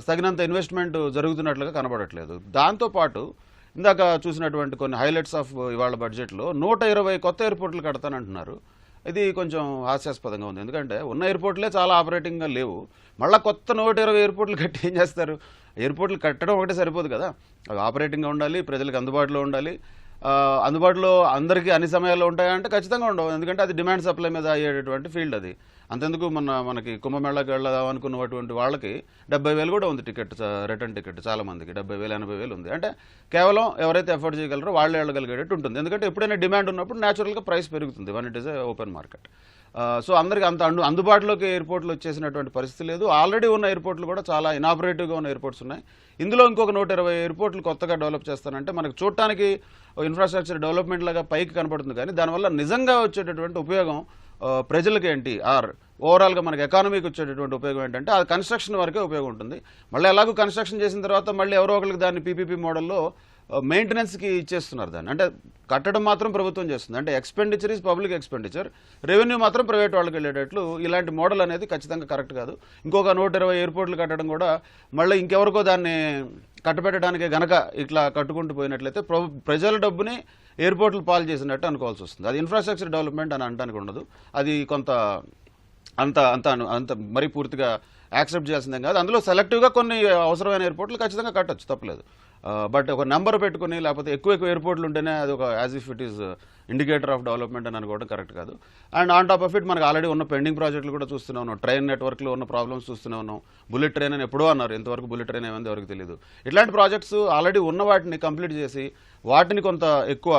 తగినంత ఇన్వెస్ట్మెంట్ జరుగుతున్నట్లుగా కనబడట్లేదు. దాంతోపాటు ఇందాక చూసినటువంటి కొన్ని హైలైట్స్ ఆఫ్ ఇవాళ బడ్జెట్లో 120 కొత్త ఎయిర్పోర్ట్లు కడతానంటున్నారు. ఇది కొంచెం హాస్యాస్పదంగా ఉంది. ఎందుకంటే ఉన్న ఎయిర్పోర్ట్లే చాలా ఆపరేటింగ్గా లేవు, మళ్ళీ కొత్త 120 ఎయిర్పోర్ట్లు కట్టి ఏం చేస్తారు? ఎయిర్పోర్ట్లు కట్టడం ఒకటే సరిపోదు కదా, అవి ఆపరేటింగ్గా ఉండాలి, ప్రజలకు అందుబాటులో ఉండాలి. అందుబాటులో అందరికీ అన్ని సమయాల్లో ఉంటాయంటే ఖచ్చితంగా ఉండవు, ఎందుకంటే అది డిమాండ్ సప్లై మీద అయ్యేటటువంటి ఫీల్డ్ అది. అంతెందుకు మనకి కుంభమేళాకి వెళ్దాం అనుకున్నటువంటి వాళ్ళకి 70,000 కూడా ఉంది టికెట్, రిటర్న్ టికెట్ చాలా మందికి 70,000 80,000 ఉంది. అంటే కేవలం ఎవరైతే ఎఫోర్డ్ చేయగలరో వాళ్ళే వెళ్ళగలిగేటట్టు ఉంటుంది. ఎందుకంటే ఎప్పుడైనా డిమాండ్ ఉన్నప్పుడు న్యాచురల్గా ప్రైస్ పెరుగుతుంది, one it is a open market. So అందరికి అంత అందుబాటులోకి ఎయిర్పోర్ట్లు వచ్చేసినటువంటి పరిస్థితి లేదు. ఆల్రెడీ ఉన్న ఎయిర్పోర్ట్లు కూడా చాలా ఇనాపరేటివ్గా ఉన్న ఎయిర్పోర్ట్స్ ఉన్నాయి. ఇందులో ఇంకొక 120 ఎయిర్పోర్ట్లు కొత్తగా డెవలప్ చేస్తానంటే మనకు చూడటానికి ఇన్ఫ్రాస్ట్రక్చర్ డెవలప్మెంట్ లాగా పైకి కనపడుతుంది, కానీ దానివల్ల నిజంగా వచ్చేటటువంటి ఉపయోగం ప్రజలకి ఏంటి, ఓవరాల్గా మనకి ఎకానమీకి వచ్చేటటువంటి ఉపయోగం ఏంటంటే ఆ కన్స్ట్రక్షన్ వరకే ఉపయోగం ఉంటుంది. మళ్ళీ ఎలాగో కన్స్ట్రక్షన్ చేసిన తర్వాత మళ్ళీ ఎవరో ఒకరికి దాన్ని పీపీపీ మోడల్లో మెయింటెనెన్స్కి ఇచ్చేస్తున్నారు దాన్ని. అంటే కట్టడం మాత్రం ప్రభుత్వం చేస్తుంది, అంటే expenditure is public expenditure, revenue మాత్రం ప్రైవేట్ వాళ్ళకి వెళ్ళేటట్లు ఇలాంటి మోడల్ అనేది ఖచ్చితంగా కరెక్ట్ కాదు. ఇంకొక 120 ఎయిర్పోర్ట్లు కట్టడం కూడా మళ్ళీ ఇంకెవరికో దాన్ని కట్టబెట్టడానికి గనక ఇట్లా కట్టుకుంటూ పోయినట్లయితే ప్రజల డబ్బుని ఎయిర్పోర్ట్లు పాలు చేసినట్టు అనుకోవాల్సి వస్తుంది. అది ఇన్ఫ్రాస్ట్రక్చర్ డెవలప్మెంట్ అని అనడానికి ఉండదు. అది కొంత అంత మరీ పూర్తిగా యాక్సెప్ట్ చేయాల్సిందే కాదు. అందులో సెలెక్టివ్గా కొన్ని అవసరమైన ఎయిర్పోర్ట్లు ఖచ్చితంగా కట్టచ్చు, తప్పలేదు. బట్ ఒక నెంబర్ పెట్టుకుని లేకపోతే ఎక్కువ ఎయిర్పోర్ట్లు ఉంటేనే అది ఒక as if it is indicator of development అని అనుకోవడం కరెక్ట్ కాదు. And on top of it మనకు ఆల్రెడీ ఉన్న పెండింగ్ ప్రాజెక్టులు కూడా చూస్తూనే ఉన్నాం, ట్రైన్ నెట్వర్క్లో ఉన్న ప్రాబ్లమ్స్ చూస్తూనే ఉన్నాం. బుల్లెట్ ట్రైన్ అని ఎప్పుడో అన్నారు, ఇంతవరకు బుల్లెట్ ట్రైన్ ఏమైంది ఎవరికి తెలియదు. ఇట్లాంటి ప్రాజెక్ట్స్ ఆల్రెడీ ఉన్న వాటిని కంప్లీట్ చేసి వాటిని కొంత ఎక్కువ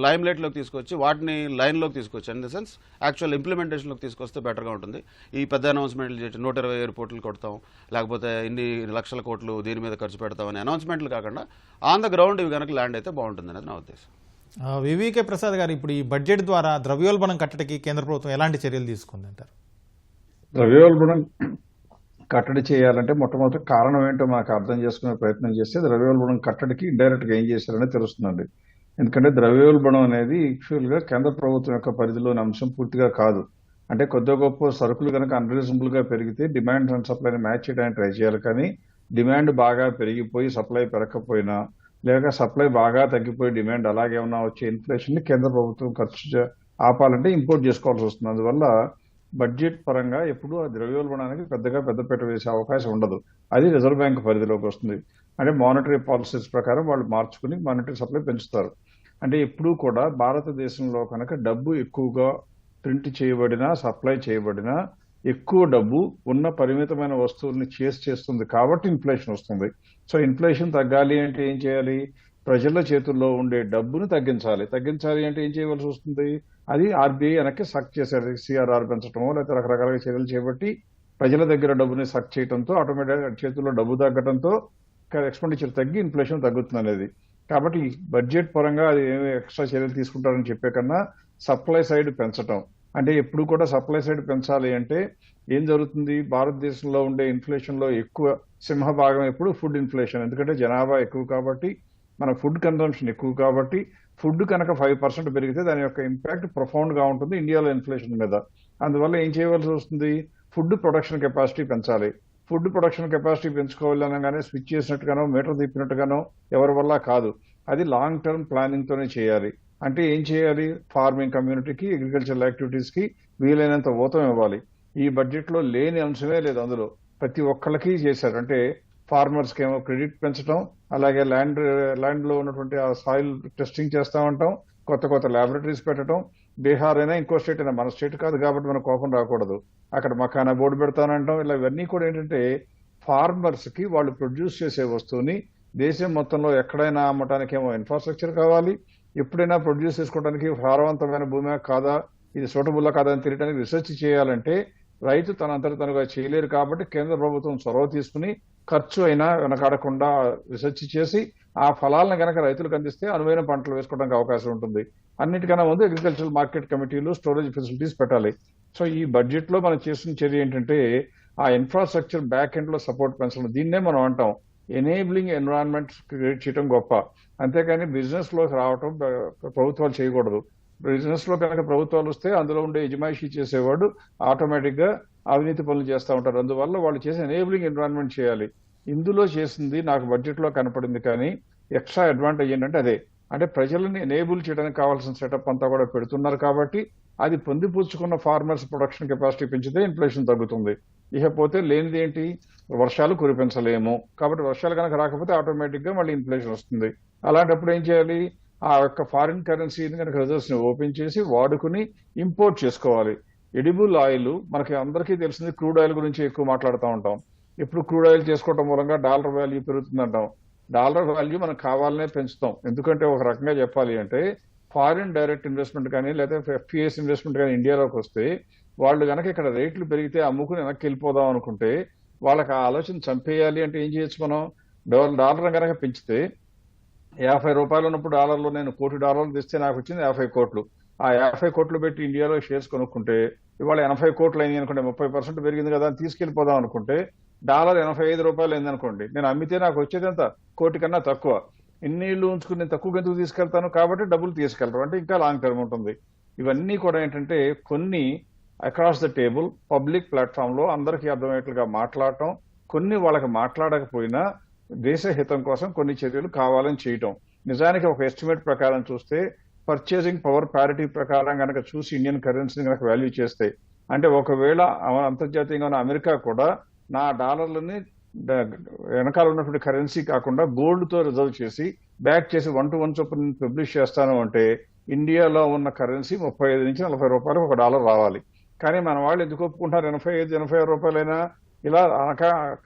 లైమ్ లైట్లోకి తీసుకొచ్చి వాటిని లైన్లోకి తీసుకొచ్చి ఇన్ ద సెన్స్ యాక్చువల్ ఇంప్లిమెంటేషన్లోకి తీసుకొస్తే బెటర్గా ఉంటుంది. ఈ పెద్ద అనౌన్స్మెంట్లు చేసి 120 ఎయిర్పోర్ట్లు కొడతాం, లేకపోతే ఇన్ని లక్షల కోట్లు దీని మీద ఖర్చు పెడతామని అనౌన్స్మెంట్లు కాకుండా ఆన్ ద గ్రౌండ్ ఇవి కనుక ల్యాండ్ అయితే బాగుంటుంది అనేది నా ఉద్దేశం. వివికే ప్రసాద్ గారు, ఇప్పుడు ఈ బడ్జెట్ ద్వారా ద్రవ్యోల్బణం కట్టడికి కేంద్ర ప్రభుత్వం ఎలాంటి చర్యలు తీసుకుంది అంటారు? ద్రవ్యోల్బణం కట్టడి చేయాలంటే మొట్టమొదటి కారణం ఏంటో మనకు అర్థం చేసుకునే ప్రయత్నం చేస్తే ద్రవ్యోల్బణం కట్టడికి ఇండైరెక్ట్గా ఏం చేశారనే తెలుస్తుందండి. ఎందుకంటే ద్రవ్యోల్బణం అనేది యాక్చువల్గా కేంద్ర ప్రభుత్వం యొక్క పరిధిలోని అంశం పూర్తిగా కాదు. అంటే కొద్ది గొప్ప సరుకులు కనుక అన్రీజనబుల్గా పెరిగితే డిమాండ్ అండ్ సప్లైని మ్యాచ్ చేయడానికి ట్రై చేయాలి. కానీ డిమాండ్ బాగా పెరిగిపోయి సప్లై పెరగకపోయినా, లేక సప్లై బాగా తగ్గిపోయి డిమాండ్ అలాగే ఉన్నా వచ్చే ఇన్ఫ్లేషన్ని కేంద్ర ప్రభుత్వం ఖర్చు ఆపాలంటే ఇంపోర్ట్ చేసుకోవాల్సి వస్తుంది. అందువల్ల బడ్జెట్ పరంగా ఎప్పుడు ఆ ద్రవ్యోల్బణానికి పెద్దగా పెద్దపీట వేసే అవకాశం ఉండదు. అది రిజర్వ్ బ్యాంక్ పరిధిలోకి వస్తుంది. అంటే మానిటరీ పాలసీస్ ప్రకారం వాళ్ళు మార్చుకుని మానిటరీ సప్లై పెంచుతారు. అంటే ఎప్పుడూ కూడా భారతదేశంలో కనుక డబ్బు ఎక్కువగా ప్రింట్ చేయబడినా, సప్లై చేయబడినా ఎక్కువ డబ్బు ఉన్న పరిమితమైన వస్తువుల్ని చేస్తుంది కాబట్టి ఇన్ఫ్లేషన్ వస్తుంది. సో ఇన్ఫ్లేషన్ తగ్గాలి అంటే ఏం చేయాలి? ప్రజల చేతుల్లో ఉండే డబ్బును తగ్గించాలి అంటే ఏం చేయవలసి వస్తుంది? అది ఆర్బీఐ వెనక్కి సక్ చేసేది, సిఆర్ఆర్ పెంచడమో లేకపోతే రకరకాల చర్యలు చేపట్టి ప్రజల దగ్గర డబ్బుని సక్ చేయడంతో ఆటోమేటిక్గా చేతుల్లో డబ్బు తగ్గడంతో ఎక్స్పెండిచర్ తగ్గి ఇన్ఫ్లేషన్ తగ్గుతుంది అనేది. కాబట్టి బడ్జెట్ పరంగా అది ఏమి ఎక్స్ట్రా చర్యలు తీసుకుంటారని చెప్పే కన్నా సప్లై సైడ్ పెంచడం, అంటే ఎప్పుడు కూడా సప్లై సైడ్ పెంచాలి అంటే ఏం జరుగుతుంది? భారతదేశంలో ఉండే ఇన్ఫ్లేషన్లో ఎక్కువ సింహభాగం ఎప్పుడు ఫుడ్ ఇన్ఫ్లేషన్. ఎందుకంటే జనాభా ఎక్కువ కాబట్టి, మన ఫుడ్ కన్సంప్షన్ ఎక్కువ కాబట్టి, ఫుడ్ కనుక 5% పెరిగితే దాని యొక్క ఇంపాక్ట్ ప్రొఫౌండ్గా ఉంటుంది ఇండియాలో ఇన్ఫ్లేషన్ మీద. అందువల్ల ఏం చేయవలసి వస్తుంది? ఫుడ్ ప్రొడక్షన్ కెపాసిటీ పెంచాలి. ఫుడ్ ప్రొడక్షన్ కెపాసిటీ పెంచుకోవాలనగానే స్విచ్ చేసినట్టుగానో మీటర్ తిప్పినట్టుగానో ఎవరి వల్ల కాదు. అది లాంగ్ టర్మ్ ప్లానింగ్తోనే చేయాలి. అంటే ఏం చేయాలి? ఫార్మింగ్ కమ్యూనిటీకి, అగ్రికల్చరల్ యాక్టివిటీస్కి వీలైనంత ఊతం ఇవ్వాలి. ఈ బడ్జెట్ లో లేని అంశమే లేదు. అందులో ప్రతి ఒక్కళ్ళకి చేశారు. అంటే ఫార్మర్స్ కి ఏమో క్రెడిట్ పెంచడం, అలాగే ల్యాండ్ లో ఉన్నటువంటి ఆ సాయిల్ టెస్టింగ్ చేస్తా ఉంటాం, కొత్త ల్యాబొరేటరీస్ పెట్టడం. బీహార్ అయినా ఇంకో స్టేట్ అయినా, మన స్టేట్ కాదు కాబట్టి మన కోపం రాకూడదు, అక్కడ మకానా బోర్డు పెడతానంటాం. ఇలా ఇవన్నీ కూడా ఏంటంటే ఫార్మర్స్ కి వాళ్ళు ప్రొడ్యూస్ చేసే వస్తువుని దేశం మొత్తంలో ఎక్కడైనా అమ్మటానికి ఏమో ఇన్ఫ్రాస్ట్రక్చర్ కావాలి, ఎప్పుడైనా ప్రొడ్యూస్ చేసుకోవడానికి సారవంతమైన భూమి కాదా, ఇది సూటబుల్లా కాదా అని తెలియడానికి రీసెర్చ్ చేయాలంటే రైతు తనగా చేయలేరు. కాబట్టి కేంద్ర ప్రభుత్వం చొరవ తీసుకుని ఖర్చు అయినా వెనకాడకుండా రీసెర్చ్ చేసి ఆ ఫలాలను గనక రైతులకు అందిస్తే అనువైన పంటలు వేసుకోవడానికి అవకాశం ఉంటుంది. అన్నిటికన్నా ముందు అగ్రికల్చరల్ మార్కెట్ కమిటీలు, స్టోరేజ్ ఫెసిలిటీస్ పెట్టాలి. సో ఈ బడ్జెట్ లో మనం చేసిన చర్య ఏంటంటే ఆ ఇన్ఫ్రాస్ట్రక్చర్ బ్యాక్ ఎండ్ లో సపోర్ట్ పెంచడం. దీన్నే మనం అంటాం ఎనేబులింగ్ ఎన్విరాన్మెంట్ క్రియేట్ చేయడం గొప్ప. అంతేకాని బిజినెస్ లోకి రావటం ప్రభుత్వాలు చేయకూడదు. బిజినెస్ లో కనుక ప్రభుత్వాలు వస్తే అందులో ఉండే యజమాయిషీ చేసేవాడు ఆటోమేటిక్ గా అవినీతి పనులు చేస్తూ ఉంటారు. అందువల్ల వాళ్ళు చేసే ఎనేబులింగ్ ఎన్విరాన్మెంట్ చేయాలి. ఇందులో చేసింది నాకు బడ్జెట్ లో కనపడింది. కానీ ఎక్స్ట్రా అడ్వాంటేజ్ ఏంటంటే అదే, అంటే ప్రజలని ఎనేబుల్ చేయడానికి కావాల్సిన సెటప్ అంతా కూడా పెడుతున్నారు. కాబట్టి అది పొందిపుచ్చుకున్న ఫార్మర్స్ ప్రొడక్షన్ కెపాసిటీ పెంచితే ఇన్ఫ్లేషన్ తగ్గుతుంది. ఇకపోతే లేనిది ఏంటి, వర్షాలు కురిపించలేము. కాబట్టి వర్షాలు కనుక రాకపోతే ఆటోమేటిక్ గా మళ్ళీ ఇన్ఫ్లేషన్ వస్తుంది. అలాంటప్పుడు ఏం చేయాలి, ఆ యొక్క ఫారిన్ కరెన్సీని కనుక రిజర్వ్స్ ని ఓపెన్ చేసి వాడుకుని ఇంపోర్ట్ చేసుకోవాలి. ఎడిబుల్ ఆయిల్ మనకి అందరికీ తెలిసింది, క్రూడ్ ఆయిల్ గురించి ఎక్కువ మాట్లాడుతూ ఉంటాం. ఇప్పుడు క్రూడ్ ఆయిల్ చేసుకోవడం మూలంగా డాలర్ వాల్యూ పెరుగుతుందంటాం. డాలర్ వాల్యూ మనం కావాలనే పెంచుతాం. ఎందుకంటే ఒక రకంగా చెప్పాలి అంటే ఫారిన్ డైరెక్ట్ ఇన్వెస్ట్మెంట్ కానీ లేదా ఎఫ్పిఎస్ ఇన్వెస్ట్మెంట్ కానీ ఇండియాలోకి వస్తే వాళ్ళు కనుక ఇక్కడ రేట్లు పెరిగితే అమ్ముకుని వెనక్కి వెళ్ళిపోదాం అనుకుంటే వాళ్ళకి ఆ ఆలోచన చంపేయాలి. అంటే ఏం చేయొచ్చు, మనం డాలర్ కనుక పెంచితే 50 రూపాయలు ఉన్నప్పుడు డాలర్లో నేను $1 కోటి తెస్తే నాకు వచ్చింది 50 కోట్లు. ఆ 50 కోట్లు పెట్టి ఇండియాలో షేర్స్ కొనుక్కుంటే ఇవాళ 80 కోట్లు అయింది అనుకోండి, 30% పెరిగింది కదా అని తీసుకెళ్లిపోదాం అనుకుంటే డాలర్ 85 రూపాయలు అయింది అనుకోండి, నేను అమ్మితే నాకు వచ్చేది ఎంత, కోటి కన్నా తక్కువ. ఇన్నిళ్ళు ఉంచుకుని నేను తక్కువ ఎందుకు తీసుకెళ్తాను, కాబట్టి డబ్బులు తీసుకెళ్తారు. అంటే ఇంకా లాంగ్ టర్మ్ ఉంటుంది. ఇవన్నీ కూడా ఏంటంటే కొన్ని across the table public platform లో అందరికీ అర్థమయ్యేట్లుగా మాట్లాడటం, కొన్ని వాళ్ళకి మాట్లాడకపోయినా దేశ హితం కోసం కొన్ని చర్యలు కావాలని చేయటం. నిజానికి ఒక ఎస్టిమేట్ ప్రకారం చూస్తే పర్చేసింగ్ పవర్ ప్యారిటీ ప్రకారం కనుక చూసి ఇండియన్ కరెన్సీని కనుక వాల్యూ చేస్తే, అంటే ఒకవేళ అంతర్జాతీయంగా ఉన్న అమెరికా కూడా నా డాలర్లని వెనకాల ఉన్నటువంటి కరెన్సీ కాకుండా గోల్డ్ తో రిజర్వ్ చేసి బ్యాక్ చేసి 1 to 1 చొప్పున పబ్లిష్ చేస్తాను అంటే ఇండియాలో ఉన్న కరెన్సీ 35 నుంచి 40 రూపాయలు ఒక డాలర్ రావాలి. కానీ మన వాళ్ళు ఎందుకు ఒప్పుకుంటారు 85 రూపాయలైనా? ఇలా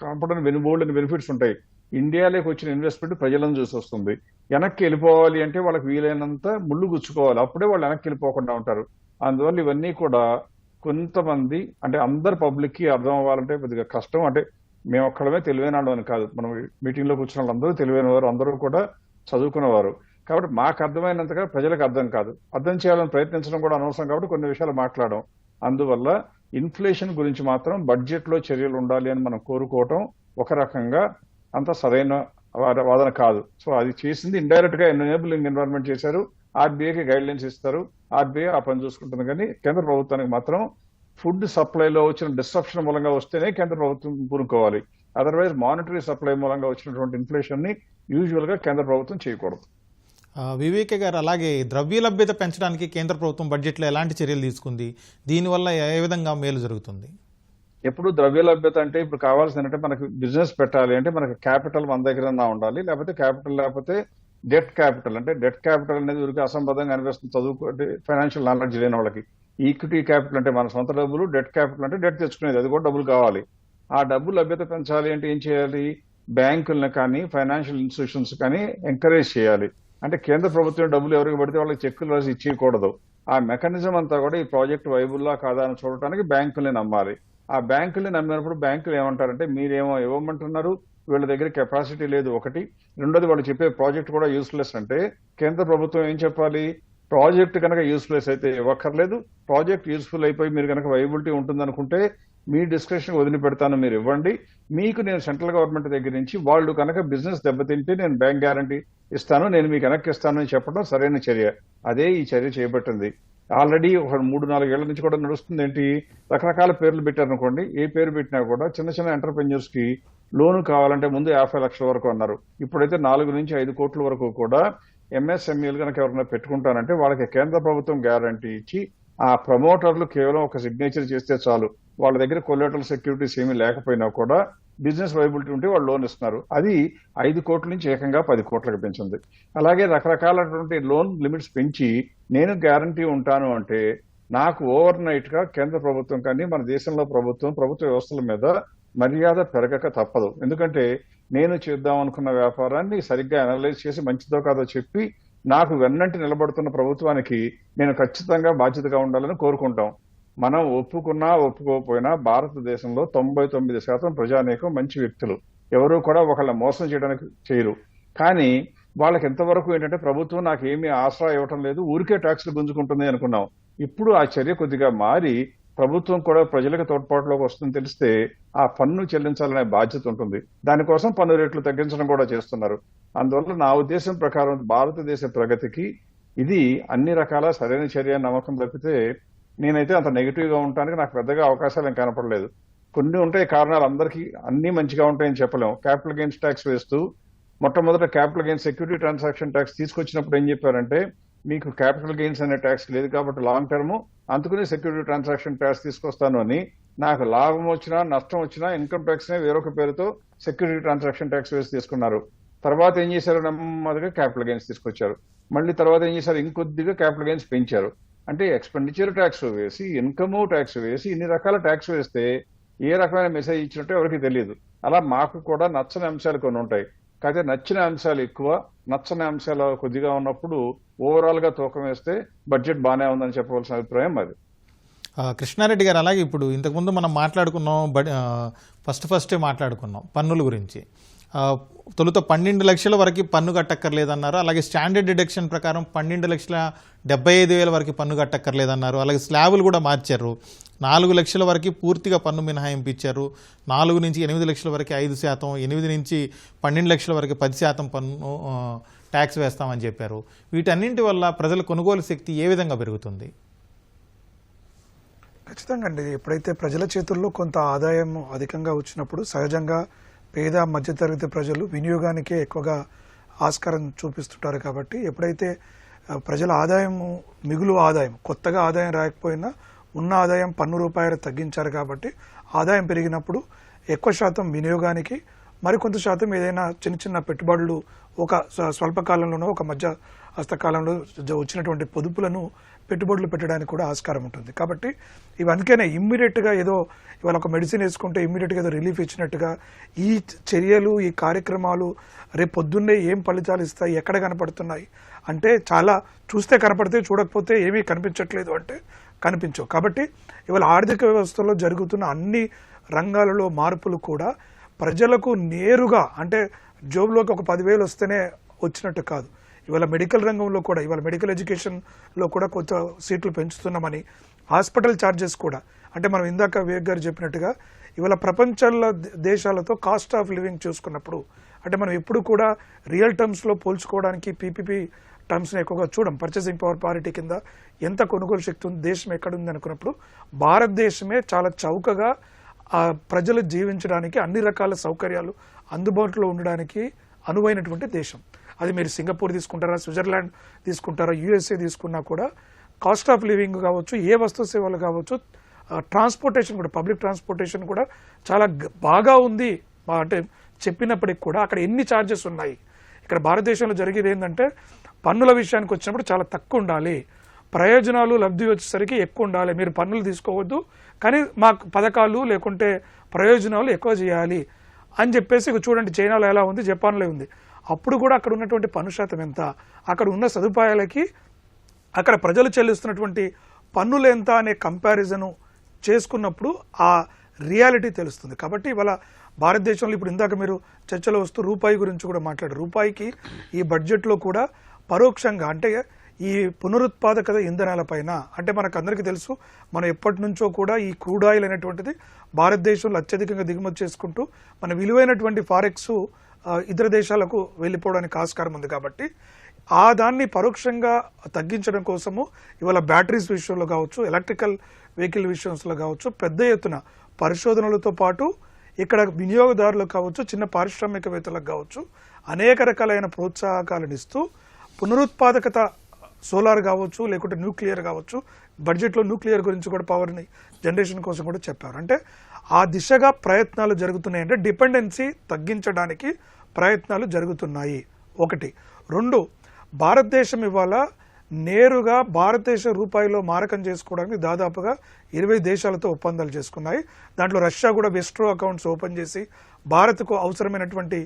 కాంపౌండ్ బోల్డ్ బెనిఫిట్స్ ఉంటాయి. ఇండియాలోకి వచ్చిన ఇన్వెస్ట్మెంట్ ప్రజలను చూసి వస్తుంది. వెనక్కి వెళ్ళిపోవాలి అంటే వాళ్ళకి వీలైనంత ముళ్ళు గుచ్చుకోవాలి, అప్పుడే వాళ్ళు వెనక్కి వెళ్ళిపోకుండా ఉంటారు. అందువల్ల ఇవన్నీ కూడా కొంతమంది, అంటే అందరు పబ్లిక్ కి అర్థం అవ్వాలంటే కొద్దిగా కష్టం. అంటే మేము ఒక్కడమే తెలివైన వాళ్ళు అని కాదు, మనం మీటింగ్ లో కూర్చున్న వాళ్ళందరూ తెలివైన వారు, అందరూ కూడా చదువుకున్నవారు. కాబట్టి మాకు అర్థమైనంతగా ప్రజలకు అర్థం కాదు. అర్థం చేయాలని ప్రయత్నించడం కూడా అనవసరం, కాబట్టి కొన్ని విషయాలు మాట్లాడడం. అందువల్ల ఇన్ఫ్లేషన్ గురించి మాత్రం బడ్జెట్ లో చర్యలు ఉండాలి అని మనం కోరుకోవటం ఒక రకంగా అంత సరైన వాదన కాదు. సో అది చేసింది ఇండైరెక్ట్ గా ఎనేబులింగ్ ఎన్విరాన్మెంట్ చేశారు. ఆర్బీఐకి గైడ్ లైన్స్ ఇస్తారు, ఆర్బీఐ ఆ పని చూసుకుంటుంది. కానీ కేంద్ర ప్రభుత్వానికి మాత్రం ఫుడ్ సప్లైలో వచ్చిన డిస్ట్రప్షన్ మూలంగా వస్తేనే కేంద్ర ప్రభుత్వం పూనుకోవాలి. అదర్వైజ్ మానిటరీ సప్లై మూలంగా వచ్చినటువంటి ఇన్ఫ్లేషన్ ని యూజువల్ గా కేంద్ర ప్రభుత్వం చేయకూడదు. వివేక్ గారు, అలాగే ద్రవ్య లభ్యత పెంచడానికి కేంద్ర ప్రభుత్వం బడ్జెట్లో ఎలాంటి చర్యలు తీసుకుంది, దీనివల్ల ఏ విధంగా మేలు జరుగుతుంది? ఎప్పుడు ద్రవ్య లభ్యత అంటే ఇప్పుడు కావాల్సింది అంటే మనకి బిజినెస్ పెట్టాలి అంటే మనకి క్యాపిటల్ మన దగ్గర ఉండాలి. లేకపోతే క్యాపిటల్ లేకపోతే డెట్ క్యాపిటల్. అంటే డెట్ క్యాపిటల్ అనేది ఊరికి అసంబద్ధంగా అనిపిస్తుంది చదువుకుంటే ఫైనాన్షియల్ నాలెడ్జ్ లేని వాళ్ళకి. ఈక్విటీ క్యాపిటల్ అంటే మన సొంత డబ్బులు, డెట్ క్యాపిటల్ అంటే డెట్ తెచ్చుకునేది, అది కూడా డబ్బులు కావాలి. ఆ డబ్బు లభ్యత పెంచాలి అంటే ఏం చేయాలి, బ్యాంకులను కానీ ఫైనాన్షియల్ ఇన్స్టిట్యూషన్స్ కానీ ఎంకరేజ్ చేయాలి. అంటే కేంద్ర ప్రభుత్వం డబ్బులు ఎవరికి పడితే వాళ్ళకి చెక్కులు రాసి ఇచ్చేయకూడదు. ఆ మెకానిజం అంతా కూడా ఈ ప్రాజెక్ట్ వైబుల్లా కాదా అని చూడటానికి బ్యాంకుల్ని నమ్మాలి. ఆ బ్యాంకుల్ని నమ్మినప్పుడు బ్యాంకులు ఏమంటారంటే మీరేమో ఇవ్వమంటున్నారు, వీళ్ళ దగ్గర కెపాసిటీ లేదు ఒకటి, రెండోది వాళ్ళు చెప్పే ప్రాజెక్ట్ కూడా యూస్లెస్. అంటే కేంద్ర ప్రభుత్వం ఏం చెప్పాలి, ప్రాజెక్ట్ కనుక యూస్లెస్ అయితే ఇవ్వక్కర్లేదు, ప్రాజెక్ట్ యూస్ఫుల్ అయిపోయి మీరు కనుక వైబిలిటీ ఉంటుందనుకుంటే మీ డిస్క్రిప్షన్ వదిలిపెడతాను, మీరు ఇవ్వండి, మీకు నేను సెంట్రల్ గవర్నమెంట్ దగ్గర నుంచి వాళ్ళు కనుక బిజినెస్ దెబ్బతింటే నేను బ్యాంక్ గ్యారంటీ ఇస్తాను, నేను మీకు వెనక్కి ఇస్తాను అని చెప్పడం సరైన చర్య. అదే ఈ చర్య చేపట్టింది. ఆల్రెడీ ఒక 3-4 ఏళ్ల నుంచి కూడా నడుస్తుంది. ఏంటి, రకరకాల పేర్లు పెట్టారనుకోండి, ఏ పేరు పెట్టినా కూడా చిన్న చిన్న ఎంటర్ప్రెన్యూర్స్ కి లోను కావాలంటే ముందు 50 లక్షల వరకు అన్నారు. ఇప్పుడైతే 4 నుంచి 5 కోట్ల వరకు కూడా ఎంఎస్ఎంఈలు కనుక ఎవరైనా పెట్టుకుంటారంటే వాళ్ళకి కేంద్ర ప్రభుత్వం గ్యారంటీ ఇచ్చి ఆ ప్రమోటర్లు కేవలం ఒక సిగ్నేచర్ చేస్తే చాలు, వాళ్ళ దగ్గర కొలాటరల్ సెక్యూరిటీస్ ఏమీ లేకపోయినా కూడా బిజినెస్ వైబిలిటీ ఉంటే వాళ్ళు లోన్ ఇస్తున్నారు. అది 5 కోట్ల నుంచి ఏకంగా 10 కోట్లకు పెంచింది. అలాగే రకరకాలైనటువంటి లోన్ లిమిట్స్ పెంచి నేను గ్యారంటీ ఉంటాను అంటే నాకు ఓవర్ నైట్ గా కేంద్ర ప్రభుత్వం కానీ మన దేశంలో ప్రభుత్వ వ్యవస్థల మీద మర్యాద పెరగక తప్పదు. ఎందుకంటే నేను చేద్దాం అనుకున్న వ్యాపారాన్ని సరిగ్గా అనలైజ్ చేసి మంచిదో కాదో చెప్పి నాకు వెన్నంటి నిలబడుతున్న ప్రభుత్వానికి నేను ఖచ్చితంగా బాధ్యతగా ఉండాలని కోరుకుంటాం. మనం ఒప్పుకున్నా ఒప్పుకోకపోయినా భారతదేశంలో 99% ప్రజానీకం మంచి వ్యక్తులు, ఎవరూ కూడా ఒకళ్ళ మోసం చేయడానికి చేయరు. కానీ వాళ్ళకి ఎంతవరకు ఏంటంటే ప్రభుత్వం నాకు ఏమీ ఆసరా ఇవ్వటం లేదు, ఊరికే ట్యాక్సులు గుంజుకుంటుంది అనుకున్నాం. ఇప్పుడు ఆ చర్య కొద్దిగా మారి ప్రభుత్వం కూడా ప్రజలకు తోడ్పాటులోకి వస్తుందని తెలిస్తే ఆ పన్ను చెల్లించాలనే బాధ్యత ఉంటుంది. దానికోసం పన్ను రేట్లు తగ్గించడం కూడా చేస్తున్నారు. అందువల్ల నా ఉద్దేశం ప్రకారం భారతదేశ ప్రగతికి ఇది అన్ని రకాల సరైన చర్య నమ్మకం తప్పితే నేనైతే అంత నెగిటివ్ గా ఉండడానికి నాకు పెద్దగా అవకాశాలు ఏం కనపడలేదు. కొన్ని ఉంటాయి కారణాలు, అందరికీ అన్ని మంచిగా ఉంటాయని చెప్పలేం. క్యాపిటల్ గెయిన్స్ ట్యాక్స్ వేస్తూ మొట్టమొదట capital gains security transaction tax తీసుకొచ్చినప్పుడు ఏం చెప్పారంటే మీకు క్యాపిటల్ గెయిన్స్ అనే ట్యాక్స్ లేదు కాబట్టి లాంగ్ టర్మ్ అందుకని సెక్యూరిటీ ట్రాన్సాక్షన్ ట్యాక్స్ తీసుకొస్తాను అని, నాకు లాభం వచ్చినా నష్టం వచ్చినా ఇన్కమ్ ట్యాక్స్ నే వేరొక పేరుతో సెక్యూరిటీ ట్రాన్సాక్షన్ ట్యాక్స్ వేసి తీసుకున్నారు. తర్వాత ఏం చేశారు, నెమ్మదిగా క్యాపిటల్ గెయిన్స్ తీసుకొచ్చారు. మళ్ళీ తర్వాత ఏం చేశారు, ఇంకొద్దిగా క్యాపిటల్ గెయిన్స్ పెంచారు. అంటే ఎక్స్పెండిచర్ ట్యాక్స్ వేసి ఇన్కమ్ ట్యాక్స్ వేసి ఇన్ని రకాల ట్యాక్స్ వేస్తే ఏ రకమైన మెసేజ్ ఇచ్చినట్టు ఎవరికి తెలియదు. అలా మాకు కూడా నచ్చని అంశాలు కొన్ని ఉంటాయి. కాకపోతే నచ్చిన అంశాలు ఎక్కువ, నచ్చని అంశాలు కొద్దిగా ఉన్నప్పుడు ఓవరాల్ గా తూకం వేస్తే బడ్జెట్ బాగానే ఉందని చెప్పవలసిన అభిప్రాయం అది. కృష్ణారెడ్డి గారు, అలాగే ఇప్పుడు ఇంతకుముందు మనం మాట్లాడుకున్నాం, ఫస్టే మాట్లాడుకున్నాం పన్నుల గురించి. తొలుత 12 లక్షల వరకు పన్ను కట్టక్కర్లేదన్నారు. అలాగే స్టాండర్డ్ డిడక్షన్ ప్రకారం 12,75,000 వరకు పన్ను కట్టక్కర్లేదన్నారు. అలాగే స్లాబులు కూడా మార్చారు. 4 లక్షల వరకు పూర్తిగా పన్ను మినహాయింపు ఇచ్చారు. 4 నుంచి 8 లక్షల వరకు 5%, 8 నుంచి 12 లక్షల వరకు 10% పన్ను ట్యాక్స్ వేస్తామని చెప్పారు. వీటన్నింటి వల్ల ప్రజల కొనుగోలు శక్తి ఏ విధంగా పెరుగుతుంది? ఖచ్చితంగా అండి. ఎప్పుడైతే ప్రజల చేతుల్లో కొంత ఆదాయం అధికంగా వచ్చినప్పుడు సహజంగా పేద మధ్యతరగతి ప్రజలు వినియోగానికే ఎక్కువగా ఆస్కారం చూపిస్తుంటారు. కాబట్టి ఎప్పుడైతే ప్రజల ఆదాయము మిగులు ఆదాయం, కొత్తగా ఆదాయం రాకపోయినా ఉన్న ఆదాయం పన్ను రూపాయలు తగ్గించారు కాబట్టి ఆదాయం పెరిగినప్పుడు ఎక్కువ శాతం వినియోగానికి, మరికొంత శాతం ఏదైనా చిన్న చిన్న పెట్టుబడులు ఒక స్వల్పకాలంలోనో ఒక మధ్య హస్తకాలంలో వచ్చినటువంటి పొదుపులను పెట్టుబడులు పెట్టడానికి కూడా ఆస్కారం ఉంటుంది. కాబట్టి ఇవన్నీ ఇమ్మీడియట్గా ఏదో ఇవాళ ఒక మెడిసిన్ వేసుకుంటే ఇమ్మీడియట్గా ఏదో రిలీఫ్ ఇచ్చినట్టుగా ఈ చర్యలు, ఈ కార్యక్రమాలు రేపు పొద్దున్నే ఏం ఫలితాలు ఇస్తాయి, ఎక్కడ కనపడుతున్నాయి అంటే చాలా చూస్తే కనపడితే, చూడకపోతే ఏమీ కనిపించట్లేదు అంటే కనిపించవు. కాబట్టి ఇవాళ ఆర్థిక వ్యవస్థలో జరుగుతున్న అన్ని రంగాలలో మార్పులు కూడా ప్రజలకు నేరుగా, అంటే జోబులోకి ఒక 10,000 వస్తేనే వచ్చినట్టు కాదు. ఇవాళ మెడికల్ రంగంలో కూడా, ఇవాళ మెడికల్ ఎడ్యుకేషన్లో కూడా కొత్త సీట్లు పెంచుతున్నామని, హాస్పిటల్ ఛార్జెస్ కూడా, అంటే మనం ఇందాక వివేక్ గారు చెప్పినట్టుగా ఇవాళ ప్రపంచంలో దేశాలతో కాస్ట్ ఆఫ్ లివింగ్ చూసుకున్నప్పుడు, అంటే మనం ఎప్పుడు కూడా రియల్ టర్మ్స్లో పోల్చుకోవడానికి పీపీపీ టర్మ్స్ని ఎక్కువగా చూడం. పర్చేసింగ్ పవర్ పారిటీ కింద ఎంత కొనుగోలు శక్తి ఉంది, దేశం ఎక్కడుంది అనుకున్నప్పుడు భారతదేశమే చాలా చౌకగా ప్రజలు జీవించడానికి అన్ని రకాల సౌకర్యాలు అందుబాటులో ఉండడానికి అనువైనటువంటి దేశం. అది మీరు సింగపూర్ తీసుకుంటారా, స్విట్జర్లాండ్ తీసుకుంటారా, యూఎస్ఏ తీసుకున్నా కూడా కాస్ట్ ఆఫ్ లివింగ్ కావచ్చు, ఏ వస్తు సేవలు కావచ్చు, ట్రాన్స్పోర్టేషన్ కూడా, పబ్లిక్ ట్రాన్స్పోర్టేషన్ కూడా చాలా బాగా ఉంది. అంటే చెప్పినప్పటికి కూడా అక్కడ ఎన్ని ఛార్జెస్ ఉన్నాయి. ఇక్కడ భారతదేశంలో జరిగేది ఏంటంటే పన్నుల విషయానికి వచ్చినప్పుడు చాలా తక్కువ ఉండాలి, ప్రయోజనాలు లబ్ధి వచ్చేసరికి ఎక్కువ ఉండాలి. మీరు పన్నులు తీసుకోవద్దు కానీ మాకు పథకాలు లేకుంటే ప్రయోజనాలు ఎక్కువ చేయాలి అని చెప్పేసి, చూడండి చైనాలో ఎలా ఉంది, జపాన్లో ఉంది. అప్పుడు కూడా అక్కడ ఉన్నటువంటి పన్ను శాతం ఎంత, అక్కడ ఉన్న సదుపాయాలకి అక్కడ ప్రజలు చెల్లిస్తున్నటువంటి పన్నులు ఎంత అనే కంపారిజను చేసుకున్నప్పుడు ఆ రియాలిటీ తెలుస్తుంది. కాబట్టి ఇవాళ భారతదేశంలో ఇప్పుడు ఇందాక మీరు చర్చలో వస్తూ రూపాయి గురించి కూడా మాట్లాడారు. రూపాయికి ఈ బడ్జెట్లో కూడా పరోక్షంగా, అంటే ఈ పునరుత్పాదక ఇంధనాల పైన, అంటే మనకు అందరికీ తెలుసు మనం ఎప్పటి నుంచో కూడా ఈ క్రూడ్ ఆయిల్ అనేటువంటిది భారతదేశంలో అత్యధికంగా దిగుమతి చేసుకుంటూ మన విలువైనటువంటి ఫారెక్స్ ఇతర దేశాలకు వెళ్ళిపోవడానికి ఆస్కారం ఉంది. కాబట్టి ఆ దాన్ని పరోక్షంగా తగ్గించడం కోసము ఇవాళ బ్యాటరీస్ విషయంలో కావచ్చు, ఎలక్ట్రికల్ వెహికల్ విషయంలో కావచ్చు పెద్ద ఎత్తున పరిశోధనలతో పాటు ఇక్కడ వినియోగదారులకు కావచ్చు, చిన్న పారిశ్రామికవేత్తలకు కావచ్చు అనేక రకాలైన ప్రోత్సాహకాలను ఇస్తూ పునరుత్పాదకత సోలార్ కావచ్చు, లేకుంటే న్యూక్లియర్ కావచ్చు. బడ్జెట్లో న్యూక్లియర్ గురించి కూడా పవర్ని జనరేషన్ కోసం కూడా చెప్పారు. అంటే ఆ దిశగా ప్రయత్నాలు జరుగుతున్నాయి. అంటే డిపెండెన్సీ తగ్గించడానికి ప్రయత్నాలు జరుగుతున్నాయి. ఒకటి. రెండు, భారతదేశం ఇవాళ నేరుగా భారతదేశ రూపాయిలో మారకం చేసుకోవడానికి దాదాపుగా 20 దేశాలతో ఒప్పందాలు చేసుకున్నాయి. దాంట్లో రష్యా కూడా వెస్ట్రో అకౌంట్స్ ఓపెన్ చేసి భారత్కు అవసరమైనటువంటి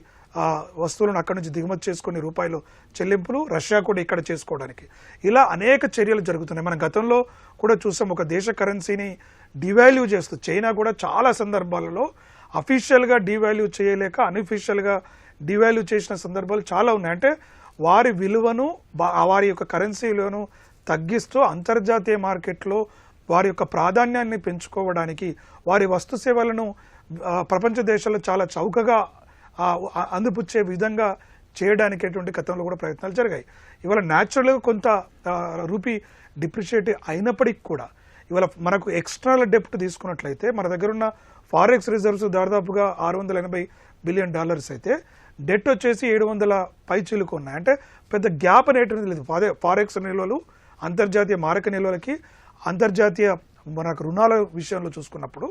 వస్తువులను అక్కడి నుంచి దిగుమతి చేసుకుని రూపాయలు చెల్లింపులు రష్యా కూడా ఇక్కడ చేసుకోవడానికి ఇలా అనేక చర్యలు జరుగుతున్నాయి. మనం గతంలో కూడా చూసాం, ఒక దేశ కరెన్సీని డివాల్యూ చేస్తూ చైనా కూడా చాలా సందర్భాలలో అఫీషియల్గా డివాల్యూ చేయలేక అన్అఫీషియల్గా డివాల్యూ చేసిన సందర్భాలు చాలా ఉన్నాయి. అంటే వారి విలువను వారి యొక్క కరెన్సీ విలువను తగ్గిస్తూ అంతర్జాతీయ మార్కెట్లో వారి యొక్క ప్రాధాన్యాన్ని పెంచుకోవడానికి వారి వస్తు సేవలను ప్రపంచ దేశాల్లో చాలా చౌకగా అందిపుచ్చే విధంగా చేయడానికి గతంలో కూడా ప్రయత్నాలు జరిగాయి. ఇవాళ న్యాచురల్గా కొంత రూపీ డిప్రిషియేట్ అయినప్పటికీ కూడా ఇవాళ మనకు ఎక్స్టర్నల్ డెప్ట్ తీసుకున్నట్లయితే మన దగ్గర ఉన్న ఫారెక్స్ రిజర్వ్స్ దాదాపుగా $680 బిలియన్ అయితే డెట్ వచ్చేసి 700 పైచీలకు ఉన్నాయి. అంటే పెద్ద గ్యాప్ అనేటువంటిది లేదు. ఫారెక్స్ నిల్వలు అంతర్జాతీయ మారక నిల్వలకి అంతర్జాతీయ మనకు రుణాల విషయంలో చూసుకున్నప్పుడు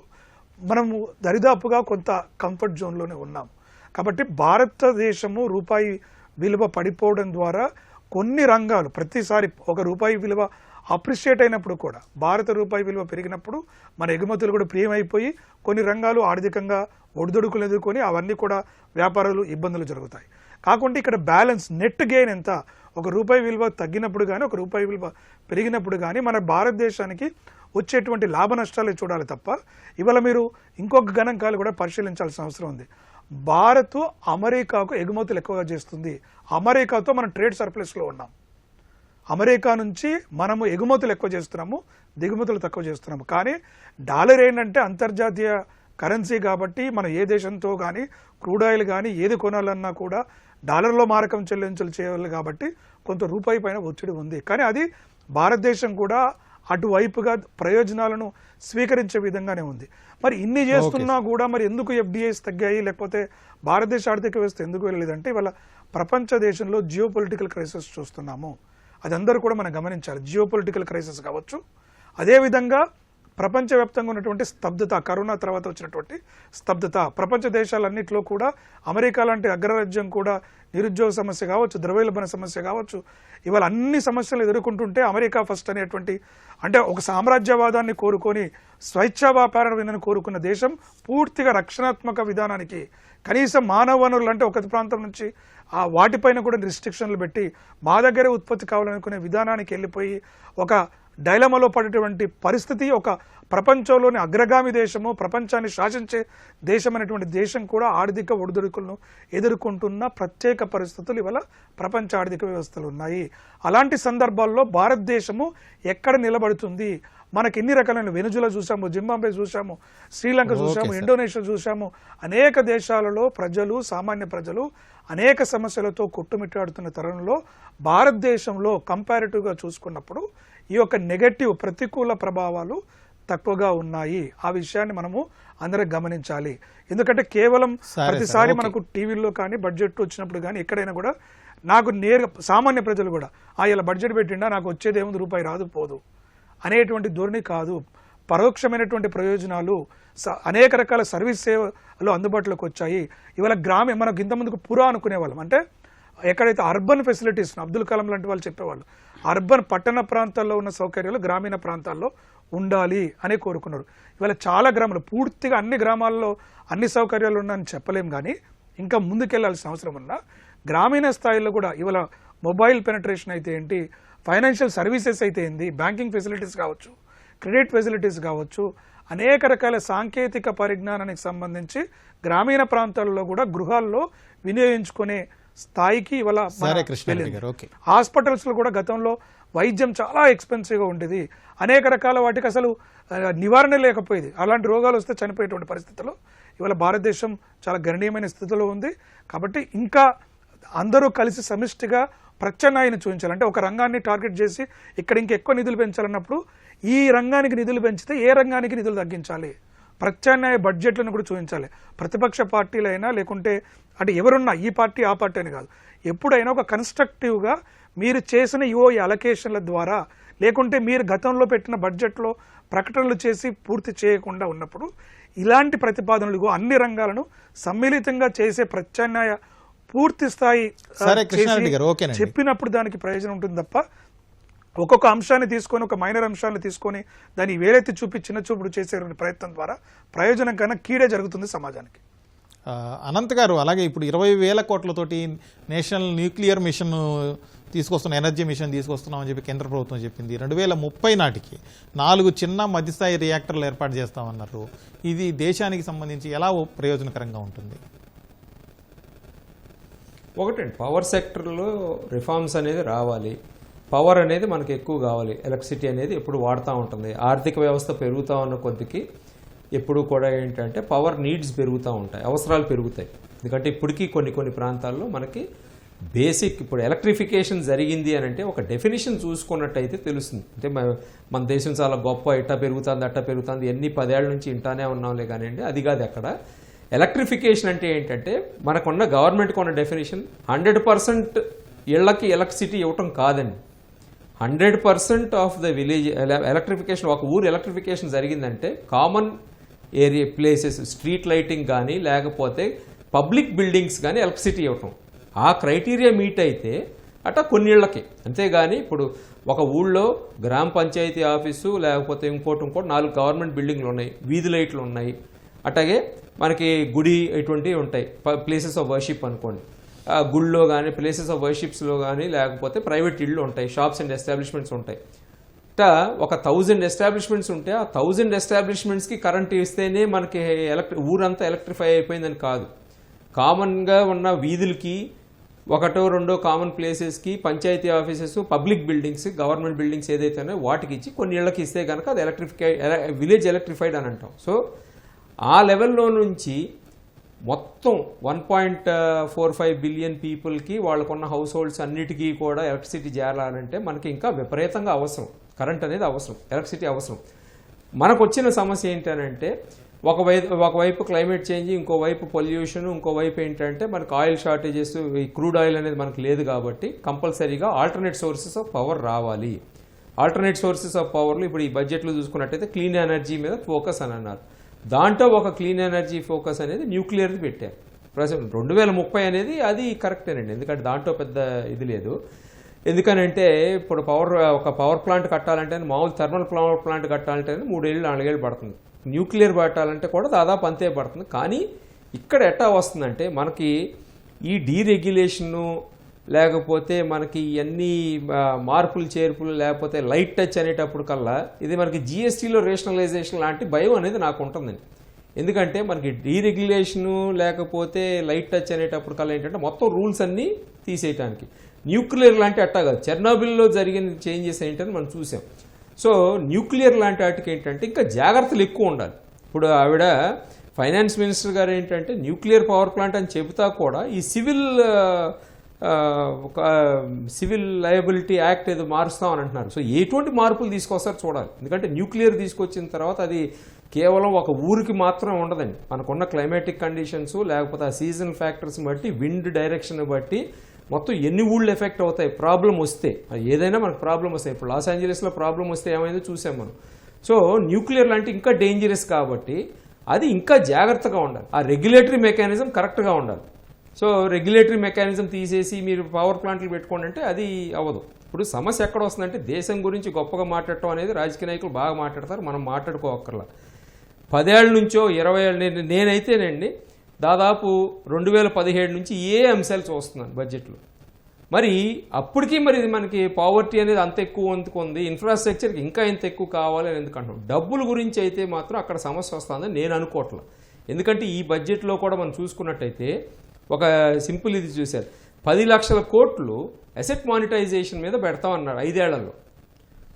మనము దరిదాపుగా కొంత కంఫర్ట్ జోన్లోనే ఉన్నాం. కాబట్టి భారతదేశము రూపాయి విలువ పడిపోవడం ద్వారా కొన్ని రంగాలు ప్రతిసారి ఒక రూపాయి విలువ అప్రిషియేట్ అయినప్పుడు కూడా భారత రూపాయి విలువ పెరిగినప్పుడు మన ఎగుమతులు కూడా ప్రియమైపోయి కొన్ని రంగాలు ఆర్థికంగా ఒడిదొడుకులు ఎదుర్కొని అవన్నీ కూడా వ్యాపారాలు ఇబ్బందులు జరుగుతాయి. కాకుండా ఇక్కడ బ్యాలెన్స్ నెట్ గెయిన్ ఎంత, ఒక రూపాయి విలువ తగ్గినప్పుడు కానీ ఒక రూపాయి విలువ పెరిగినప్పుడు కానీ మన భారతదేశానికి వచ్చేటువంటి లాభ నష్టాలే చూడాలి తప్ప ఇవాళ మీరు ఇంకొక గణాంకాలు కూడా పరిశీలించాల్సిన అవసరం ఉంది. భారత్ అమెరికాకు ఎగుమతులు ఎక్కువగా చేస్తుంది. అమెరికాతో మనం ట్రేడ్ సర్ప్లస్లో ఉన్నాం. అమెరికా నుంచి మనము ఎగుమతులు ఎక్కువ చేస్తున్నాము, దిగుమతులు తక్కువ చేస్తున్నాము. కానీ డాలర్ ఏంటంటే అంతర్జాతీయ కరెన్సీ కాబట్టి మనం ఏ దేశంతో కానీ క్రూడ్ ఆయిల్ కానీ ఏది కొనాలన్నా కూడా డాలర్లో మారకం చెల్లింపులు చేయాలి కాబట్టి కొంత రూపాయి పైన ఒత్తిడి ఉంది. కానీ అది భారతదేశం కూడా అటువైపుగా ప్రయోజనాలను స్వీకరించే విధంగానే ఉంది. మరి ఇన్ని చేస్తున్నా కూడా మరి ఎందుకు ఎఫ్డిఐస్ తగ్గాయి, లేకపోతే భారతదేశ ఆర్థిక వ్యవస్థ ఎందుకు వెళ్ళలేదంటే ఇవాళ ప్రపంచ దేశంలో జియో పొలిటికల్ క్రైసిస్ చూస్తున్నాము. అది అందరూ కూడా మనం గమనించాలి. జియో పొలిటికల్ క్రైసిస్ కావచ్చు, అదేవిధంగా ప్రపంచవ్యాప్తంగా ఉన్నటువంటి స్తబ్దత, కరోనా తర్వాత వచ్చినటువంటి స్తబ్దత, ప్రపంచ దేశాలన్నింటిలో కూడా అమెరికా లాంటి అగ్రరాజ్యం కూడా నిరుద్యోగ సమస్య కావచ్చు, ద్రవ్యోల్బణ సమస్య కావచ్చు, ఇవాళ అన్ని సమస్యలు ఎదుర్కొంటుంటే అమెరికా ఫస్ట్ అనేటువంటి అంటే ఒక సామ్రాజ్యవాదాన్ని కోరుకొని స్వేచ్ఛా వ్యాపారాన్ని కోరుకున్న దేశం పూర్తిగా రక్షణాత్మక విధానానికి కనీసం మానవ వనరులు అంటే ఒక ప్రాంతం నుంచి వాటిపైన కూడా రిస్ట్రిక్షన్లు పెట్టి మా దగ్గరే ఉత్పత్తి కావాలనుకునే విధానానికి వెళ్ళిపోయి ఒక డైలమాలో పడేటువంటి పరిస్థితి, ఒక ప్రపంచంలోని అగ్రగామి దేశము, ప్రపంచాన్ని శాసించే దేశం అనేటువంటి దేశం కూడా ఆర్థిక ఒడిదుడుకులను ఎదుర్కొంటున్న ప్రత్యేక పరిస్థితులు ఇవాళ ప్రపంచ ఆర్థిక వ్యవస్థలు ఉన్నాయి. అలాంటి సందర్భాల్లో భారతదేశము ఎక్కడ నిలబడుతుంది? మనకి ఎన్ని రకాలైన వెనుజులా చూసాము, జింబాబ్వే చూసాము, శ్రీలంక చూసాము, ఇండోనేషియా చూసాము. అనేక దేశాలలో ప్రజలు, సామాన్య ప్రజలు అనేక సమస్యలతో కొట్టుమిట్టాడుతున్న తరుణంలో భారతదేశంలో కంపారిటివ్గా చూసుకున్నప్పుడు ఈ యొక్క నెగటివ్ ప్రతికూల ప్రభావాలు తక్కువగా ఉన్నాయి. ఆ విషయాన్ని మనము అందరం గమనించాలి. ఎందుకంటే కేవలం ప్రతిసారి మనకు టీవీల్లో కానీ బడ్జెట్ వచ్చినప్పుడు కానీ ఎక్కడైనా కూడా నాకు నేరుగా సామాన్య ప్రజలు కూడా ఇలా బడ్జెట్ పెట్టిండా నాకు వచ్చేది ఏముంది, రూపాయి రాదు పోదు అనేటువంటి ధోరణి కాదు. పరోక్షమైనటువంటి ప్రయోజనాలు, అనేక రకాల సర్వీస్ సేవలు అందుబాటులోకి వచ్చాయి. ఇవాళ మనకు ఇంతమందికి పురా అనుకునేవాళ్ళం. అంటే ఎక్కడైతే అర్బన్ ఫెసిలిటీస్, అబ్దుల్ కలాం లాంటి వాళ్ళు చెప్పేవాళ్ళు అర్బన్ పట్టణ ప్రాంతాల్లో ఉన్న సౌకర్యాలు గ్రామీణ ప్రాంతాల్లో ఉండాలి అని కోరుకున్నారు. ఇవాళ చాలా గ్రామాలు, పూర్తిగా అన్ని గ్రామాల్లో అన్ని సౌకర్యాలు ఉన్నాయని చెప్పలేం, కానీ ఇంకా ముందుకెళ్లాల్సిన అవసరం ఉన్నా గ్రామీణ స్థాయిలో కూడా ఇవాళ మొబైల్ పెనట్రేషన్ అయితే ఏంటి, ఫైనాన్షియల్ సర్వీసెస్ అయితే ఏంది, బ్యాంకింగ్ ఫెసిలిటీస్ కావచ్చు, క్రెడిట్ ఫెసిలిటీస్ కావచ్చు, అనేక రకాల సాంకేతిక పరిజ్ఞానానికి సంబంధించి గ్రామీణ ప్రాంతాల్లో కూడా గృహాల్లో వినియోగించుకునే స్థాయికి ఇవాళ హాస్పిటల్స్ లో కూడా గతంలో వైద్యం చాలా ఎక్స్పెన్సివ్ గా ఉండేది. అనేక రకాల వాటికి అసలు నివారణ లేకపోయేది. అలాంటి రోగాలు వస్తే చనిపోయేటువంటి పరిస్థితుల్లో ఇవాళ భారతదేశం చాలా గణనీయమైన స్థితిలో ఉంది. కాబట్టి ఇంకా అందరూ కలిసి సమిష్టిగా ప్రత్యామ్నాయాన్ని చూపించాలి. అంటే ఒక రంగాన్ని టార్గెట్ చేసి ఇక్కడ ఇంకెక్కువ నిధులు పెంచాలన్నప్పుడు ఈ రంగానికి నిధులు పెంచితే ఏ రంగానికి నిధులు తగ్గించాలి, ప్రత్యామ్నాయ బడ్జెట్లను కూడా చూపించాలి. ప్రతిపక్ష పార్టీలైనా లేకుంటే అంటే ఎవరున్నా ఈ పార్టీ ఆ పార్టీ అని కాదు, ఎప్పుడైనా ఒక కన్స్ట్రక్టివ్గా మీరు చేసిన యుఓఈ అలొకేషన్ల ద్వారా, లేకుంటే మీరు గతంలో పెట్టిన బడ్జెట్లో ప్రకటనలు చేసి పూర్తి చేయకుండా ఉన్నప్పుడు ఇలాంటి ప్రతిపాదనలు అన్ని రంగాలను సమ్మిళితంగా చేసే ప్రత్యామ్నాయ పూర్తి స్థాయి సరే చేసి కృష్ణారెడ్డి గారు, ఓకేనండి. చెప్పినప్పుడు దానికి ప్రయోజనం ఉంటుంది తప్ప ఒక్కొక్క అంశాన్ని తీసుకొని, ఒక మైనర్ అంశాన్ని తీసుకొని దాన్ని వేలెత్తి చూపి చిన్న చూపుడు చేసే ప్రయత్నం ద్వారా ప్రయోజనం కన్నా కీడే జరుగుతుంది సమాజానికి. అనంత్ గారు, అలాగే ఇప్పుడు 20,000 కోట్లతోటి నేషనల్ న్యూక్లియర్ మిషన్ తీసుకొస్తున్నాం, ఎనర్జీ మిషన్ తీసుకొస్తున్నామని చెప్పి కేంద్ర ప్రభుత్వం చెప్పింది. 2030 నాటికి 4 చిన్న మధ్యస్థాయి రియాక్టర్లు ఏర్పాటు చేస్తామన్నారు. ఇది దేశానికి సంబంధించి ఎలా ప్రయోజనకరంగా ఉంటుంది? ఒకటండి, పవర్ సెక్టర్లో రిఫార్మ్స్ అనేది రావాలి. పవర్ అనేది మనకి ఎక్కువ కావాలి. ఎలక్ట్రిసిటీ అనేది ఎప్పుడు వాడుతూ ఉంటుంది. ఆర్థిక వ్యవస్థ పెరుగుతూ ఉన్న కొద్దికి ఎప్పుడు కూడా ఏంటంటే పవర్ నీడ్స్ పెరుగుతూ ఉంటాయి, అవసరాలు పెరుగుతాయి. ఎందుకంటే ఇప్పటికీ కొన్ని ప్రాంతాల్లో మనకి బేసిక్ ఇప్పుడు ఎలక్ట్రిఫికేషన్ జరిగింది అని అంటే ఒక డెఫినేషన్ చూసుకున్నట్టయితే తెలుస్తుంది. అంటే మన దేశం చాలా గొప్ప, ఇట్టా పెరుగుతుంది అట్టా పెరుగుతుంది, ఎన్ని 10 ఏళ్ల నుంచి ఇంటానే ఉన్నాంలే కానివ్వండి, అది కాదు. అక్కడ ఎలక్ట్రిఫికేషన్ అంటే ఏంటంటే మనకున్న గవర్నమెంట్కి ఉన్న డెఫినేషన్ 100% ఇళ్లకి ఎలక్ట్రిసిటీ ఇవ్వటం కాదండి. 100% ఆఫ్ ద విలేజ్ ఎలక్ట్రిఫికేషన్, ఒక ఊరు ఎలక్ట్రిఫికేషన్ జరిగిందంటే common area places, street lighting కానీ లేకపోతే పబ్లిక్ బిల్డింగ్స్ కానీ ఎలక్ట్రిసిటీ ఇవ్వటం, ఆ క్రైటీరియా మీట్ అయితే అట్లా కొన్నిళ్ళకి. అంతేగాని ఇప్పుడు ఒక ఊళ్ళో గ్రామ పంచాయతీ ఆఫీసు లేకపోతే ఇంకోటి 4 గవర్నమెంట్ బిల్డింగ్లు ఉన్నాయి, వీధి లైట్లు ఉన్నాయి, అట్లాగే మనకి గుడి ఇటువంటివి ఉంటాయి, ప్లేసెస్ ఆఫ్ వర్షిప్ అనుకోండి, గుళ్ళో కానీ ప్లేసెస్ ఆఫ్ వర్షిప్స్లో కానీ లేకపోతే ప్రైవేట్ ఇళ్ళు ఉంటాయి, షాప్స్ అండ్ ఎస్టాబ్లిష్మెంట్స్ ఉంటాయి. ఇట్లా ఒక 1000 ఎస్టాబ్లిష్మెంట్స్ ఉంటే ఆ 1000 ఎస్టాబ్లిష్మెంట్స్కి కరెంట్ ఇస్తేనే మనకి ఊరంతా ఎలక్ట్రిఫై అయిపోయిందని కాదు. కామన్గా ఉన్న వీధులకి 1-2 కామన్ ప్లేసెస్కి panchayat offices, public buildings, government buildings ఏదైతేనే వాటికి ఇచ్చి కొన్ని ఇళ్ళకి ఇస్తే కనుక అది విలేజ్ ఎలక్ట్రిఫైడ్ అని అంటాం. సో ఆ లెవెల్లో నుంచి మొత్తం 1.45 బిలియన్ పీపుల్కి వాళ్ళకున్న హౌస్ హోల్డ్స్ అన్నిటికీ కూడా ఎలక్ట్రిసిటీ చేరాలంటే మనకి ఇంకా విపరీతంగా అవసరం. కరెంట్ అనేది అవసరం, ఎలక్ట్రిసిటీ అవసరం. మనకు వచ్చిన సమస్య ఏంటంటే ఒకవైపు క్లైమేట్ చేంజ్, ఇంకోవైపు పొల్యూషన్, ఇంకోవైపు ఏంటంటే మనకు ఆయిల్ షార్టేజెస్, ఈ క్రూడ్ ఆయిల్ అనేది మనకు లేదు. కాబట్టి కంపల్సరీగా ఆల్టర్నేట్ సోర్సెస్ ఆఫ్ పవర్ రావాలి. ఆల్టర్నేట్ సోర్సెస్ ఆఫ్ పవర్లు ఇప్పుడు ఈ బడ్జెట్లో చూసుకున్నట్టయితే క్లీన్ ఎనర్జీ మీద ఫోకస్ అని అన్నారు. దాంట్లో ఒక క్లీన్ ఎనర్జీ ఫోకస్ అనేది న్యూక్లియర్ది పెట్టారు. 2030 అనేది అది కరెక్టేనండి, ఎందుకంటే దాంట్లో పెద్ద ఇది లేదు. ఎందుకనంటే ఇప్పుడు ఒక పవర్ ప్లాంట్ కట్టాలంటే, మామూలు థర్మల్ పవర్ ప్లాంట్ కట్టాలంటే 3 ఏళ్ళు 4 ఏళ్ళు పడుతుంది. న్యూక్లియర్ పెట్టాలంటే కూడా దాదాపు అంతే పడుతుంది. కానీ ఇక్కడ ఎట్టా వస్తుందంటే మనకి ఈ డీరెగ్యులేషను లేకపోతే మనకి ఇవన్నీ మార్పులు చేర్పులు లేకపోతే లైట్ టచ్ అనేటప్పుడు కల్లా ఇది మనకి జిఎస్టీలో రేషనలైజేషన్ లాంటి భయం అనేది నాకు ఉంటుందండి. ఎందుకంటే మనకి డీరెగ్యులేషను లేకపోతే లైట్ టచ్ అనేటప్పుడు కల్లా ఏంటంటే మొత్తం రూల్స్ అన్నీ తీసేయటానికి. న్యూక్లియర్ లాంటి అట్టా కాదు, చెర్నోబిల్లో జరిగిన చేంజెస్ ఏంటని మనం చూసాం. సో న్యూక్లియర్ లాంటి వాటికి ఏంటంటే ఇంకా జాగ్రత్తలు ఎక్కువ ఉండాలి. ఇప్పుడు ఆవిడ ఫైనాన్స్ మినిస్టర్ గారు ఏంటంటే న్యూక్లియర్ పవర్ ప్లాంట్ అని చెబుతా కూడా ఈ సివిల్ లయబిలిటీ యాక్ట్ ఏదో మారుస్తామని అంటున్నారు. సో ఎటువంటి మార్పులు తీసుకొస్తారో చూడాలి. ఎందుకంటే న్యూక్లియర్ తీసుకొచ్చిన తర్వాత అది కేవలం ఒక ఊరికి మాత్రం ఉండదండి. మనకున్న క్లైమాటిక్ కండిషన్స్ లేకపోతే ఆ సీజన్ ఫ్యాక్టర్స్ని బట్టి, విండ్ డైరెక్షన్ బట్టి మొత్తం ఎన్ని ఊళ్ళు ఎఫెక్ట్ అవుతాయి ప్రాబ్లం వస్తే. ఏదైనా మనకు ప్రాబ్లం వస్తాయి. ఇప్పుడు లాస్ ఏంజలీస్లో ప్రాబ్లం వస్తే ఏమైందో చూసాం మనం. సో న్యూక్లియర్ లాంటి ఇంకా డేంజరస్ కాబట్టి అది ఇంకా జాగ్రత్తగా ఉండాలి. ఆ రెగ్యులేటరీ మెకానిజం కరెక్ట్గా ఉండాలి. సో రెగ్యులేటరీ మెకానిజం తీసేసి మీరు పవర్ ప్లాంట్లు పెట్టుకోండి అంటే అది అవ్వదు. ఇప్పుడు సమస్య ఎక్కడ వస్తుందంటే దేశం గురించి గొప్పగా మాట్లాడటం అనేది రాజకీయ నాయకులు బాగా మాట్లాడతారు, మనం మాట్లాడుకోవక్కర్లా. 10 ఏళ్ళ నుంచో 20 ఏళ్ళు నేనైతేనండి దాదాపు 2017 నుంచి ఏ అంశాలు చూస్తున్నాను బడ్జెట్లో. మరి అప్పటికీ మరి మనకి పావర్టీ అనేది అంత ఎక్కువ అందుకుంది, ఇన్ఫ్రాస్ట్రక్చర్కి ఇంకా ఇంత ఎక్కువ కావాలి అని ఎందుకంటాం. డబ్బుల గురించి అయితే మాత్రం అక్కడ సమస్య వస్తుందని నేను అనుకోవట్లేదు. ఎందుకంటే ఈ బడ్జెట్లో కూడా మనం చూసుకున్నట్టయితే ఒక సింపుల్ ఇది చూశారు, 10 లక్షల కోట్లు అసెట్ మానిటైజేషన్ మీద పెడతామన్నారు 5 ఏళ్లలో.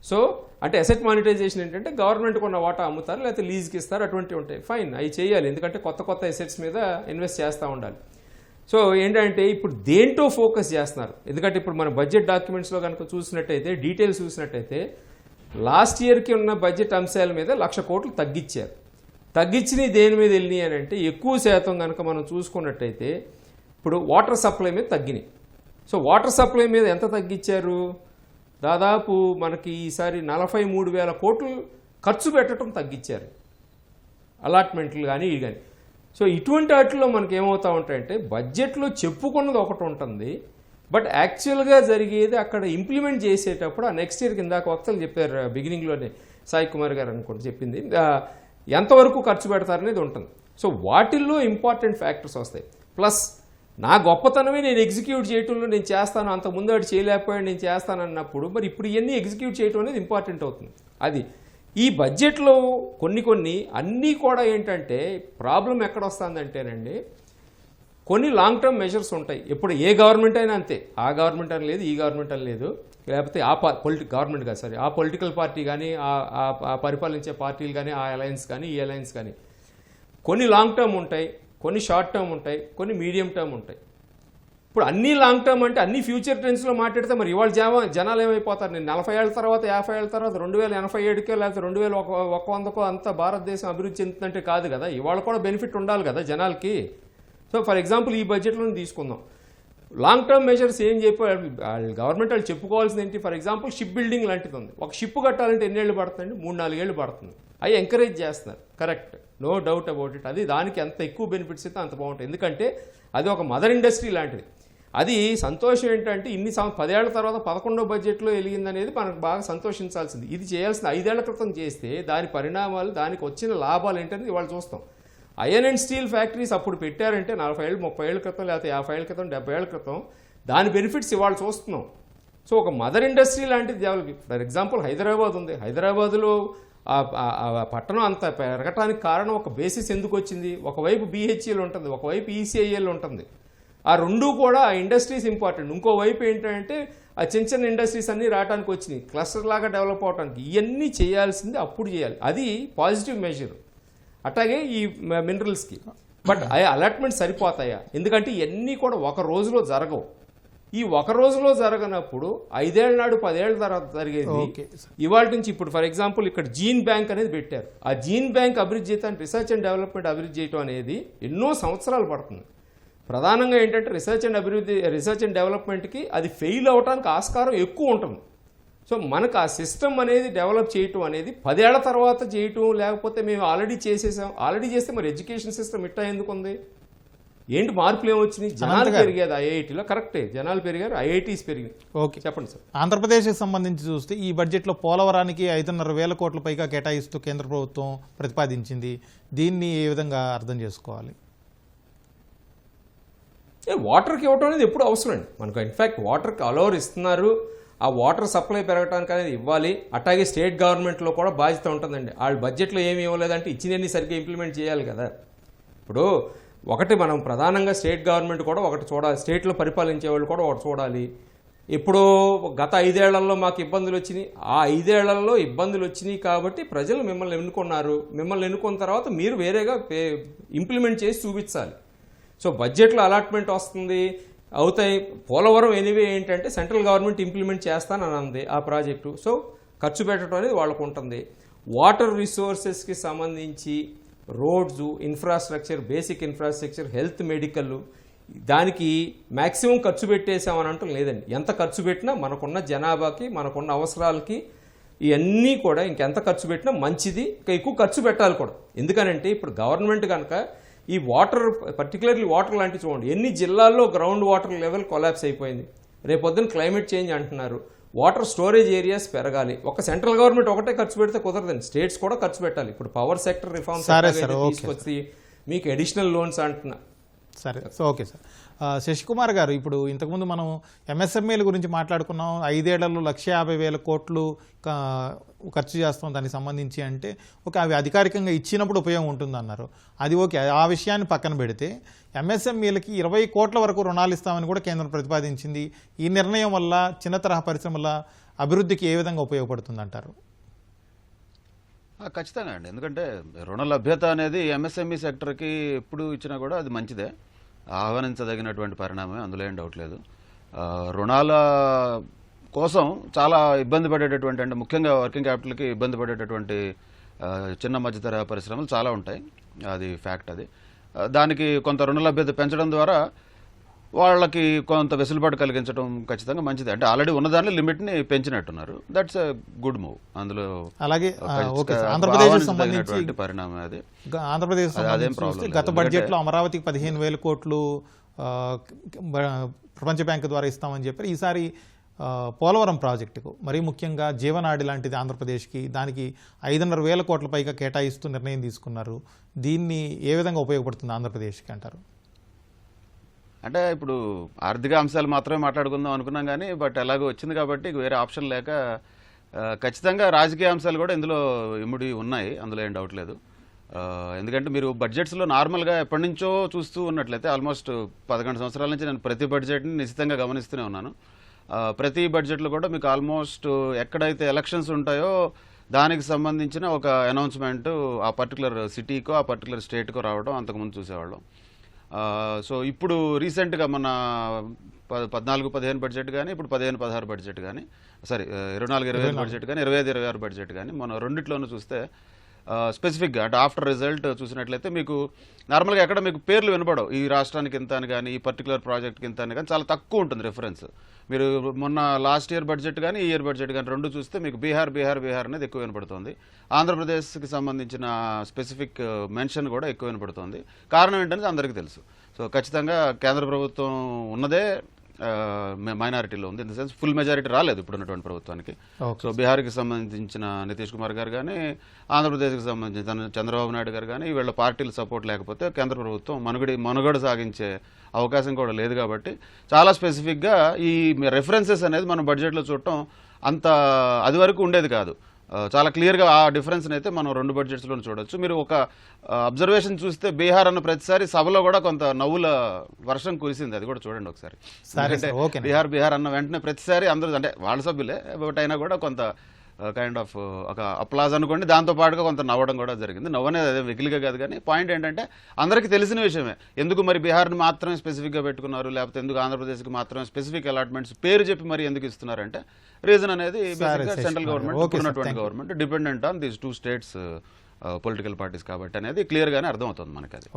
సో అంటే అసెట్ మానిటైజేషన్ ఏంటంటే గవర్నమెంట్కి ఉన్న వాటా అమ్ముతారు లేకపోతే లీజ్కి ఇస్తారు, అటువంటివి ఉంటాయి. ఫైన్, అవి చేయాలి, ఎందుకంటే కొత్త అసెట్స్ మీద ఇన్వెస్ట్ చేస్తూ ఉండాలి. సో ఏంటంటే ఇప్పుడు దేంట్లో ఫోకస్ చేస్తున్నారు, ఎందుకంటే ఇప్పుడు మన బడ్జెట్ డాక్యుమెంట్స్లో కనుక చూసినట్టయితే డీటెయిల్స్ చూసినట్టయితే లాస్ట్ ఇయర్కి ఉన్న బడ్జెట్ అంశాల మీద 1,00,000 కోట్లు తగ్గించారు. తగ్గించినవి దేని మీద వెళ్ళినాయి అని అంటే ఎక్కువ శాతం కనుక మనం చూసుకున్నట్టయితే ఇప్పుడు వాటర్ సప్లై మీద తగ్గినాయి. సో వాటర్ సప్లై మీద ఎంత తగ్గించారు? దాదాపు మనకి ఈసారి 43,000 కోట్లు ఖర్చు పెట్టడం తగ్గించారు, అలాట్మెంట్లు కానీ ఇవి కానీ. సో ఇటువంటి వాటిలో మనకి ఏమవుతా ఉంటాయంటే బడ్జెట్లో చెప్పుకున్నది ఒకటి ఉంటుంది, బట్ యాక్చువల్గా జరిగేది అక్కడ ఇంప్లిమెంట్ చేసేటప్పుడు ఆ నెక్స్ట్ ఇయర్ కింద వక్తలు చెప్పారు బిగినింగ్లోనే, సాయి కుమార్ గారు అనుకోండి చెప్పింది, ఎంతవరకు ఖర్చు పెడతారనేది ఉంటుంది. సో వాటిల్లో ఇంపార్టెంట్ ఫ్యాక్టర్స్ వస్తాయి. ప్లస్ నా గొప్పతనమే నేను ఎగ్జిక్యూట్ చేయటంలో నేను చేస్తాను, అంతకుముందు వాడు చేయలేకపోయాడు నేను చేస్తాను అన్నప్పుడు మరి ఇప్పుడు ఇవన్నీ ఎగ్జిక్యూట్ చేయటం అనేది ఇంపార్టెంట్ అవుతుంది. అది ఈ బడ్జెట్లో కొన్ని అన్నీ కూడా ఏంటంటే ప్రాబ్లం ఎక్కడ వస్తుందంటేనండి, కొన్ని లాంగ్ టర్మ్ మెజర్స్ ఉంటాయి. ఇప్పుడు ఏ గవర్నమెంట్ అయినా అంతే, ఆ గవర్నమెంట్ అని లేదు, ఈ గవర్నమెంట్ అని లేదు, లేకపోతే ఆ గవర్నమెంట్ కాదు సారీ, ఆ పొలిటికల్ పార్టీ కానీ ఆ పరిపాలించే పార్టీలు కానీ ఆ అలయన్స్ కానీ ఈ అలయన్స్ కానీ కొన్ని లాంగ్ టర్మ్ ఉంటాయి, కొన్ని షార్ట్ టర్మ్ ఉంటాయి, కొన్ని మీడియం టర్మ్ ఉంటాయి. ఇప్పుడు అన్ని లాంగ్ టర్మ్ అంటే అన్ని ఫ్యూచర్ ట్రెండ్స్లో మాట్లాడితే మరి ఇవాళ జనాలు ఏమైపోతారు? నేను 40 ఏళ్ళ తర్వాత 50 ఏళ్ళ తర్వాత 2087కో లేకపోతే 2100కో అంతా భారతదేశం అభివృద్ధి చెందుతుందంటే కాదు కదా, ఇవాళ కూడా బెనిఫిట్ ఉండాలి కదా జనాలకి. సో ఫర్ ఎగ్జాంపుల్ ఈ బడ్జెట్లో తీసుకుందాం, లాంగ్ టర్మ్ మెజర్స్ ఏం చెప్పారు గవర్నమెంట్ వాళ్ళు చెప్పుకోవాల్సింది ఏంటి? ఫర్ ఎగ్జాంపుల్ షిప్ బిల్డింగ్ లాంటిది ఉంది. ఒక షిప్ కట్టాలంటే ఎన్ని ఏళ్ళు పడుతుందండి? 3-4 ఏళ్ళు పడుతుంది. అవి ఎంకరేజ్ చేస్తున్నారు, correct, no doubt about it. అది దానికి ఎంత ఎక్కువ బెనిఫిట్స్ అయితే అంత బాగుంటుంది, ఎందుకంటే అది ఒక మదర్ ఇండస్ట్రీ లాంటిది. అది సంతోషం ఏంటంటే 10 ఏళ్ల తర్వాత 11వ బడ్జెట్లో వెలిగిందనేది మనకు బాగా సంతోషించాల్సింది. ఇది చేయాల్సిన 5 ఏళ్ల క్రితం చేస్తే దాని పరిణామాలు, దానికి వచ్చిన లాభాలు ఏంటనేది ఇవాళ చూస్తాం. ఐరన్ అండ్ స్టీల్ ఫ్యాక్టరీస్ అప్పుడు పెట్టారంటే 40 ఏళ్ళు 30 ఏళ్ళ క్రితం లేకపోతే 50 ఏళ్ళ క్రితం 70 ఏళ్ళ క్రితం, దాని బెనిఫిట్స్ ఇవాళ చూస్తున్నాం. సో ఒక మదర్ ఇండస్ట్రీ లాంటిది డెవలప్. ఫర్ ఎగ్జాంపుల్ హైదరాబాద్ ఉంది, హైదరాబాద్లో పట్టణం అంత పెరగటానికి కారణం ఒక బేసిస్ ఎందుకు వచ్చింది? ఒకవైపు BHEL ఉంటుంది, ఒకవైపు ECIL ఉంటుంది. ఆ రెండు కూడా ఆ ఇండస్ట్రీస్ ఇంపార్టెంట్. ఇంకోవైపు ఏంటంటే ఆ చిన్న ఇండస్ట్రీస్ అన్నీ రావడానికి వచ్చినాయి, క్లస్టర్ లాగా డెవలప్ అవడానికి. ఇవన్నీ చేయాల్సింది అప్పుడు చేయాలి, అది పాజిటివ్ మెజర్. అట్లాగే ఈ మినరల్స్కి బట్ అలాట్మెంట్ సరిపోతాయా? ఎందుకంటే ఇవన్నీ కూడా ఒక రోజులో జరగవు. ఈ ఒక రోజులో జరగనప్పుడు 5 ఏళ్ల నాడు 10 ఏళ్ల తర్వాత జరిగేది ఇవాళ నుంచి. ఇప్పుడు ఫర్ ఎగ్జాంపుల్ ఇక్కడ జీన్ బ్యాంక్ అనేది పెట్టారు. ఆ జీన్ బ్యాంక్ అభివృద్ధి చేయడానికి రీసెర్చ్ అండ్ డెవలప్మెంట్ అభివృద్ధి చేయడం అనేది ఎన్నో సంవత్సరాలు పడుతుంది. ప్రధానంగా ఏంటంటే రీసెర్చ్ అండ్ డెవలప్మెంట్కి అది ఫెయిల్ అవడానికి ఆస్కారం ఎక్కువ ఉంటుంది. సో మనకు ఆ సిస్టమ్ అనేది డెవలప్ చేయటం అనేది 10 ఏళ్ల తర్వాత చేయటం, లేకపోతే మేము ఆల్రెడీ చేసేసాం, ఆల్రెడీ చేస్తే మరి ఎడ్యుకేషన్ సిస్టమ్ ఇట్టా ఎందుకు ఉంది? ఏంటి మార్పులు ఏమొచ్చినాయి? జనాలు పెరిగేది ఐఐటీలో, కరెక్టే, జనాలు పెరిగారు, ఐఐటీస్ పెరిగింది. ఓకే, చెప్పండి సార్. ఆంధ్రప్రదేశ్కి సంబంధించి చూస్తే ఈ బడ్జెట్లో పోలవరానికి 5,500,000 కోట్ల పైగా కేటాయిస్తూ కేంద్ర ప్రభుత్వం ప్రతిపాదించింది. దీన్ని ఏ విధంగా అర్థం చేసుకోవాలి? వాటర్కి ఇవ్వటం అనేది ఎప్పుడు అవసరం అండి మనకు. ఇన్ఫ్యాక్ట్ వాటర్కి అలవర్ ఇస్తున్నారు, ఆ వాటర్ సప్లై పెరగడానికి అనేది ఇవ్వాలి. అట్లాగే స్టేట్ గవర్నమెంట్లో కూడా బాధ్యత ఉంటుందండి. వాళ్ళు బడ్జెట్లో ఏమి ఇవ్వలేదంటే ఇచ్చినన్ని సరిగ్గా ఇంప్లిమెంట్ చేయాలి కదా. ఇప్పుడు ఒకటి మనం ప్రధానంగా స్టేట్ గవర్నమెంట్ కూడా ఒకటి చూడాలి, స్టేట్లో పరిపాలించే వాళ్ళు కూడా ఒకటి చూడాలి. ఇప్పుడు గత 5 ఏళ్లలో మాకు ఇబ్బందులు వచ్చినాయి, ఆ 5 ఏళ్లలో ఇబ్బందులు వచ్చినాయి కాబట్టి ప్రజలు మిమ్మల్ని ఎన్నుకున్నారు. మిమ్మల్ని ఎన్నుకున్న తర్వాత మీరు వేరేగా ఇంప్లిమెంట్ చేసి చూపించాలి. సో బడ్జెట్లో అలాట్మెంట్ వస్తుంది, అవుతాయి. పోలవరం ఎనీవే ఏంటంటే సెంట్రల్ గవర్నమెంట్ ఇంప్లిమెంట్ చేస్తానని అంది ఆ ప్రాజెక్టు. సో ఖర్చు పెట్టడం అనేది వాళ్ళకు ఉంటుంది. వాటర్ రిసోర్సెస్కి సంబంధించి roads, infrastructure, basic infrastructure, health, medical, దానికి మ్యాక్సిమం ఖర్చు పెట్టేసామని అంటూ లేదండి. ఎంత ఖర్చు పెట్టినా మనకున్న జనాభాకి, మనకున్న అవసరాలకి ఇవన్నీ కూడా ఇంకెంత ఖర్చు పెట్టినా మంచిది, ఇంకా ఎక్కువ ఖర్చు పెట్టాలి కూడా. ఎందుకనంటే ఇప్పుడు గవర్నమెంట్ కనుక ఈ వాటర్, పర్టికులర్లీ వాటర్ లాంటివి చూడండి, ఎన్ని జిల్లాల్లో గ్రౌండ్ వాటర్ లెవెల్ కొలాప్స్ అయిపోయింది. రేపొద్దున క్లైమేట్ చేంజ్ అంటున్నారు, వాటర్ స్టోరేజ్ ఏరియాస్ పెరగాలి. ఒక సెంట్రల్ గవర్నమెంట్ ఒకటే ఖర్చు పెడితే కుదరదండి, స్టేట్స్ కూడా ఖర్చు పెట్టాలి. ఇప్పుడు పవర్ సెక్టర్ రిఫార్మ్స్ తీసుకొచ్చి మీకు అడిషనల్ లోన్స్ అంటున్నా. సరే, సో ఓకే సార్. శశికుమార్ గారు, ఇప్పుడు ఇంతకుముందు మనం MSMEల గురించి మాట్లాడుకున్నాం. 5 ఏళ్లలో 150,000 కోట్లు ఖర్చు చేస్తాం దానికి సంబంధించి అంటే ఓకే, అవి అధికారికంగా ఇచ్చినప్పుడు ఉపయోగం ఉంటుందన్నారు. అది ఓకే, ఆ విషయాన్ని పక్కన పెడితే MSMEలకి 20 కోట్ల వరకు రుణాలు ఇస్తామని కూడా కేంద్రం ప్రతిపాదించింది. ఈ నిర్ణయం వల్ల చిన్న తరహా పరిశ్రమల అభివృద్ధికి ఏ విధంగా ఉపయోగపడుతుంది అంటారు? ఖచ్చితంగా అండి, ఎందుకంటే రుణ లభ్యత అనేది MSME సెక్టర్కి ఎప్పుడు ఇచ్చినా కూడా అది మంచిదే, ఆహ్వానించదగినటువంటి పరిణామమే, అందులో ఏం డౌట్ లేదు. రుణాల కోసం చాలా ఇబ్బంది పడేటటువంటి, అంటే ముఖ్యంగా వర్కింగ్ క్యాపిటల్కి ఇబ్బంది పడేటటువంటి చిన్న మధ్యతరహా పరిశ్రమలు చాలా ఉంటాయి, అది ఫ్యాక్ట్. అది దానికి కొంత రుణ లభ్యత పెంచడం ద్వారా వాళ్ళకి కొంత వెసులుబాటు కలిగించడం ఖచ్చితంగా మంచిది. అంటే ఆల్రెడీ ఉన్న దానిలో లిమిట్ని పెంచినట్టున్నారు. That's a good move. అందులో అలాగే ఓకే సార్, ఆంధ్రప్రదేశ్ సంబంధించి పరిణామం అది. ఆంధ్రప్రదేశ్ సంబంధించి చూస్తే గత బడ్జెట్లో అమరావతికి 15,000 కోట్లు ప్రపంచ బ్యాంకు ద్వారా ఇస్తామని చెప్పారు. ఈసారి పోలవరం ప్రాజెక్టుకు మరీ ముఖ్యంగా జీవనాడి లాంటిది ఆంధ్రప్రదేశ్కి, దానికి 5,500 కోట్ల పైగా కేటాయిస్తూ నిర్ణయం తీసుకున్నారు. దీన్ని ఏ విధంగా ఉపయోగపడుతుంది ఆంధ్రప్రదేశ్కి అంటారు? అంటే ఇప్పుడు ఆర్థిక అంశాలు మాత్రమే మాట్లాడుకుందాం అనుకున్నాం కానీ బట్ ఎలాగో వచ్చింది కాబట్టి వేరే ఆప్షన్ లేక ఖచ్చితంగా రాజకీయ అంశాలు కూడా ఇందులో ఇముడి ఉన్నాయి, అందులో ఏం డౌట్ లేదు. ఎందుకంటే మీరు బడ్జెట్స్లో నార్మల్గా ఎప్పటి నుంచో చూస్తూ ఉన్నట్లయితే ఆల్మోస్ట్ 11 సంవత్సరాల నుంచి నేను ప్రతి బడ్జెట్ని నిశ్చితంగా గమనిస్తూనే ఉన్నాను. ప్రతి బడ్జెట్లో కూడా మీకు ఆల్మోస్ట్ ఎక్కడైతే ఎలక్షన్స్ ఉంటాయో దానికి సంబంధించిన ఒక అనౌన్స్మెంట్ ఆ పర్టికులర్ సిటీకో ఆ పర్టికులర్ స్టేట్కో రావడం అంతకుముందు చూసేవాళ్ళం. సో ఇప్పుడు రీసెంట్గా మన 14-15 బడ్జెట్ కానీ, ఇప్పుడు 15-16 బడ్జెట్ కానీ, సారీ 24-25 బడ్జెట్ కానీ, 25-26 బడ్జెట్ కానీ, మన రెండిట్లోనూ చూస్తే స్పెసిఫిక్గా అంటే ఆఫ్టర్ రిజల్ట్ చూసినట్లయితే మీకు నార్మల్గా ఎక్కడ మీకు పేర్లు వినపడవు. ఈ రాష్ట్రానికి ఇంత అని కానీ, ఈ పర్టికులర్ ప్రాజెక్ట్కి ఇంత అని కానీ చాలా తక్కువ ఉంటుంది రిఫరెన్స్. మీరు మొన్న లాస్ట్ ఇయర్ బడ్జెట్ కానీ ఈ ఇయర్ బడ్జెట్ కానీ రెండు చూస్తే మీకు బీహార్ అనేది ఎక్కువ వినపడుతుంది. ఆంధ్రప్రదేశ్కి సంబంధించిన స్పెసిఫిక్ మెన్షన్ కూడా ఎక్కువ వినపడుతుంది. కారణం ఏంటనేది అందరికీ తెలుసు. సో ఖచ్చితంగా కేంద్ర ప్రభుత్వం ఉన్నదే మైనారిటీలో ఉంది. In the sense full majority రాలేదు ఇప్పుడున్నటువంటి ప్రభుత్వానికి. సో బీహార్కి సంబంధించిన నితీష్ కుమార్ గారు కానీ, ఆంధ్రప్రదేశ్కి సంబంధించిన చంద్రబాబు నాయుడు గారు కానీ వీళ్ళ పార్టీల సపోర్ట్ లేకపోతే కేంద్ర ప్రభుత్వం మనుగడ సాగించే అవకాశం కూడా లేదు. కాబట్టి చాలా స్పెసిఫిక్గా ఈ రెఫరెన్సెస్ అనేది మనం బడ్జెట్లో చూడటం అంత అది వరకు ఉండేది కాదు. చాలా క్లియర్గా ఆ డిఫరెన్స్ని అయితే మనం రెండు బడ్జెట్స్లో చూడొచ్చు. మీరు ఒక అబ్జర్వేషన్ చూస్తే బీహార్ అన్న ప్రతిసారి సభలో కూడా కొంత నవ్వుల వర్షం కురిసింది, అది కూడా చూడండి ఒకసారి. బీహార్ అన్న వెంటనే ప్రతిసారి అందరూ అంటే వాళ్ళ సభ్యులే బట్ అయినా కూడా కొంత కైండ్ ఆఫ్ ఒక అప్లాజ్ అనుకోండి, దాంతో పాటుగా కొంత నవ్వడం కూడా జరిగింది. నవ్వనేది అదే వెకిలిగా కాదు కానీ పాయింట్ ఏంటంటే అందరికీ తెలిసిన విషయమే. ఎందుకు మరి బీహార్ని మాత్రమే స్పెసిఫిక్గా పెట్టుకున్నారు, లేకపోతే ఎందుకు ఆంధ్రప్రదేశ్కి మాత్రమే స్పెసిఫిక్ అలాట్మెంట్స్ పేరు చెప్పి మరి ఎందుకు ఇస్తున్నారంటే రీజన్ అనేది సెంట్రల్ గవర్నమెంట్ ఉన్నటువంటి government dependent on these 2 states political parties కాబట్టి అనేది క్లియర్గానే అర్థమవుతుంది మనకి అది.